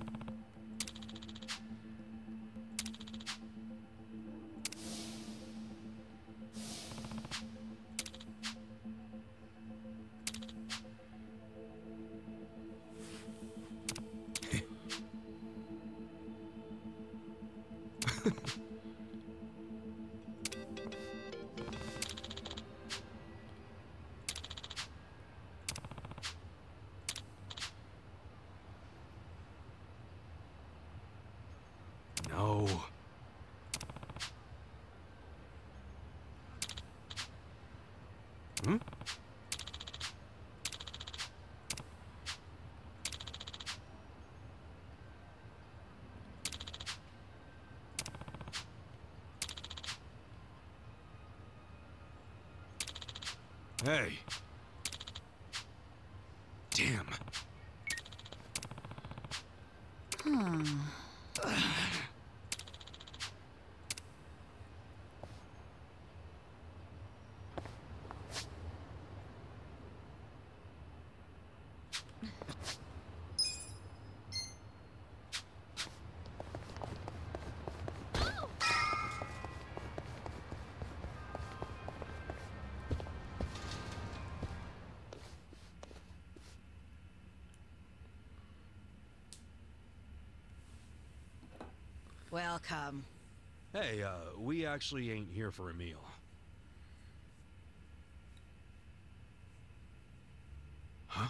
No. Hmm? Hey. Damn. Welcome. Hey, we actually ain't here for a meal. Huh?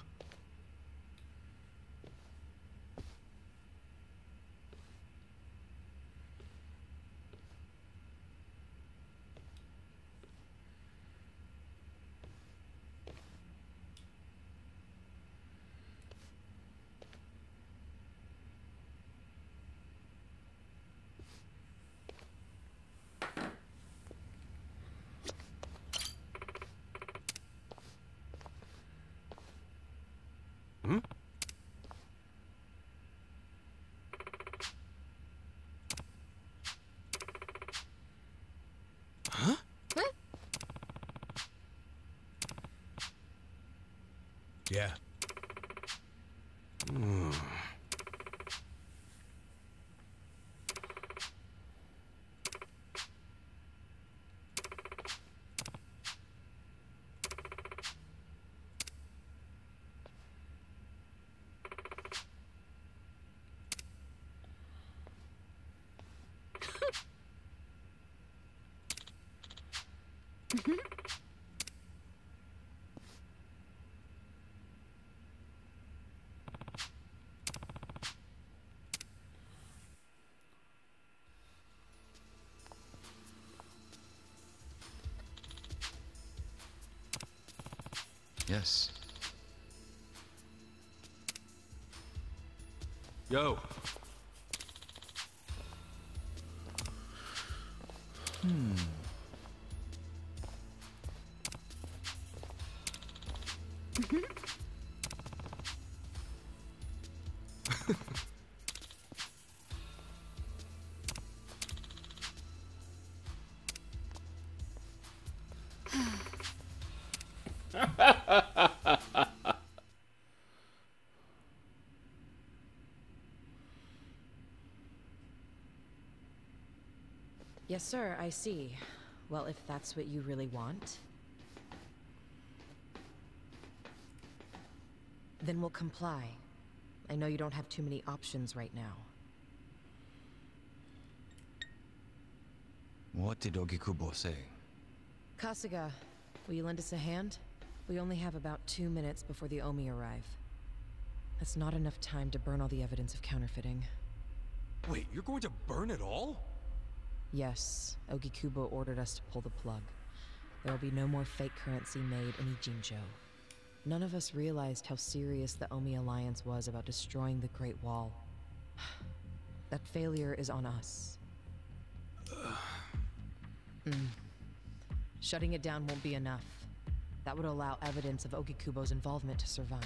Yeah. Yes. Yo. Yes, sir, I see. Well, if that's what you really want, then we'll comply. I know you don't have too many options right now. What did Ogikubo say? Kasuga, will you lend us a hand? We only have about 2 minutes before the Omi arrive. That's not enough time to burn all the evidence of counterfeiting. Wait, you're going to burn it all? Yes, Ogikubo ordered us to pull the plug. There will be no more fake currency made in Ijincho. None of us realized how serious the Omi Alliance was about destroying the Great Wall. That failure is on us. Shutting it down won't be enough. That would allow evidence of Ogikubo's involvement to survive.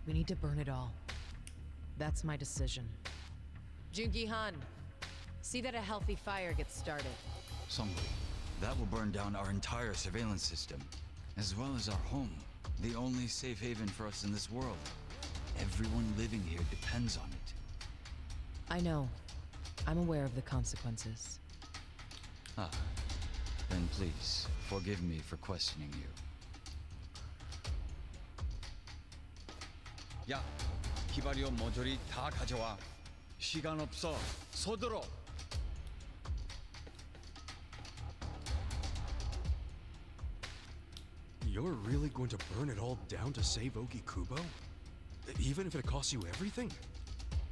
We need to burn it all. That's my decision. Jungi-han, see that a healthy fire gets started. Somebody. That will burn down our entire surveillance system, as well as our home. The only safe haven for us in this world. Everyone living here depends on it. I know. I'm aware of the consequences. Ah. Then please, forgive me for questioning you. 야, 기바리온 모조리 다 가져와. 시간 없어. 서둘러. You're really going to burn it all down to save Ogikubo? Even if it costs you everything?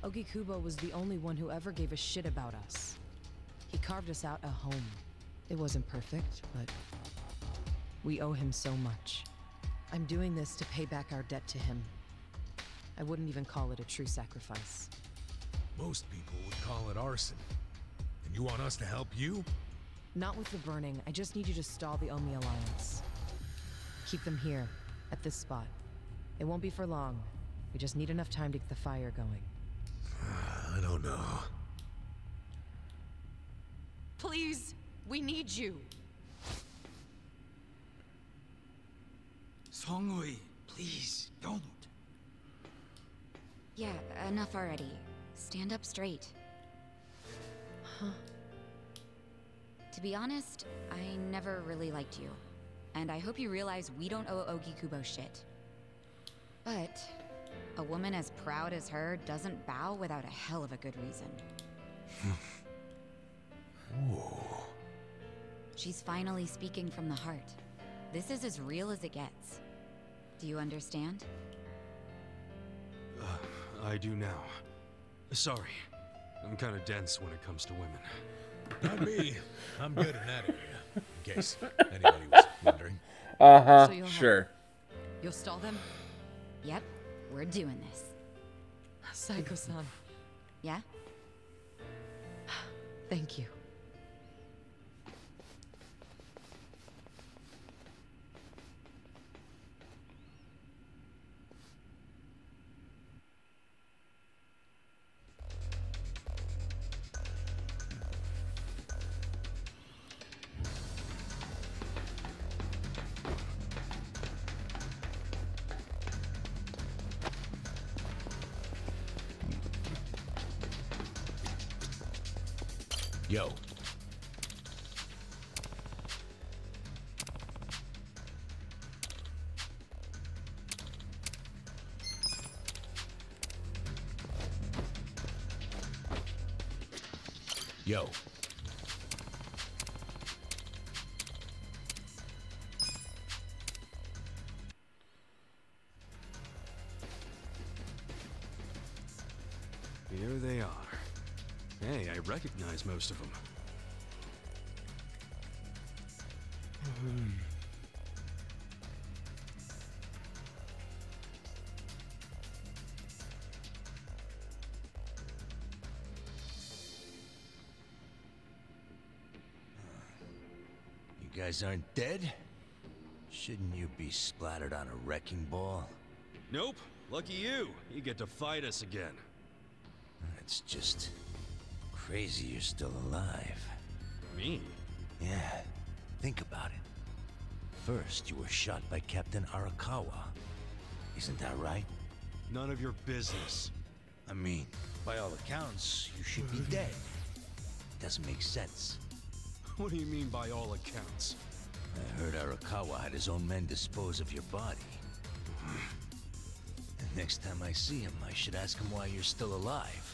Ogikubo was the only one who ever gave a shit about us. He carved us out a home. It wasn't perfect, but we owe him so much. I'm doing this to pay back our debt to him. I wouldn't even call it a true sacrifice. Most people would call it arson. And you want us to help you? Not with the burning. I just need you to stall the Omi Alliance. Keep them here, at this spot. It won't be for long. We just need enough time to get the fire going. I don't know. Please, we need you. Songui, please, don't. Yeah, enough already. Stand up straight. Huh? To be honest, I never really liked you. And I hope you realize we don't owe Ogikubo shit. But a woman as proud as her doesn't bow without a hell of a good reason. She's finally speaking from the heart. This is as real as it gets. Do you understand? I do now. Sorry. I'm kind of dense when it comes to women. Not me. I'm good in that area. In case anybody was wondering. Uh-huh, So you'll sure. You'll stall them? Yep, we're doing this. Saiko-san. Yeah? Thank you. Yo. Yo. Here they are. Hey, I recognize most of them. You guys aren't dead? Shouldn't you be splattered on a wrecking ball? Nope. Lucky you. You get to fight us again. It's just crazy you're still alive. Me? Yeah, think about it. First, you were shot by Captain Arakawa. Isn't that right? None of your business. I mean, by all accounts, you should be dead. Doesn't make sense. What do you mean by all accounts? I heard Arakawa had his own men dispose of your body. And next time I see him, I should ask him why you're still alive.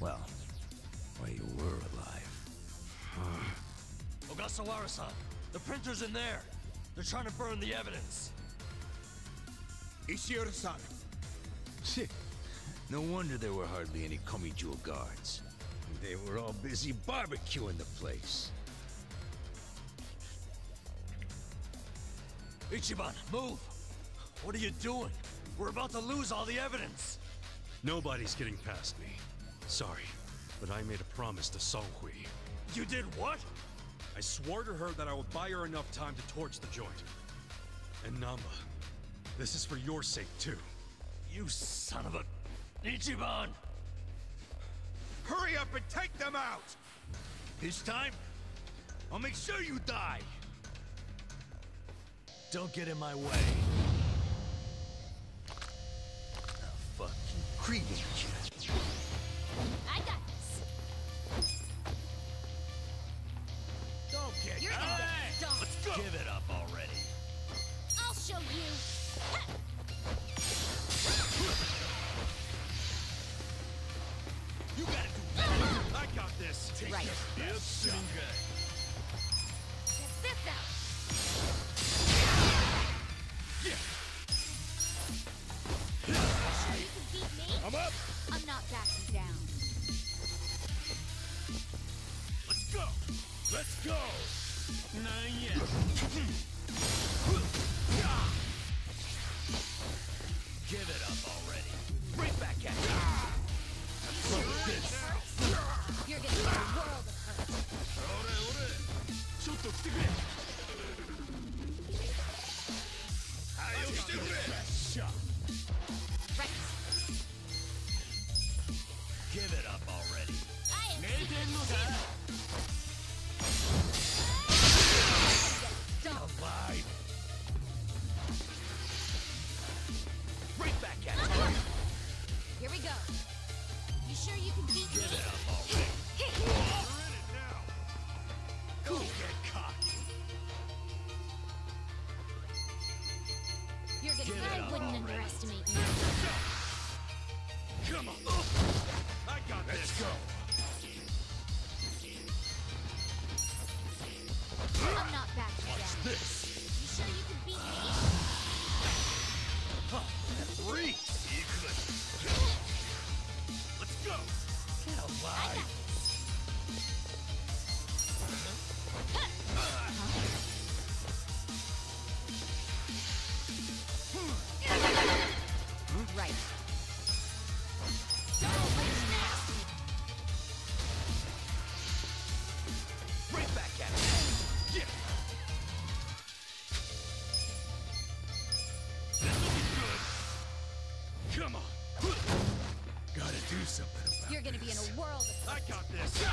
Well, why you were alive. Ogasawara-san, the printer's in there. They're trying to burn the evidence. Ishiura-san. No wonder there were hardly any Komijou guards. They were all busy barbecuing the place. Ichiban, move! What are you doing? We're about to lose all the evidence! Nobody's getting past me. Sorry, but I made a promise to Songhui. You did what? I swore to her that I would buy her enough time to torch the joint. And Nanba, this is for your sake too. You son of a... Ichiban! Hurry up and take them out! This time, I'll make sure you die! Don't get in my way. A fucking creep ain't you? I got this. Don't get... You're gonna get dumped. Let's go! Give it up already. I'll show you. You gotta do better. I got this. Right. Yes, Check this out. Yeah. You can beat me? I'm up. I'm not backing down. Let's go. Let's go. Not yet. Give it up already. Right back at you. You're gonna get a world of hurt. Right. Give it up already. I am Alive. Right back at you. Here we go. You sure you can beat me? Give it up already. You're in it now. Go get cocky. You're gonna. Give it I up wouldn't already. underestimate you. Come on. I got this. Let's go. I'm not backing down. Watch this. You sure you can beat me? Three. Let's go. Get alive. Right. Don't let it nasty. Right back at it. Yeah. This will be good. Come on. Gotta do something about You're gonna be in a world of I got this.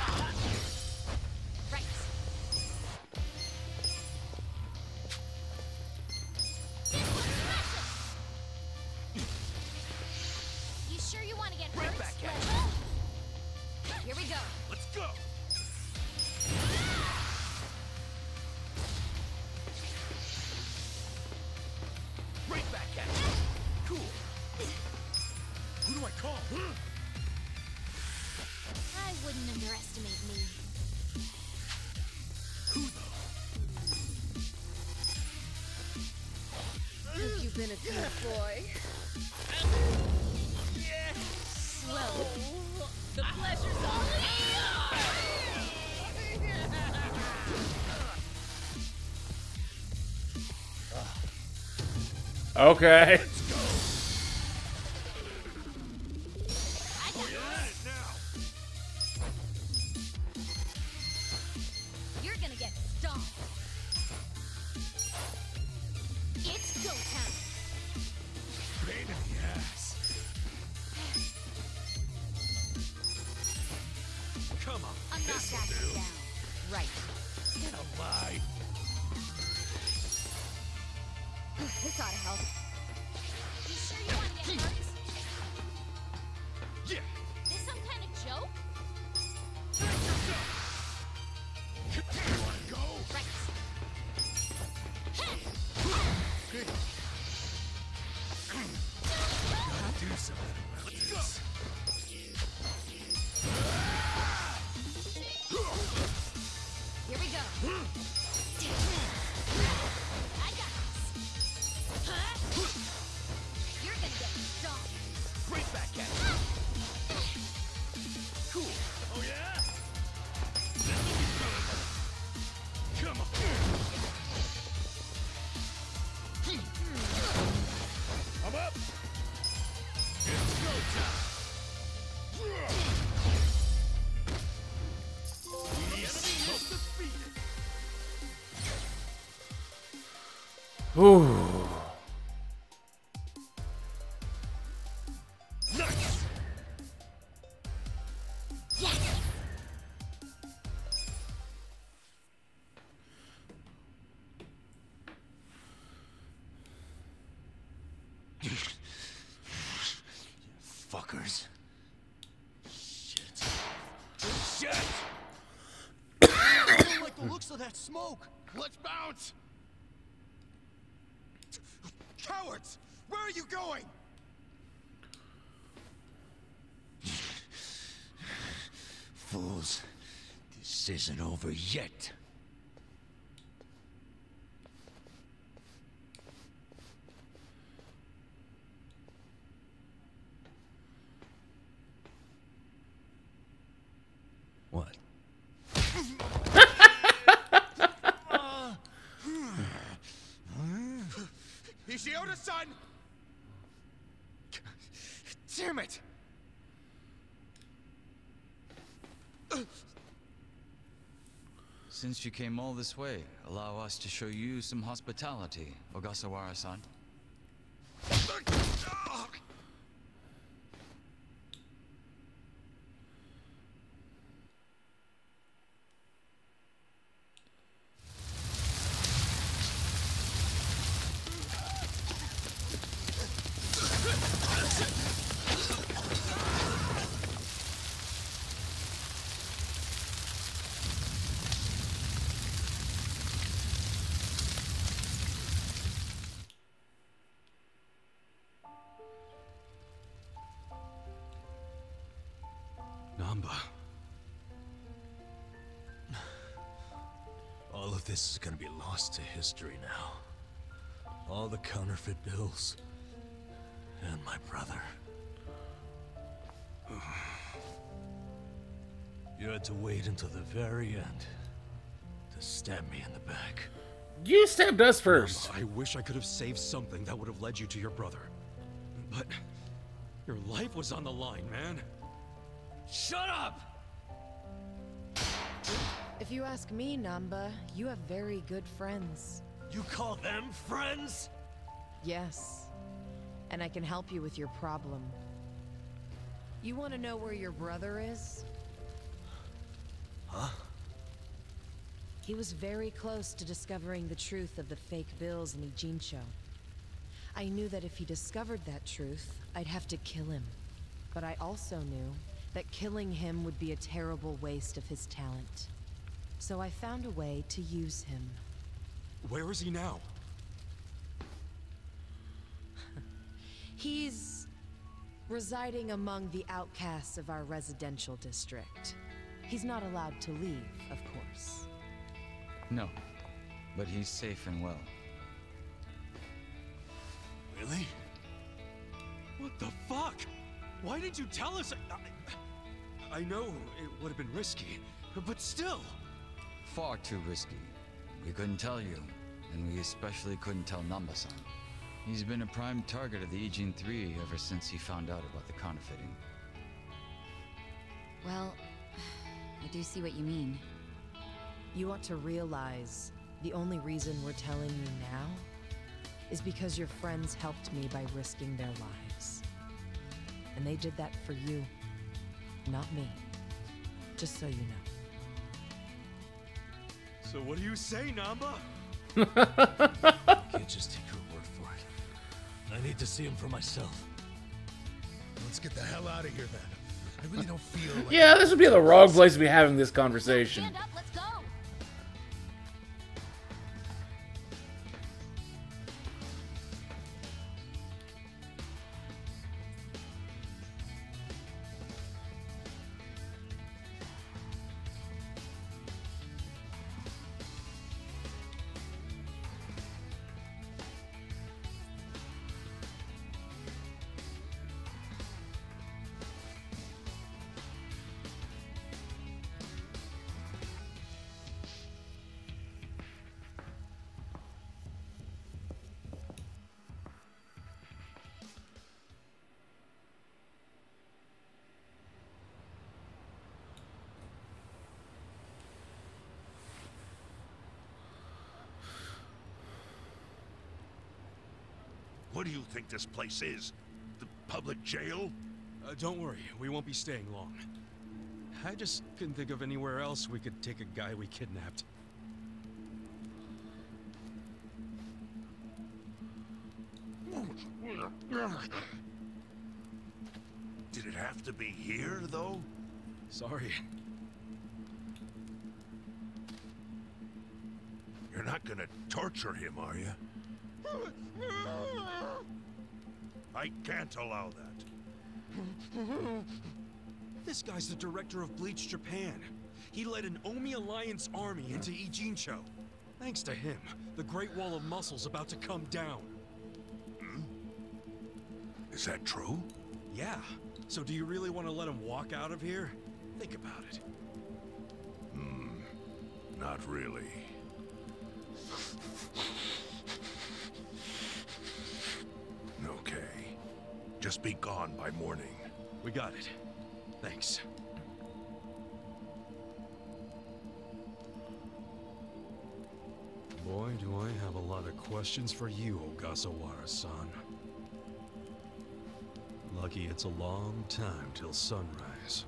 right. You sure you want to get Right hurt? back at Here we go. Let's go. do I call? I wouldn't underestimate me. Have you been a good boy? Yes! Well, the pleasure's all Okay. You're gonna get stomped. It's go time. Pain in the ass. Come on. I'm not backing down. Right. Get a life. This ought to help. You sure you want to get hurt? Yeah. This some kind of joke? You wanna go? Right. Gotta do something about this. Here we go. I got this. You're gonna get stomped. Right back at it. Cool. Oh yeah? Come on. I'm up. It's go time. Ooh. Nice. Yes. Fuckers. Shit. Shit! I don't like the looks of that smoke. Let's bounce! Cowards! Where are you going? Fools. This isn't over yet. What? Ishioda-san! Damn it! Since you came all this way, allow us to show you some hospitality, Ogasawara-san. Nanba. All of this is gonna be lost to history now. All the counterfeit bills. And my brother. You had to wait until the very end to stab me in the back. You stabbed us first. I wish I could have saved something that would have led you to your brother. But your life was on the line, man. Shut up! If you ask me, Nanba, you have very good friends. You call them friends? Yes. And I can help you with your problem. You want to know where your brother is? Huh? He was very close to discovering the truth of the fake bills in Ijincho. I knew that if he discovered that truth, I'd have to kill him. But I also knew that killing him would be a terrible waste of his talent. So I found a way to use him. Where is he now? He's Residing among the outcasts of our residential district. He's not allowed to leave, of course. No, but he's safe and well. Really? What the fuck? Why did you tell us? I know it would have been risky, but still. Far too risky. We couldn't tell you, and we especially couldn't tell Nanba-san. He's been a prime target of the Ijin 3 ever since he found out about the counterfeiting. Well, I do see what you mean. You ought to realize the only reason we're telling you now is because your friends helped me by risking their lives. And they did that for you, not me. Just so you know. So what do you say, Nanba? Can't just take your word for it. I need to see him for myself. Let's get the hell out of here then. I really don't feel like... Yeah, this would be the wrong place to be having this conversation. Stand up, let's go. What do you think this place is? The public jail? Don't worry, we won't be staying long. I just couldn't think of anywhere else we could take a guy we kidnapped. Did it have to be here, though? Sorry. You're not gonna torture him, are you? I can't allow that. This guy's the director of Bleach Japan. He led an Omi Alliance army into Ijincho. Thanks to him, the Great Wall of Muscle's about to come down. Is that true? Yeah. So do you really want to let him walk out of here? Think about it. Not really. Okay. Just be gone by morning. We got it. Thanks. Boy, do I have a lot of questions for you, Ogasawara-san. Lucky it's a long time till sunrise.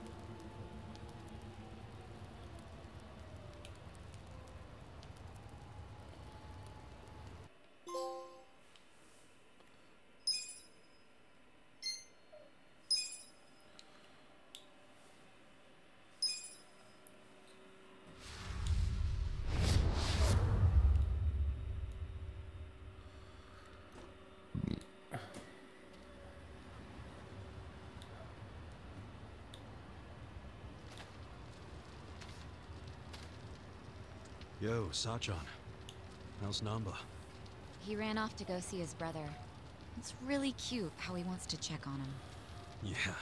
Yo, Sachan. How's Nanba? He ran off to go see his brother. It's really cute how he wants to check on him. Yeah.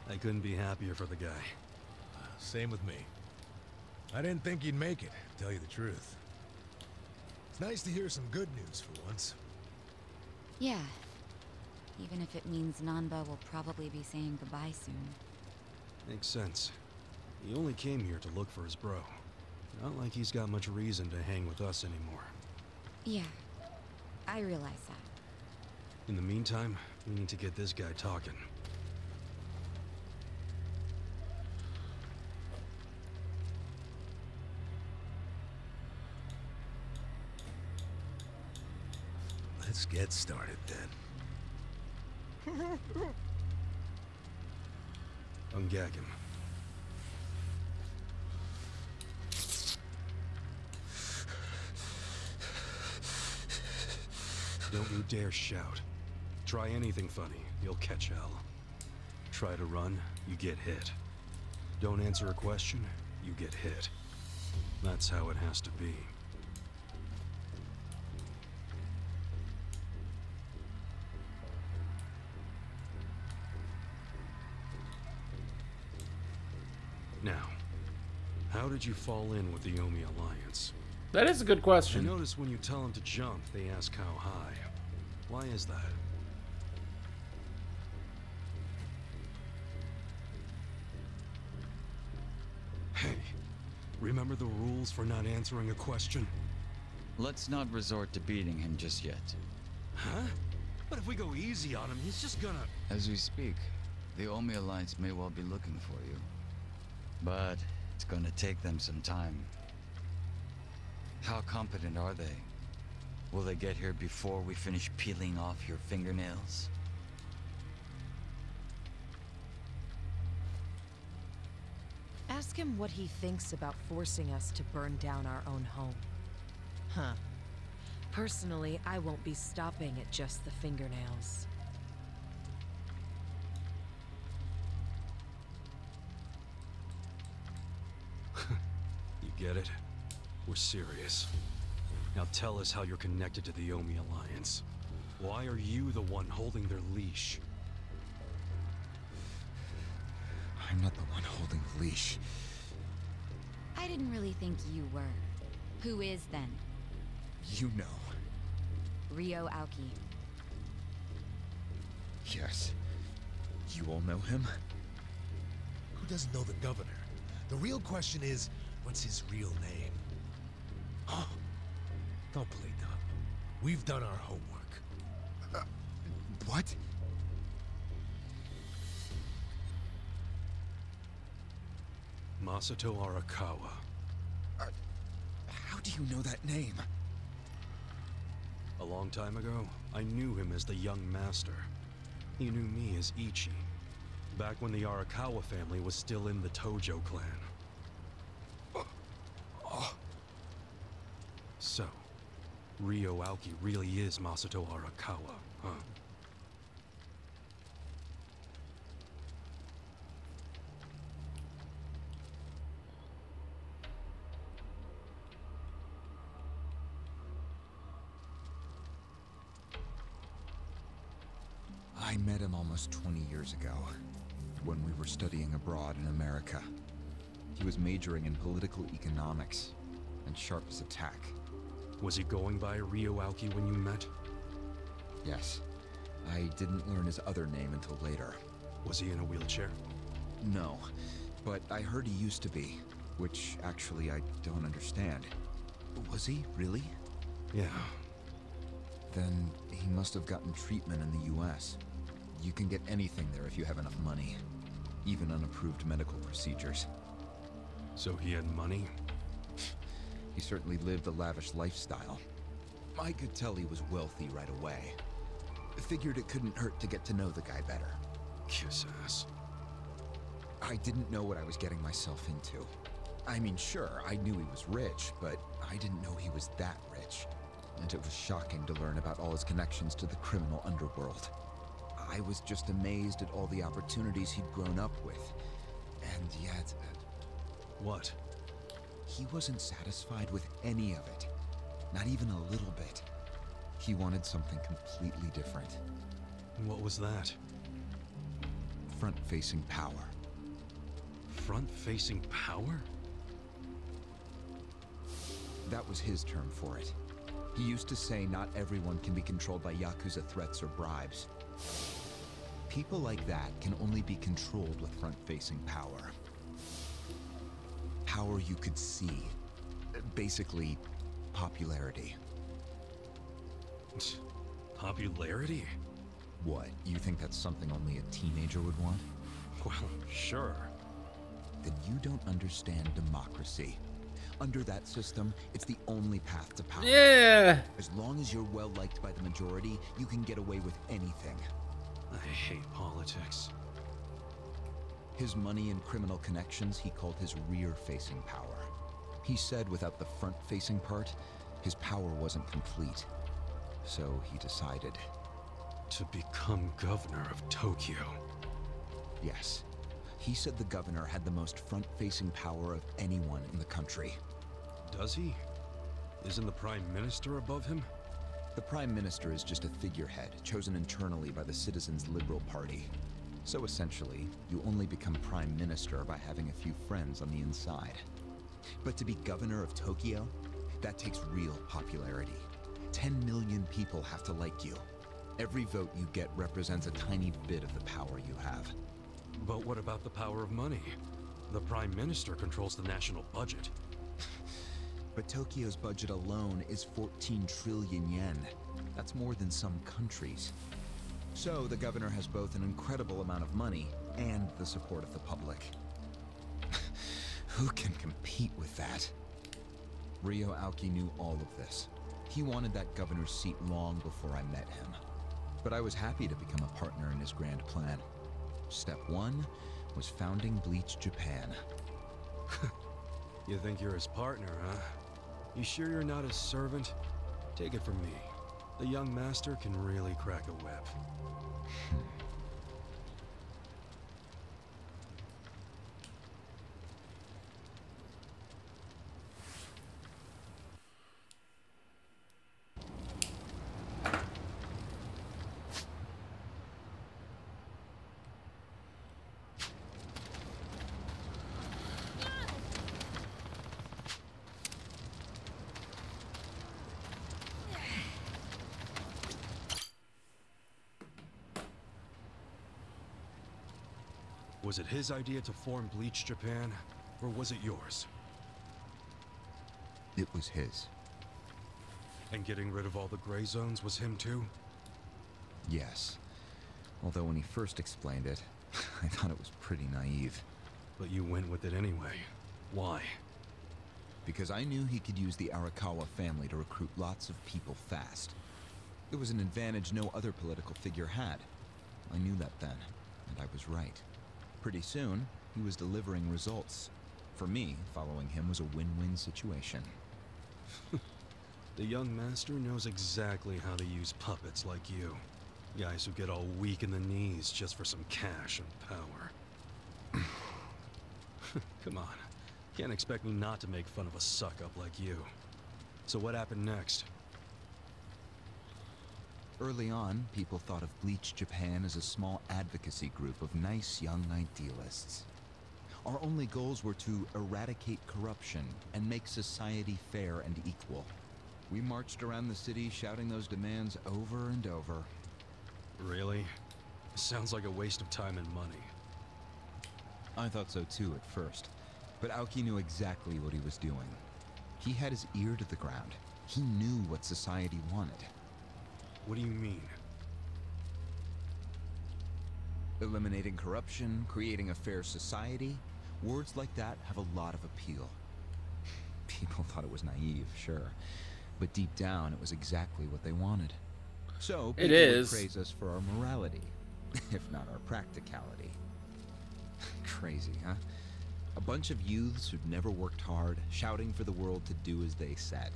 I couldn't be happier for the guy. Same with me. I didn't think he'd make it, to tell you the truth. It's nice to hear some good news for once. Yeah. Even if it means Nanba will probably be saying goodbye soon. Makes sense. He only came here to look for his bro. Not like he's got much reason to hang with us anymore. Yeah. I realize that. In the meantime, we need to get this guy talking. Let's get started then. Ungag him. Don't you dare shout. Try anything funny, you'll catch hell. Try to run, you get hit. Don't answer a question, you get hit. That's how it has to be. Now, how did you fall in with the Omi Alliance? That is a good question. I notice when you tell them to jump, they ask how high. Why is that? Hey, remember the rules for not answering a question? Let's not resort to beating him just yet. Huh? But if we go easy on him, he's just gonna... As we speak, the Omi Alliance may well be looking for you. But it's gonna take them some time. How competent are they? Will they get here before we finish peeling off your fingernails? Ask him what he thinks about forcing us to burn down our own home. Huh. Personally, I won't be stopping at just the fingernails. You get it? We're serious. Now tell us how you're connected to the Omi Alliance. Why are you the one holding their leash? I'm not the one holding the leash. I didn't really think you were. Who is then? You know. Ryo Aoki. Yes. You all know him? Who doesn't know the governor? The real question is, what's his real name? Huh? Don't play dumb. We've done our homework. What? Masato Arakawa. How do you know that name? A long time ago, I knew him as the young master. He knew me as Ichi, back when the Arakawa family was still in the Tojo clan. So, Ryo Aoki really is Masato Arakawa, huh? I met him almost 20 years ago, when we were studying abroad in America. He was majoring in political economics, and sharp as a tack. Was he going by Ryo Aoki when you met? Yes. I didn't learn his other name until later. Was he in a wheelchair? No, but I heard he used to be, which actually I don't understand. Was he, really? Yeah. Then he must have gotten treatment in the US. You can get anything there if you have enough money. Even unapproved medical procedures. So he had money? He certainly lived a lavish lifestyle. I could tell he was wealthy right away. Figured it couldn't hurt to get to know the guy better. Kiss ass. I didn't know what I was getting myself into. I mean, sure, I knew he was rich, but I didn't know he was that rich. And it was shocking to learn about all his connections to the criminal underworld. I was just amazed at all the opportunities he'd grown up with. And yet... What? He wasn't satisfied with any of it. Not even a little bit. He wanted something completely different. What was that? Front-facing power. Front-facing power? That was his term for it. He used to say not everyone can be controlled by yakuza threats or bribes. People like that can only be controlled with front-facing power. Power you could see. Basically, popularity. Popularity? What, you think that's something only a teenager would want? Well, sure. Then you don't understand democracy. Under that system, it's the only path to power. Yeah! As long as you're well liked by the majority, you can get away with anything. I hate politics. His money and criminal connections he called his rear-facing power. He said without the front-facing part, his power wasn't complete. So he decided to become governor of Tokyo. Yes. He said the governor had the most front-facing power of anyone in the country. Does he? Isn't the Prime Minister above him? The Prime Minister is just a figurehead, chosen internally by the Citizens' Liberal Party. So essentially, you only become Prime Minister by having a few friends on the inside. But to be governor of Tokyo, that takes real popularity. 10 million people have to like you. Every vote you get represents a tiny bit of the power you have. But what about the power of money? The Prime Minister controls the national budget. But Tokyo's budget alone is 14 trillion yen. That's more than some countries. So the governor has both an incredible amount of money and the support of the public. Who can compete with that? Ryo Aoki knew all of this. He wanted that governor's seat long before I met him. But I was happy to become a partner in his grand plan. Step 1 was founding Bleach Japan. You think you're his partner, huh? You sure you're not his servant? Take it from me. The young master can really crack a whip. Was it his idea to form Bleach Japan, or was it yours? It was his. And getting rid of all the gray zones was him too? Yes. Although when he first explained it, I thought it was pretty naive. But you went with it anyway. Why? Because I knew he could use the Arakawa family to recruit lots of people fast. It was an advantage no other political figure had. I knew that then, and I was right. Pretty soon, he was delivering results. For me, following him was a win-win situation. The young master knows exactly how to use puppets like you. Guys who get all weak in the knees just for some cash and power. Come on. Can't expect me not to make fun of a suck-up like you. So what happened next? Early on, people thought of Bleach Japan as a small advocacy group of nice young idealists. Our only goals were to eradicate corruption and make society fair and equal. We marched around the city shouting those demands over and over. Really? Sounds like a waste of time and money. I thought so too at first, but Aoki knew exactly what he was doing. He had his ear to the ground. He knew what society wanted. What do you mean? Eliminating corruption, creating a fair society, words like that have a lot of appeal. People thought it was naive, sure, but deep down it was exactly what they wanted. So people would praise us for our morality, if not our practicality. Crazy, huh? A bunch of youths who'd never worked hard, shouting for the world to do as they said.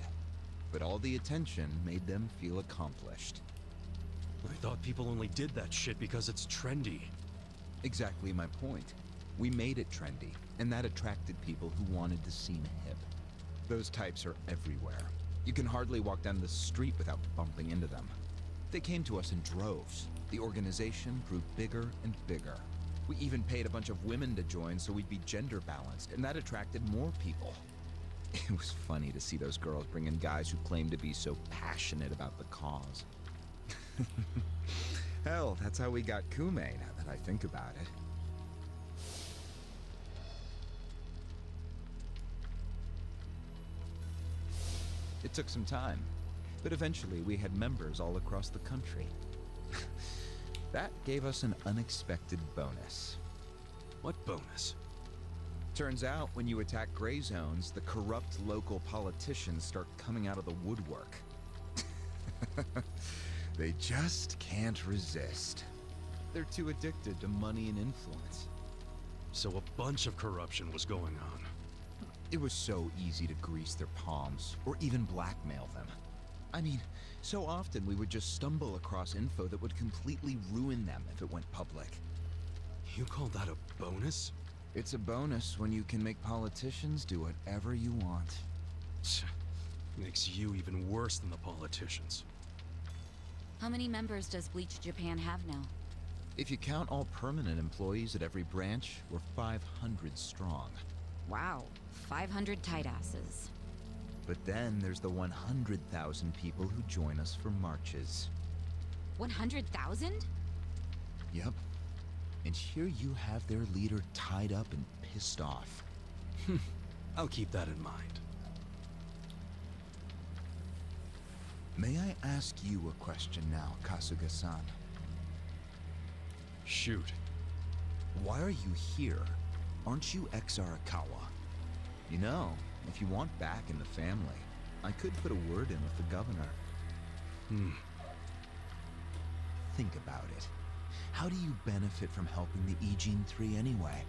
But all the attention made them feel accomplished. I thought people only did that shit because it's trendy. Exactly my point. We made it trendy, and that attracted people who wanted to seem hip. Those types are everywhere. You can hardly walk down the street without bumping into them. They came to us in droves. The organization grew bigger and bigger. We even paid a bunch of women to join so we'd be gender balanced, and that attracted more people. It was funny to see those girls bring in guys who claimed to be so passionate about the cause. Hell, that's how we got Kume, now that I think about it. It took some time, but eventually we had members all across the country. That gave us an unexpected bonus. What bonus? Turns out, when you attack gray zones, the corrupt local politicians start coming out of the woodwork. They just can't resist. They're too addicted to money and influence. So a bunch of corruption was going on. It was so easy to grease their palms, or even blackmail them. I mean, so often we would just stumble across info that would completely ruin them if it went public. You call that a bonus? It's a bonus when you can make politicians do whatever you want. Makes you even worse than the politicians. How many members does Bleach Japan have now? If you count all permanent employees at every branch, we're 500 strong. Wow, 500 tight asses. But then there's the 100,000 people who join us for marches. 100,000? Yep. And here you have their leader tied up and pissed off. I'll keep that in mind. May I ask you a question now, Kasuga-san? Shoot. Why are you here? Aren't you ex-Arakawa? You know, if you want back in the family, I could put a word in with the governor. Think about it. How do you benefit from helping the Ijin 3 anyway?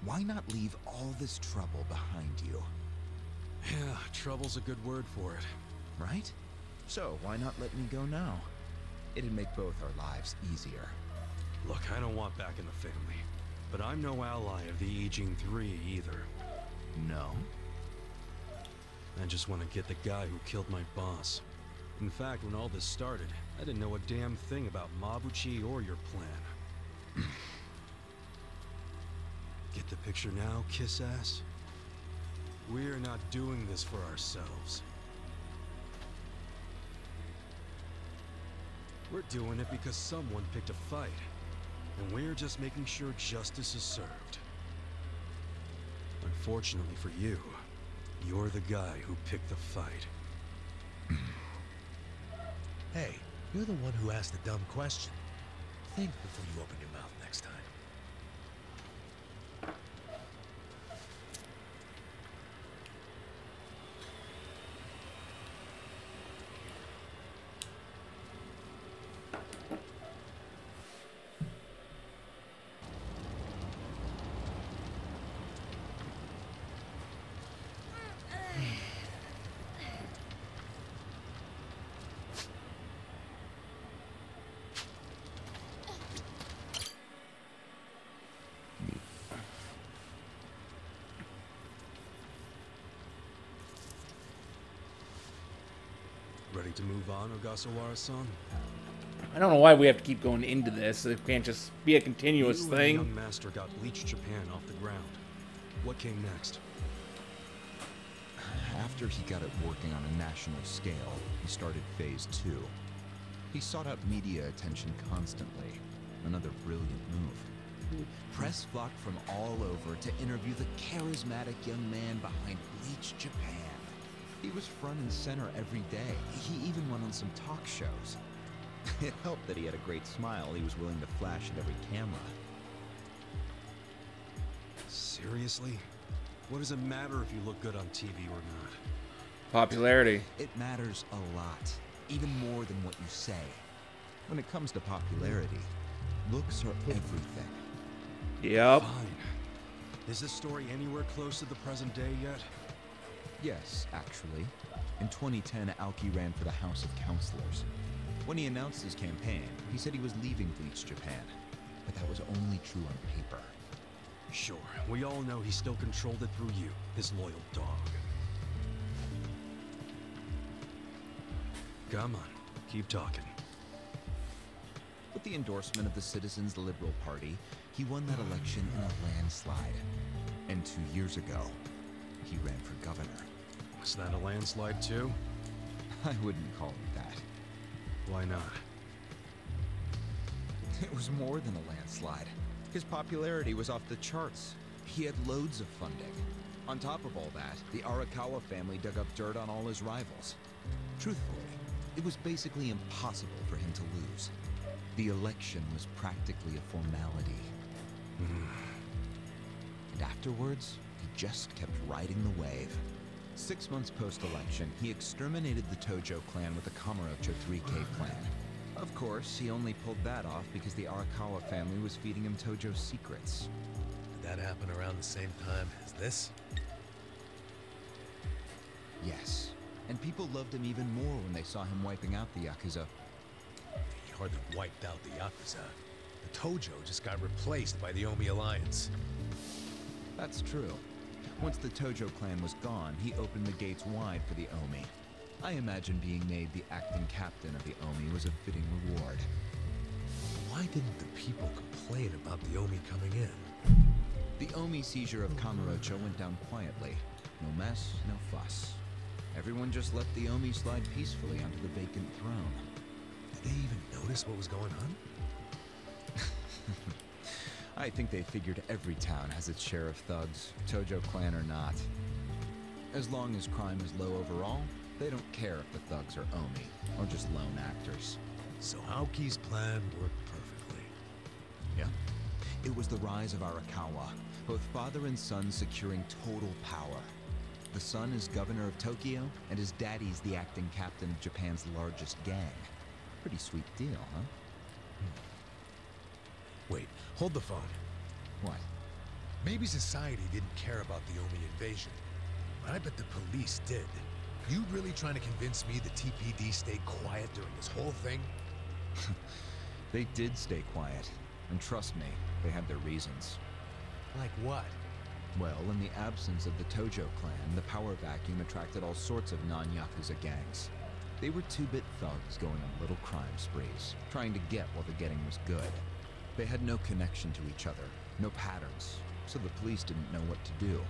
Why not leave all this trouble behind you? Yeah, trouble's a good word for it. Right? So why not let me go now? It'd make both our lives easier. Look, I don't want back in the family, but I'm no ally of the Ijin 3 either. No? I just want to get the guy who killed my boss. In fact, when all this started, I didn't know a damn thing about Mabuchi or your plan. Get the picture now, kiss ass? We're not doing this for ourselves. We're doing it because someone picked a fight, and we're just making sure justice is served. Unfortunately for you, you're the guy who picked the fight. Hey, you're the one who asked the dumb question. Think before you open your mouth next time. Ready to move on, Ogasawara-san? I don't know why we have to keep going into this. It can't just be a continuous You thing. And the young master got Bleach Japan off the ground. What came next? After he got it working on a national scale, he started phase 2. He sought out media attention constantly. Another brilliant move. Press flocked from all over to interview the charismatic young man behind Bleach Japan. He was front and center every day. He even went on some talk shows. It helped that he had a great smile he was willing to flash at every camera. Seriously? What does it matter if you look good on TV or not? Popularity. It matters a lot, even more than what you say. When it comes to popularity, looks are everything. Yep. Fine. Is this story anywhere close to the present day yet? Yes, actually. In 2010, Aoki ran for the House of Councilors. When he announced his campaign, he said he was leaving Bleach Japan. But that was only true on paper. Sure, we all know he still controlled it through you, his loyal dog. Come on, keep talking. With the endorsement of the Citizens Liberal Party, he won that election in a landslide. And 2 years ago, he ran for governor. Was that a landslide too? I wouldn't call it that. Why not? It was more than a landslide. His popularity was off the charts. He had loads of funding. On top of all that, the Arakawa family dug up dirt on all his rivals. Truthfully, it was basically impossible for him to lose. The election was practically a formality. And afterwards, he just kept riding the wave. 6 months post-election, he exterminated the Tojo clan with the Kamurocho 3K plan. Of course, he only pulled that off because the Arakawa family was feeding him Tojo secrets. Did that happen around the same time as this? Yes, and people loved him even more when they saw him wiping out the yakuza. He hardly wiped out the yakuza. The Tojo just got replaced by the Omi Alliance. That's true. Once the Tojo clan was gone, he opened the gates wide for the Omi. I imagine being made the acting captain of the Omi was a fitting reward. Why didn't the people complain about the Omi coming in? The Omi seizure of Kamurocho went down quietly. No mess, no fuss. Everyone just let the Omi slide peacefully onto the vacant throne. Did they even notice what was going on? I think they figured every town has its share of thugs, Tojo clan or not. As long as crime is low overall, they don't care if the thugs are Omi, or just lone actors. So Aoki's plan worked perfectly. Yeah. It was the rise of Arakawa, both father and son securing total power. The son is governor of Tokyo, and his daddy's the acting captain of Japan's largest gang. Pretty sweet deal, huh? Wait, hold the phone. What? Maybe society didn't care about the Omi invasion, but I bet the police did. You really trying to convince me the TPD stayed quiet during this whole thing? They did stay quiet, and trust me, they had their reasons. Like what? Well, in the absence of the Tojo clan, the power vacuum attracted all sorts of non-yakuza gangs. They were two-bit thugs going on little crime sprees, trying to get while the getting was good. They had no connection to each other, no patterns, so the police didn't know what to do.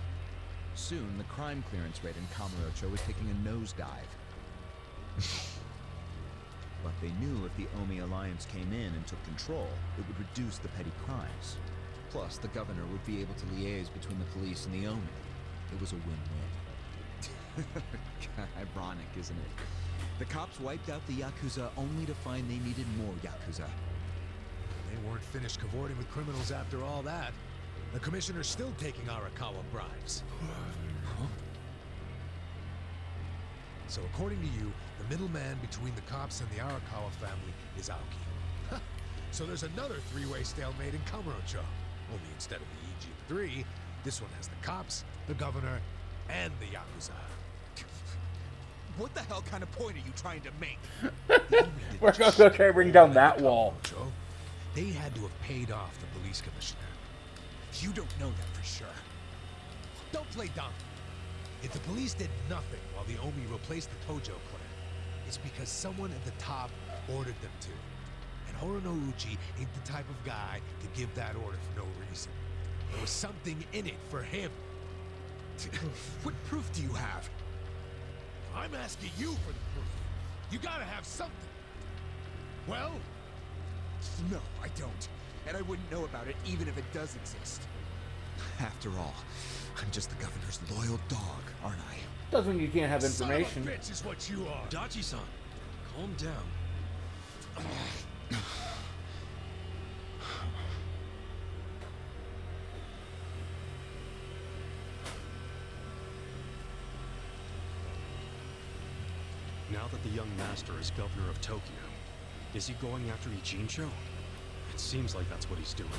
Soon, the crime clearance rate in Kamurocho was taking a nosedive. But they knew if the Omi Alliance came in and took control, it would reduce the petty crimes. Plus, the governor would be able to liaise between the police and the Omi. It was a win-win. Ironic, isn't it? The cops wiped out the Yakuza only to find they needed more Yakuza. They weren't finished cavorting with criminals after all that. The commissioner's still taking Arakawa bribes. Huh? So according to you, the middleman between the cops and the Arakawa family is Aoki. So there's another three-way stalemate in Kamurocho. Only instead of the EG-3, this one has the cops, the governor, and the Yakuza. What the hell kind of point are you trying to make? We're going to try to bring down that wall. They had to have paid off the police commissioner. You don't know that for sure. Don't play dumb. If the police did nothing while the Omi replaced the Tojo clan, it's because someone at the top ordered them to. And Horonouchi ain't the type of guy to give that order for no reason. There was something in it for him. What proof do you have? I'm asking you for the proof. You gotta have something. Well? No, I don't. And I wouldn't know about it even if it does exist. After all, I'm just the governor's loyal dog, aren't I? Doesn't mean you can't have information. Son of a bitch is what you are. Dachi-san, calm down. Now that the young master is governor of Tokyo, is he going after Ijincho? It seems like that's what he's doing.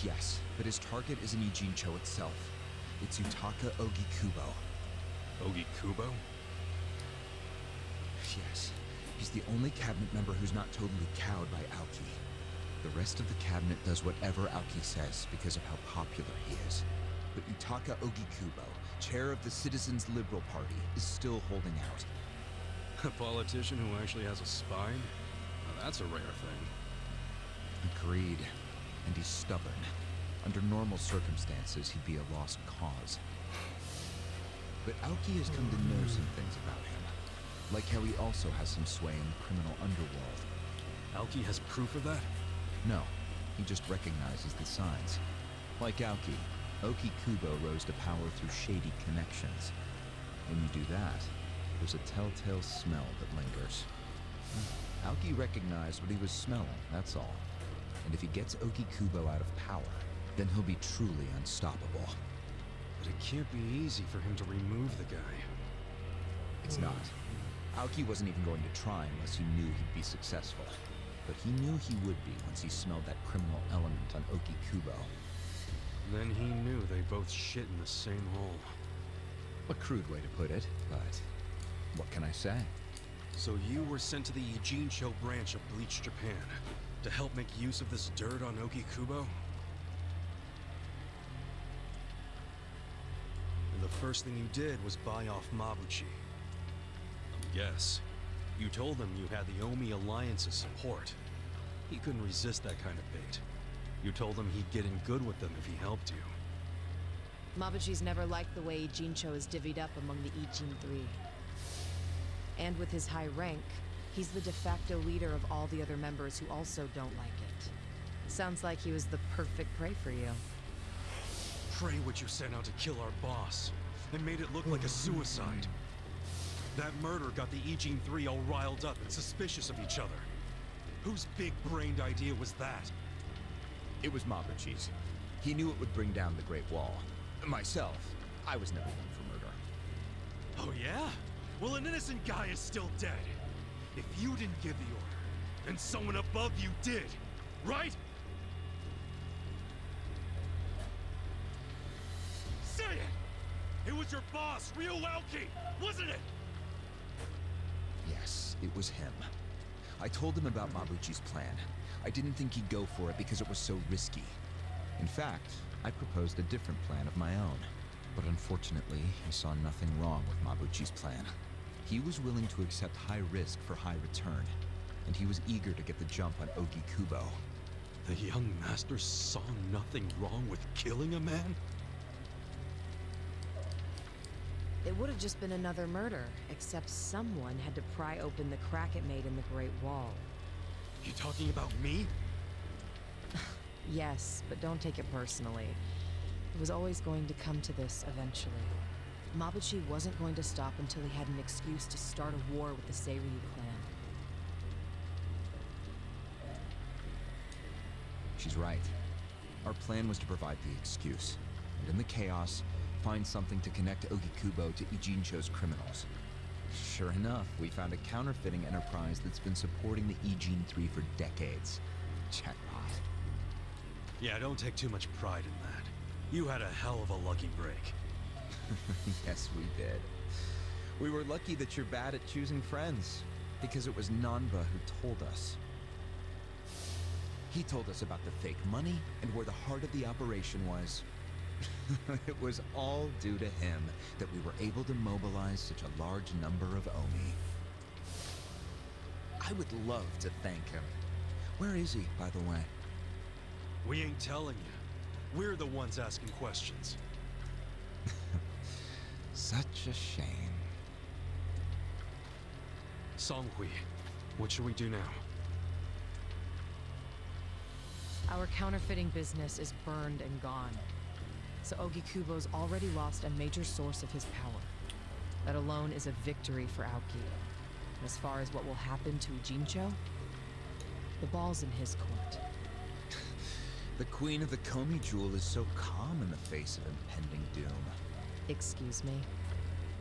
Yes, but his target isn't Ijincho itself. It's Yutaka Ogikubo. Ogikubo? Yes. He's the only cabinet member who's not totally cowed by Aoki. The rest of the cabinet does whatever Aoki says because of how popular he is. But Yutaka Ogikubo, chair of the Citizens Liberal Party, is still holding out. A politician who actually has a spine? Now that's a rare thing. Agreed. And he's stubborn. Under normal circumstances, he'd be a lost cause. But Aoki has come to know some things about him. Like how he also has some sway in the criminal underworld. Aoki has proof of that? No, he just recognizes the signs. Like Aoki, Ogikubo rose to power through shady connections. When you do that, there's a telltale smell that lingers. Aoki recognized what he was smelling, that's all. And if he gets Ogikubo out of power, then he'll be truly unstoppable. But it can't be easy for him to remove the guy. It's not. Aoki wasn't even going to try unless he knew he'd be successful. But he knew he would be once he smelled that criminal element on Ogikubo. Then he knew they both shit in the same hole. A crude way to put it, but what can I say? So you were sent to the Ijincho branch of Bleach Japan To help make use of this dirt on Okikubo? And the first thing you did was buy off Mabuchi. Yes, you told him you had the Omi Alliance's support. He couldn't resist that kind of bait. You told him he'd get in good with them if he helped you. Mabuchi's never liked the way Ijincho is divvied up among the Ijin Three. And with his high rank, he's the de facto leader of all the other members who also don't like it. Sounds like he was the perfect prey for you. Prey what you sent out to kill our boss, and made it look like a suicide. That murder got the Ijin Three all riled up and suspicious of each other. Whose big-brained idea was that? It was Mabuchi's. He knew it would bring down the Great Wall. Myself, I was never one for murder. Oh yeah? Well, an innocent guy is still dead. If you didn't give the order, then someone above you did, right? Say it! It was your boss, Ryuuki, wasn't it? Yes, it was him. I told him about Mabuchi's plan. I didn't think he'd go for it because it was so risky. In fact, I proposed a different plan of my own. But unfortunately, he saw nothing wrong with Mabuchi's plan. He was willing to accept high risk for high return, and he was eager to get the jump on Okikubo. The young master saw nothing wrong with killing a man? It would have just been another murder, except someone had to pry open the crack it made in the Great Wall. You talking about me? Yes, but don't take it personally. It was always going to come to this eventually. Mabuchi wasn't going to stop until he had an excuse to start a war with the Seiryu clan. She's right. Our plan was to provide the excuse, and in the chaos, find something to connect Okikubo to Ijincho's criminals. Sure enough, we found a counterfeiting enterprise that's been supporting the Ijin Three for decades. Jackpot. Yeah, don't take too much pride in that. You had a hell of a lucky break. Yes, we did. We were lucky that you're bad at choosing friends, because it was Nanba who told us. He told us about the fake money and where the heart of the operation was. It was all due to him that we were able to mobilize such a large number of Omi. I would love to thank him. Where is he, by the way? We ain't telling you. We're the ones asking questions. Such a shame. Songhui, what should we do now? Our counterfeiting business is burned and gone. So Okikubo's already lost a major source of his power. That alone is a victory for Aoki. And as far as what will happen to Ijincho, the ball's in his court. The Queen of the Komi Jewel is so calm in the face of impending doom. Excuse me?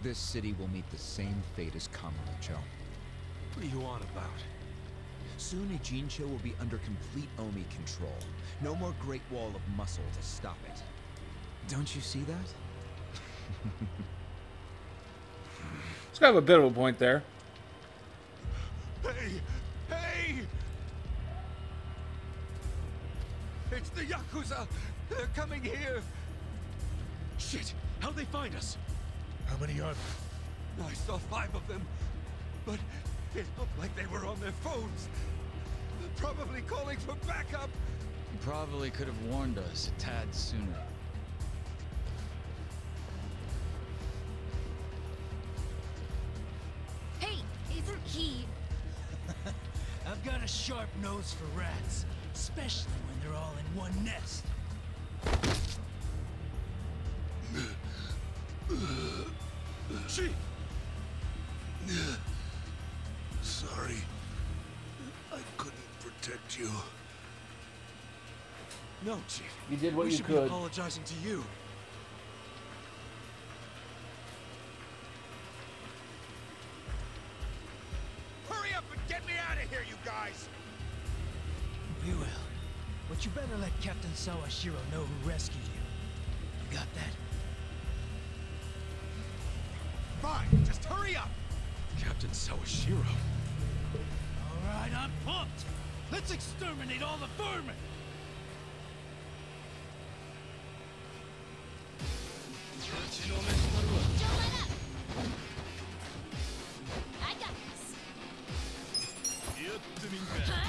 This city will meet the same fate as Kamurocho. What are you on about? Soon Ijincho will be under complete Omi control. No more Great Wall of muscle to stop it. Don't you see that? It's got a bit of a point there. Hey! Hey! It's the yakuza! They're coming here! Shit! How'd they find us? How many are there? I saw 5 of them, but it looked like they were on their phones. Probably calling for backup. You probably could have warned us a tad sooner. Hey, isn't he? I've got a sharp nose for rats, especially when they're all in one nest. She! Sorry. I couldn't protect you. No, Chief. You did what we you should could. be apologizing to you. Hurry up and get me out of here, you guys! We will. But you better let Captain Sawashiro know who rescued you. You got that? Fine, just hurry up! Captain Sawashiro. All right, I'm pumped. Let's exterminate all the vermin! Don't let up! I got this! Huh?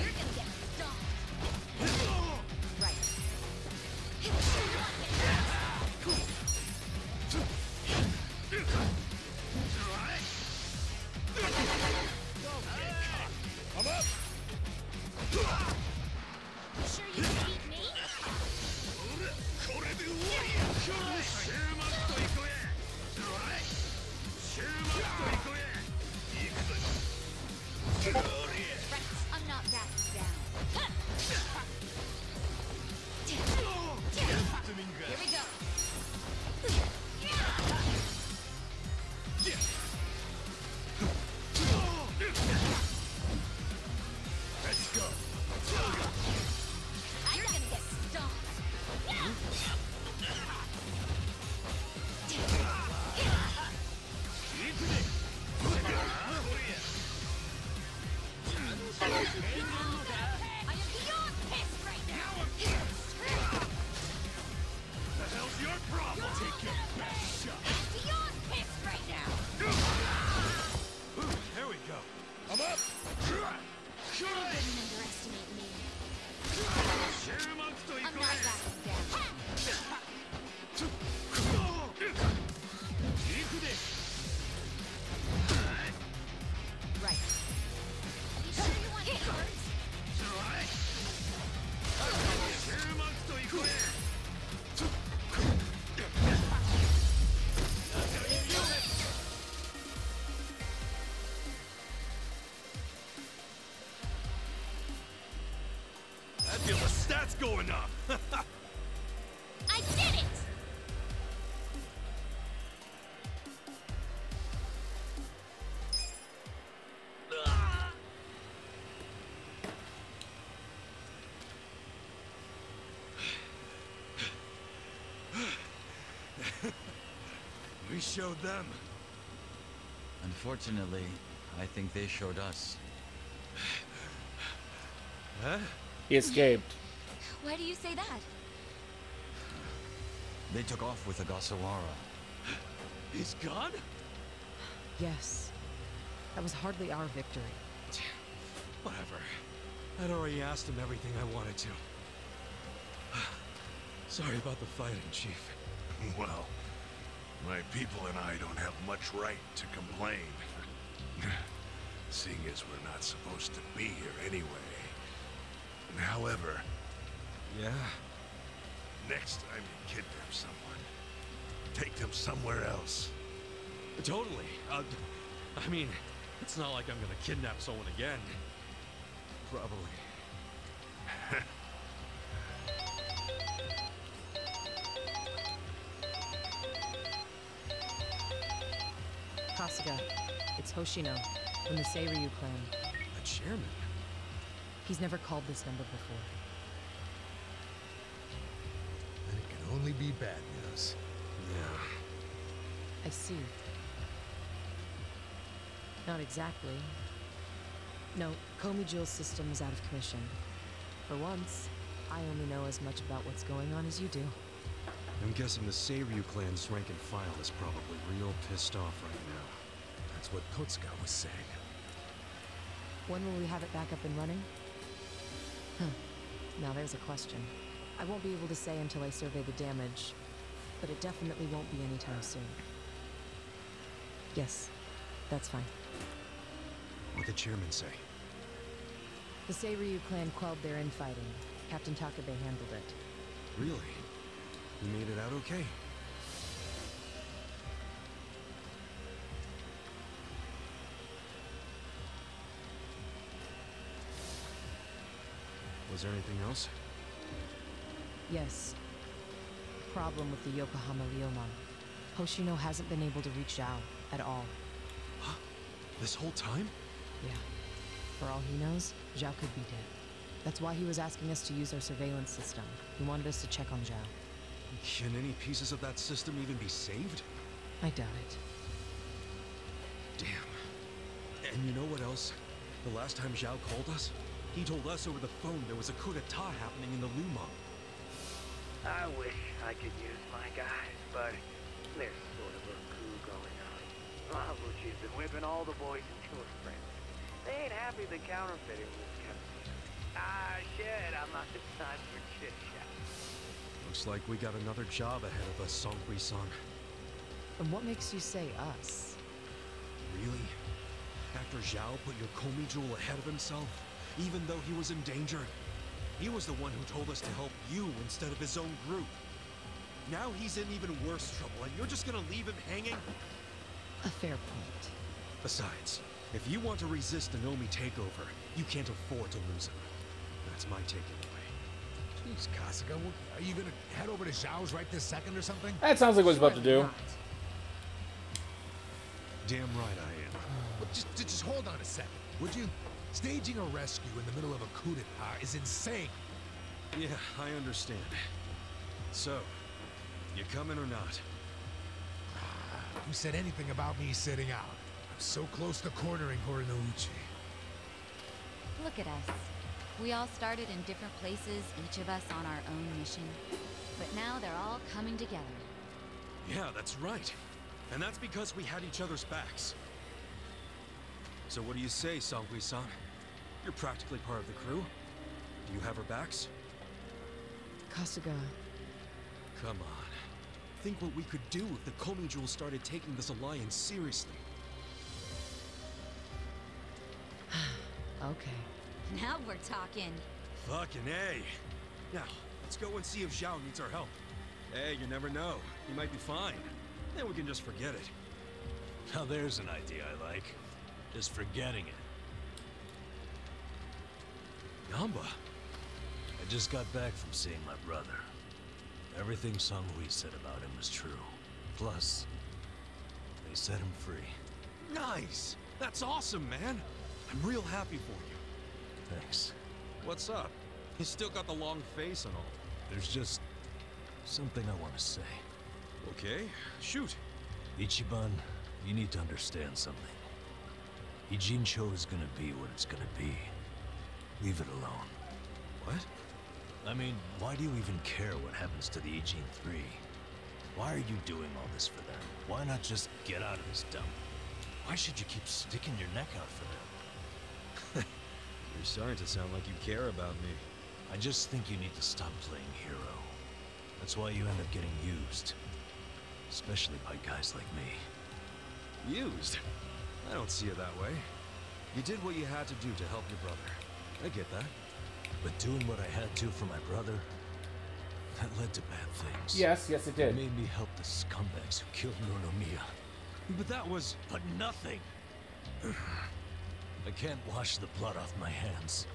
You're gonna get stomped! Right. I'm up! You sure you can beat me? I'm not backing down. Here we go. Let's go. You're gonna get stomped. I am beyond pissed right now. The hell's your problem? Take your best shot. Beyond pissed right now. There we go. I'm up. You didn't underestimate me. I'm not backing down. Right. You sure you want cards? I feel the stats going up. I did it! We showed them. Unfortunately, I think they showed us. Huh? He escaped. Why do you say that? They took off with Ogasawara. He's gone? Yes. That was hardly our victory. Whatever. I'd already asked him everything I wanted to. Sorry about the fighting, Chief. Well, my people and I don't have much right to complain. Seeing as we're not supposed to be here anyway. However... Yeah? Next time you kidnap someone, take them somewhere else. Totally. I mean, it's not like I'm gonna kidnap someone again. Probably. Kasuga, it's Hoshino from the Seiryu clan. The chairman? He's never called this number before. Then it can only be bad news. Yeah. I see. Not exactly. No, Komi Jewel's system is out of commission. For once, I only know as much about what's going on as you do. I'm guessing the Seiryu clan's rank and file is probably real pissed off right now. That's what Totsuka was saying. When will we have it back up and running? Huh. Now there's a question. I won't be able to say until I survey the damage, but it definitely won't be anytime soon. Yes, that's fine. What'd the chairman say? The Seiryu clan quelled their infighting. Captain Takabe handled it. Really? He made it out okay? Was there anything else? Yes. Problem with the Yokohama Ryomon. Hoshino hasn't been able to reach Zhao at all. Huh? This whole time? Yeah. For all he knows, Zhao could be dead. That's why he was asking us to use our surveillance system. He wanted us to check on Zhao. Can any pieces of that system even be saved? I doubt it. Damn. And you know what else? The last time Zhao called us, he told us over the phone there was a coup d'etat happening in the Lumang. I wish I could use my guys, but there's sort of a coup going on. Mabuchi's been whipping all the boys into a frenzy. They ain't happy the counterfeiting was kept. Ah, shit, I'm not the time for chit-chat. Looks like we got another job ahead of us, Songhui-san. And what makes you say us? Really? After Zhao put your Komi jewel ahead of himself, even though he was in danger? He was the one who told us to help you instead of his own group. Now he's in even worse trouble, and you're just gonna leave him hanging? A fair point. Besides, if you want to resist the Nomi takeover, you can't afford to lose him. That's my take anyway. Jeez, Kasuga, are you gonna head over to Zhao's right this second or something? That sounds like what he's about to do. Damn right I am. But just hold on a second, would you? Staging a rescue in the middle of a coup d'etat is insane. Yeah, I understand. So, you coming or not? Who said anything about me sitting out? I'm so close to cornering Horinouchi. Look at us. We all started in different places, each of us on our own mission. But now they're all coming together. Yeah, that's right. And that's because we had each other's backs. So what do you say, Songhui-san? You're practically part of the crew. Do you have our backs? Kasuga. Come on. Think what we could do if the Komi Jewel started taking this alliance seriously. Okay. Now we're talking. Fucking A. Now, let's go and see if Zhao needs our help. Hey, you never know. He might be fine. Then we can just forget it. Now there's an idea I like. Just forgetting it. Nanba? I just got back from seeing my brother. Everything Songhui said about him was true. Plus, they set him free. Nice! That's awesome, man! I'm real happy for you. Thanks. What's up? You still got the long face and all. There's just something I want to say. Okay, shoot. Ichiban, you need to understand something. Ijincho is gonna be what it's gonna be. Leave it alone. What? I mean, why do you even care what happens to the Ijin 3? Why are you doing all this for them? Why not just get out of this dump? Why should you keep sticking your neck out for them? You're starting to sound like you care about me. I just think you need to stop playing hero. That's why you end up getting used. Especially by guys like me. Used? I don't see it that way. You did what you had to do to help your brother. I get that. But doing what I had to for my brother, that led to bad things. Yes, yes it did. It made me help the scumbags who killed Nornomiya. But that was... But nothing! I can't wash the blood off my hands.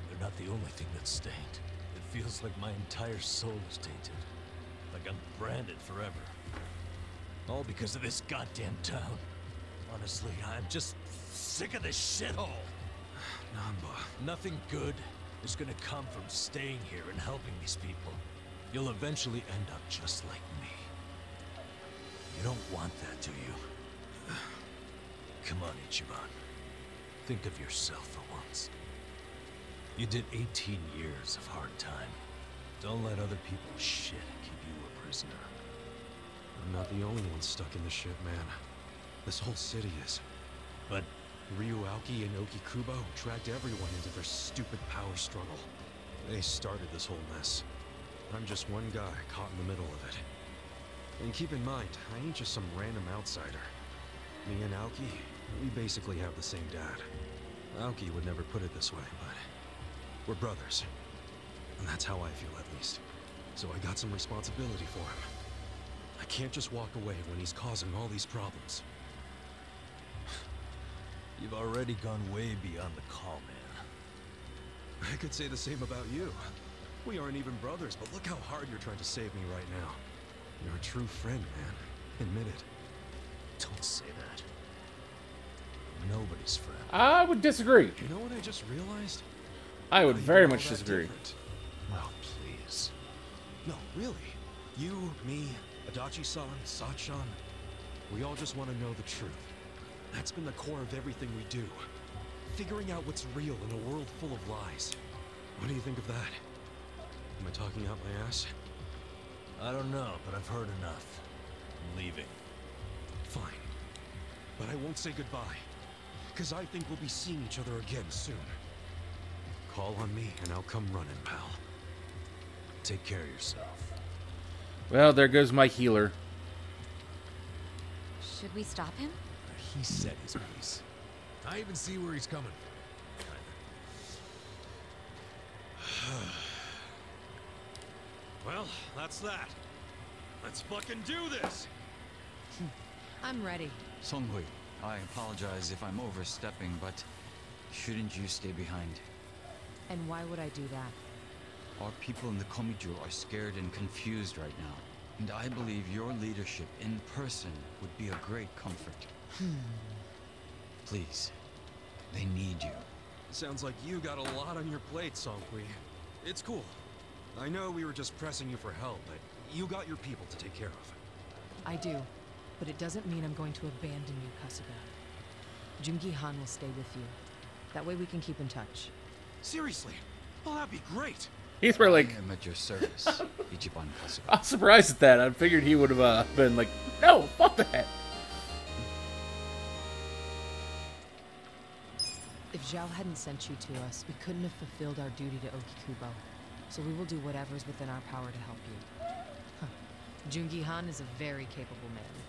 They're not the only thing that's stained. It feels like my entire soul is tainted. Like I'm branded forever. All because of this goddamn town. Honestly, I'm just sick of this shithole. Nanba. Nothing good is gonna come from staying here and helping these people. You'll eventually end up just like me. You don't want that, do you? Come on, Ichiban. Think of yourself for once. You did 18 years of hard time. Don't let other people's shit keep you a prisoner. I'm not the only one stuck in the shit, man. This whole city is. But Ryu Aoki and Okikubo dragged everyone into their stupid power struggle. They started this whole mess. I'm just one guy caught in the middle of it. And keep in mind, I ain't just some random outsider. Me and Aoki, we basically have the same dad. Aoki would never put it this way, but we're brothers. And that's how I feel, at least. So I got some responsibility for him. I can't just walk away when he's causing all these problems. you've already gone way beyond the call, man. I could say the same about you. We aren't even brothers, but look how hard you're trying to save me right now. You're a true friend, man. Admit it. Don't say that. Nobody's friend. I would disagree. You know what I just realized? I would very much disagree. Oh, please. No, really. You, me, Adachi-san, Sachan, we all just want to know the truth. That's been the core of everything we do. Figuring out what's real in a world full of lies. What do you think of that? Am I talking out my ass? I don't know, but I've heard enough. I'm leaving. Fine. But I won't say goodbye. Because I think we'll be seeing each other again soon. Call on me and I'll come running, pal. Take care of yourself. Well, there goes my healer. Should we stop him? He said his piece. I even see where he's coming from. Well, that's that. Let's fucking do this! I'm ready. Songhui, I apologize if I'm overstepping, but shouldn't you stay behind? And why would I do that? Our people in the Komiju are scared and confused right now. And I believe your leadership in person would be a great comfort. Please, they need you. Sounds like you got a lot on your plate, Songhui. It's cool. I know we were just pressing you for help, but you got your people to take care of. I do, but it doesn't mean I'm going to abandon you, Kasuga. Jungi Han will stay with you. That way we can keep in touch. Seriously? Well, that'd be great. He's probably like, I'm at your service, Ichiban Kasuga. I'm surprised at that. I figured he would have been like, no, fuck that. If Zhao hadn't sent you to us, we couldn't have fulfilled our duty to Okikubo. So we will do whatever's within our power to help you. Huh. Jungi Han is a very capable man.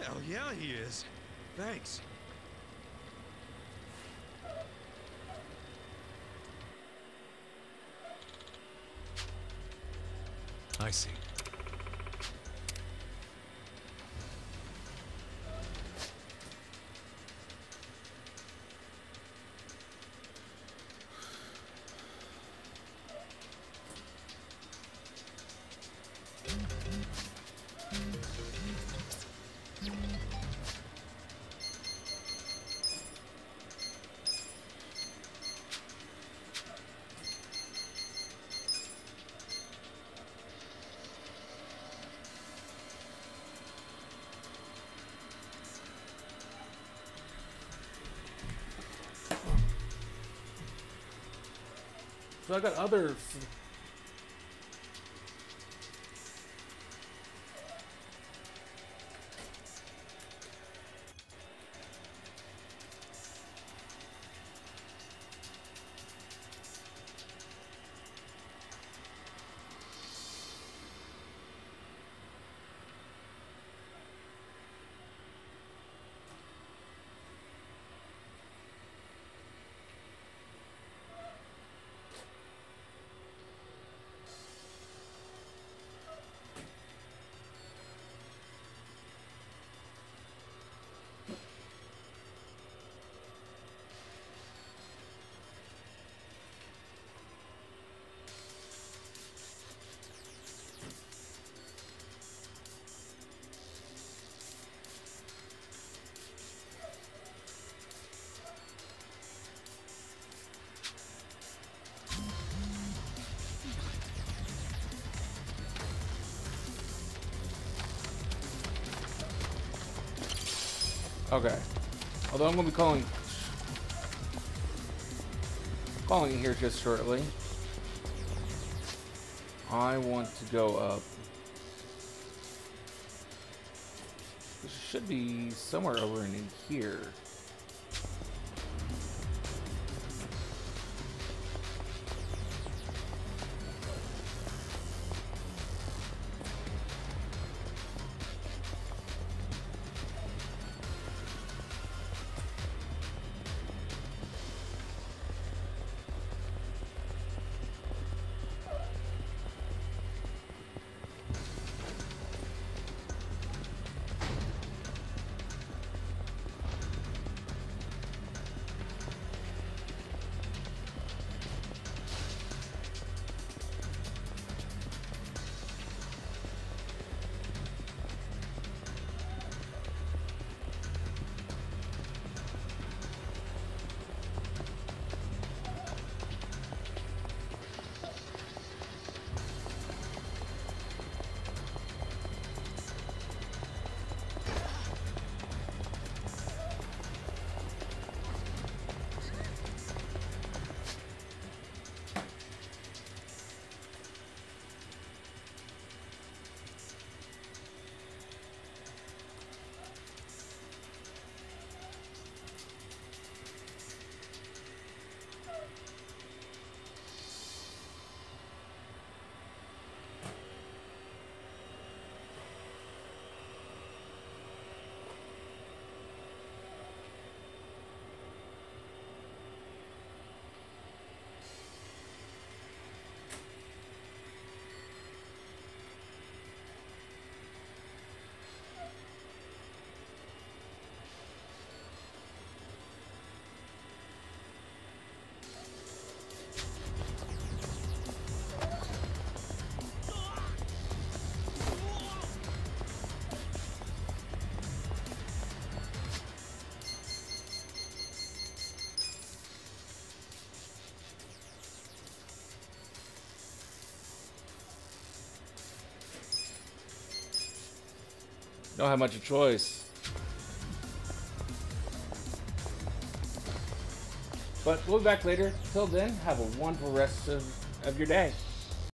Hell yeah, he is. Thanks. I see. So I got others. Okay. Although I'm going to be calling it here just shortly. I want to go up. This should be somewhere over in here. Don't have much of a choice. But we'll be back later. Till then, have a wonderful rest of your day.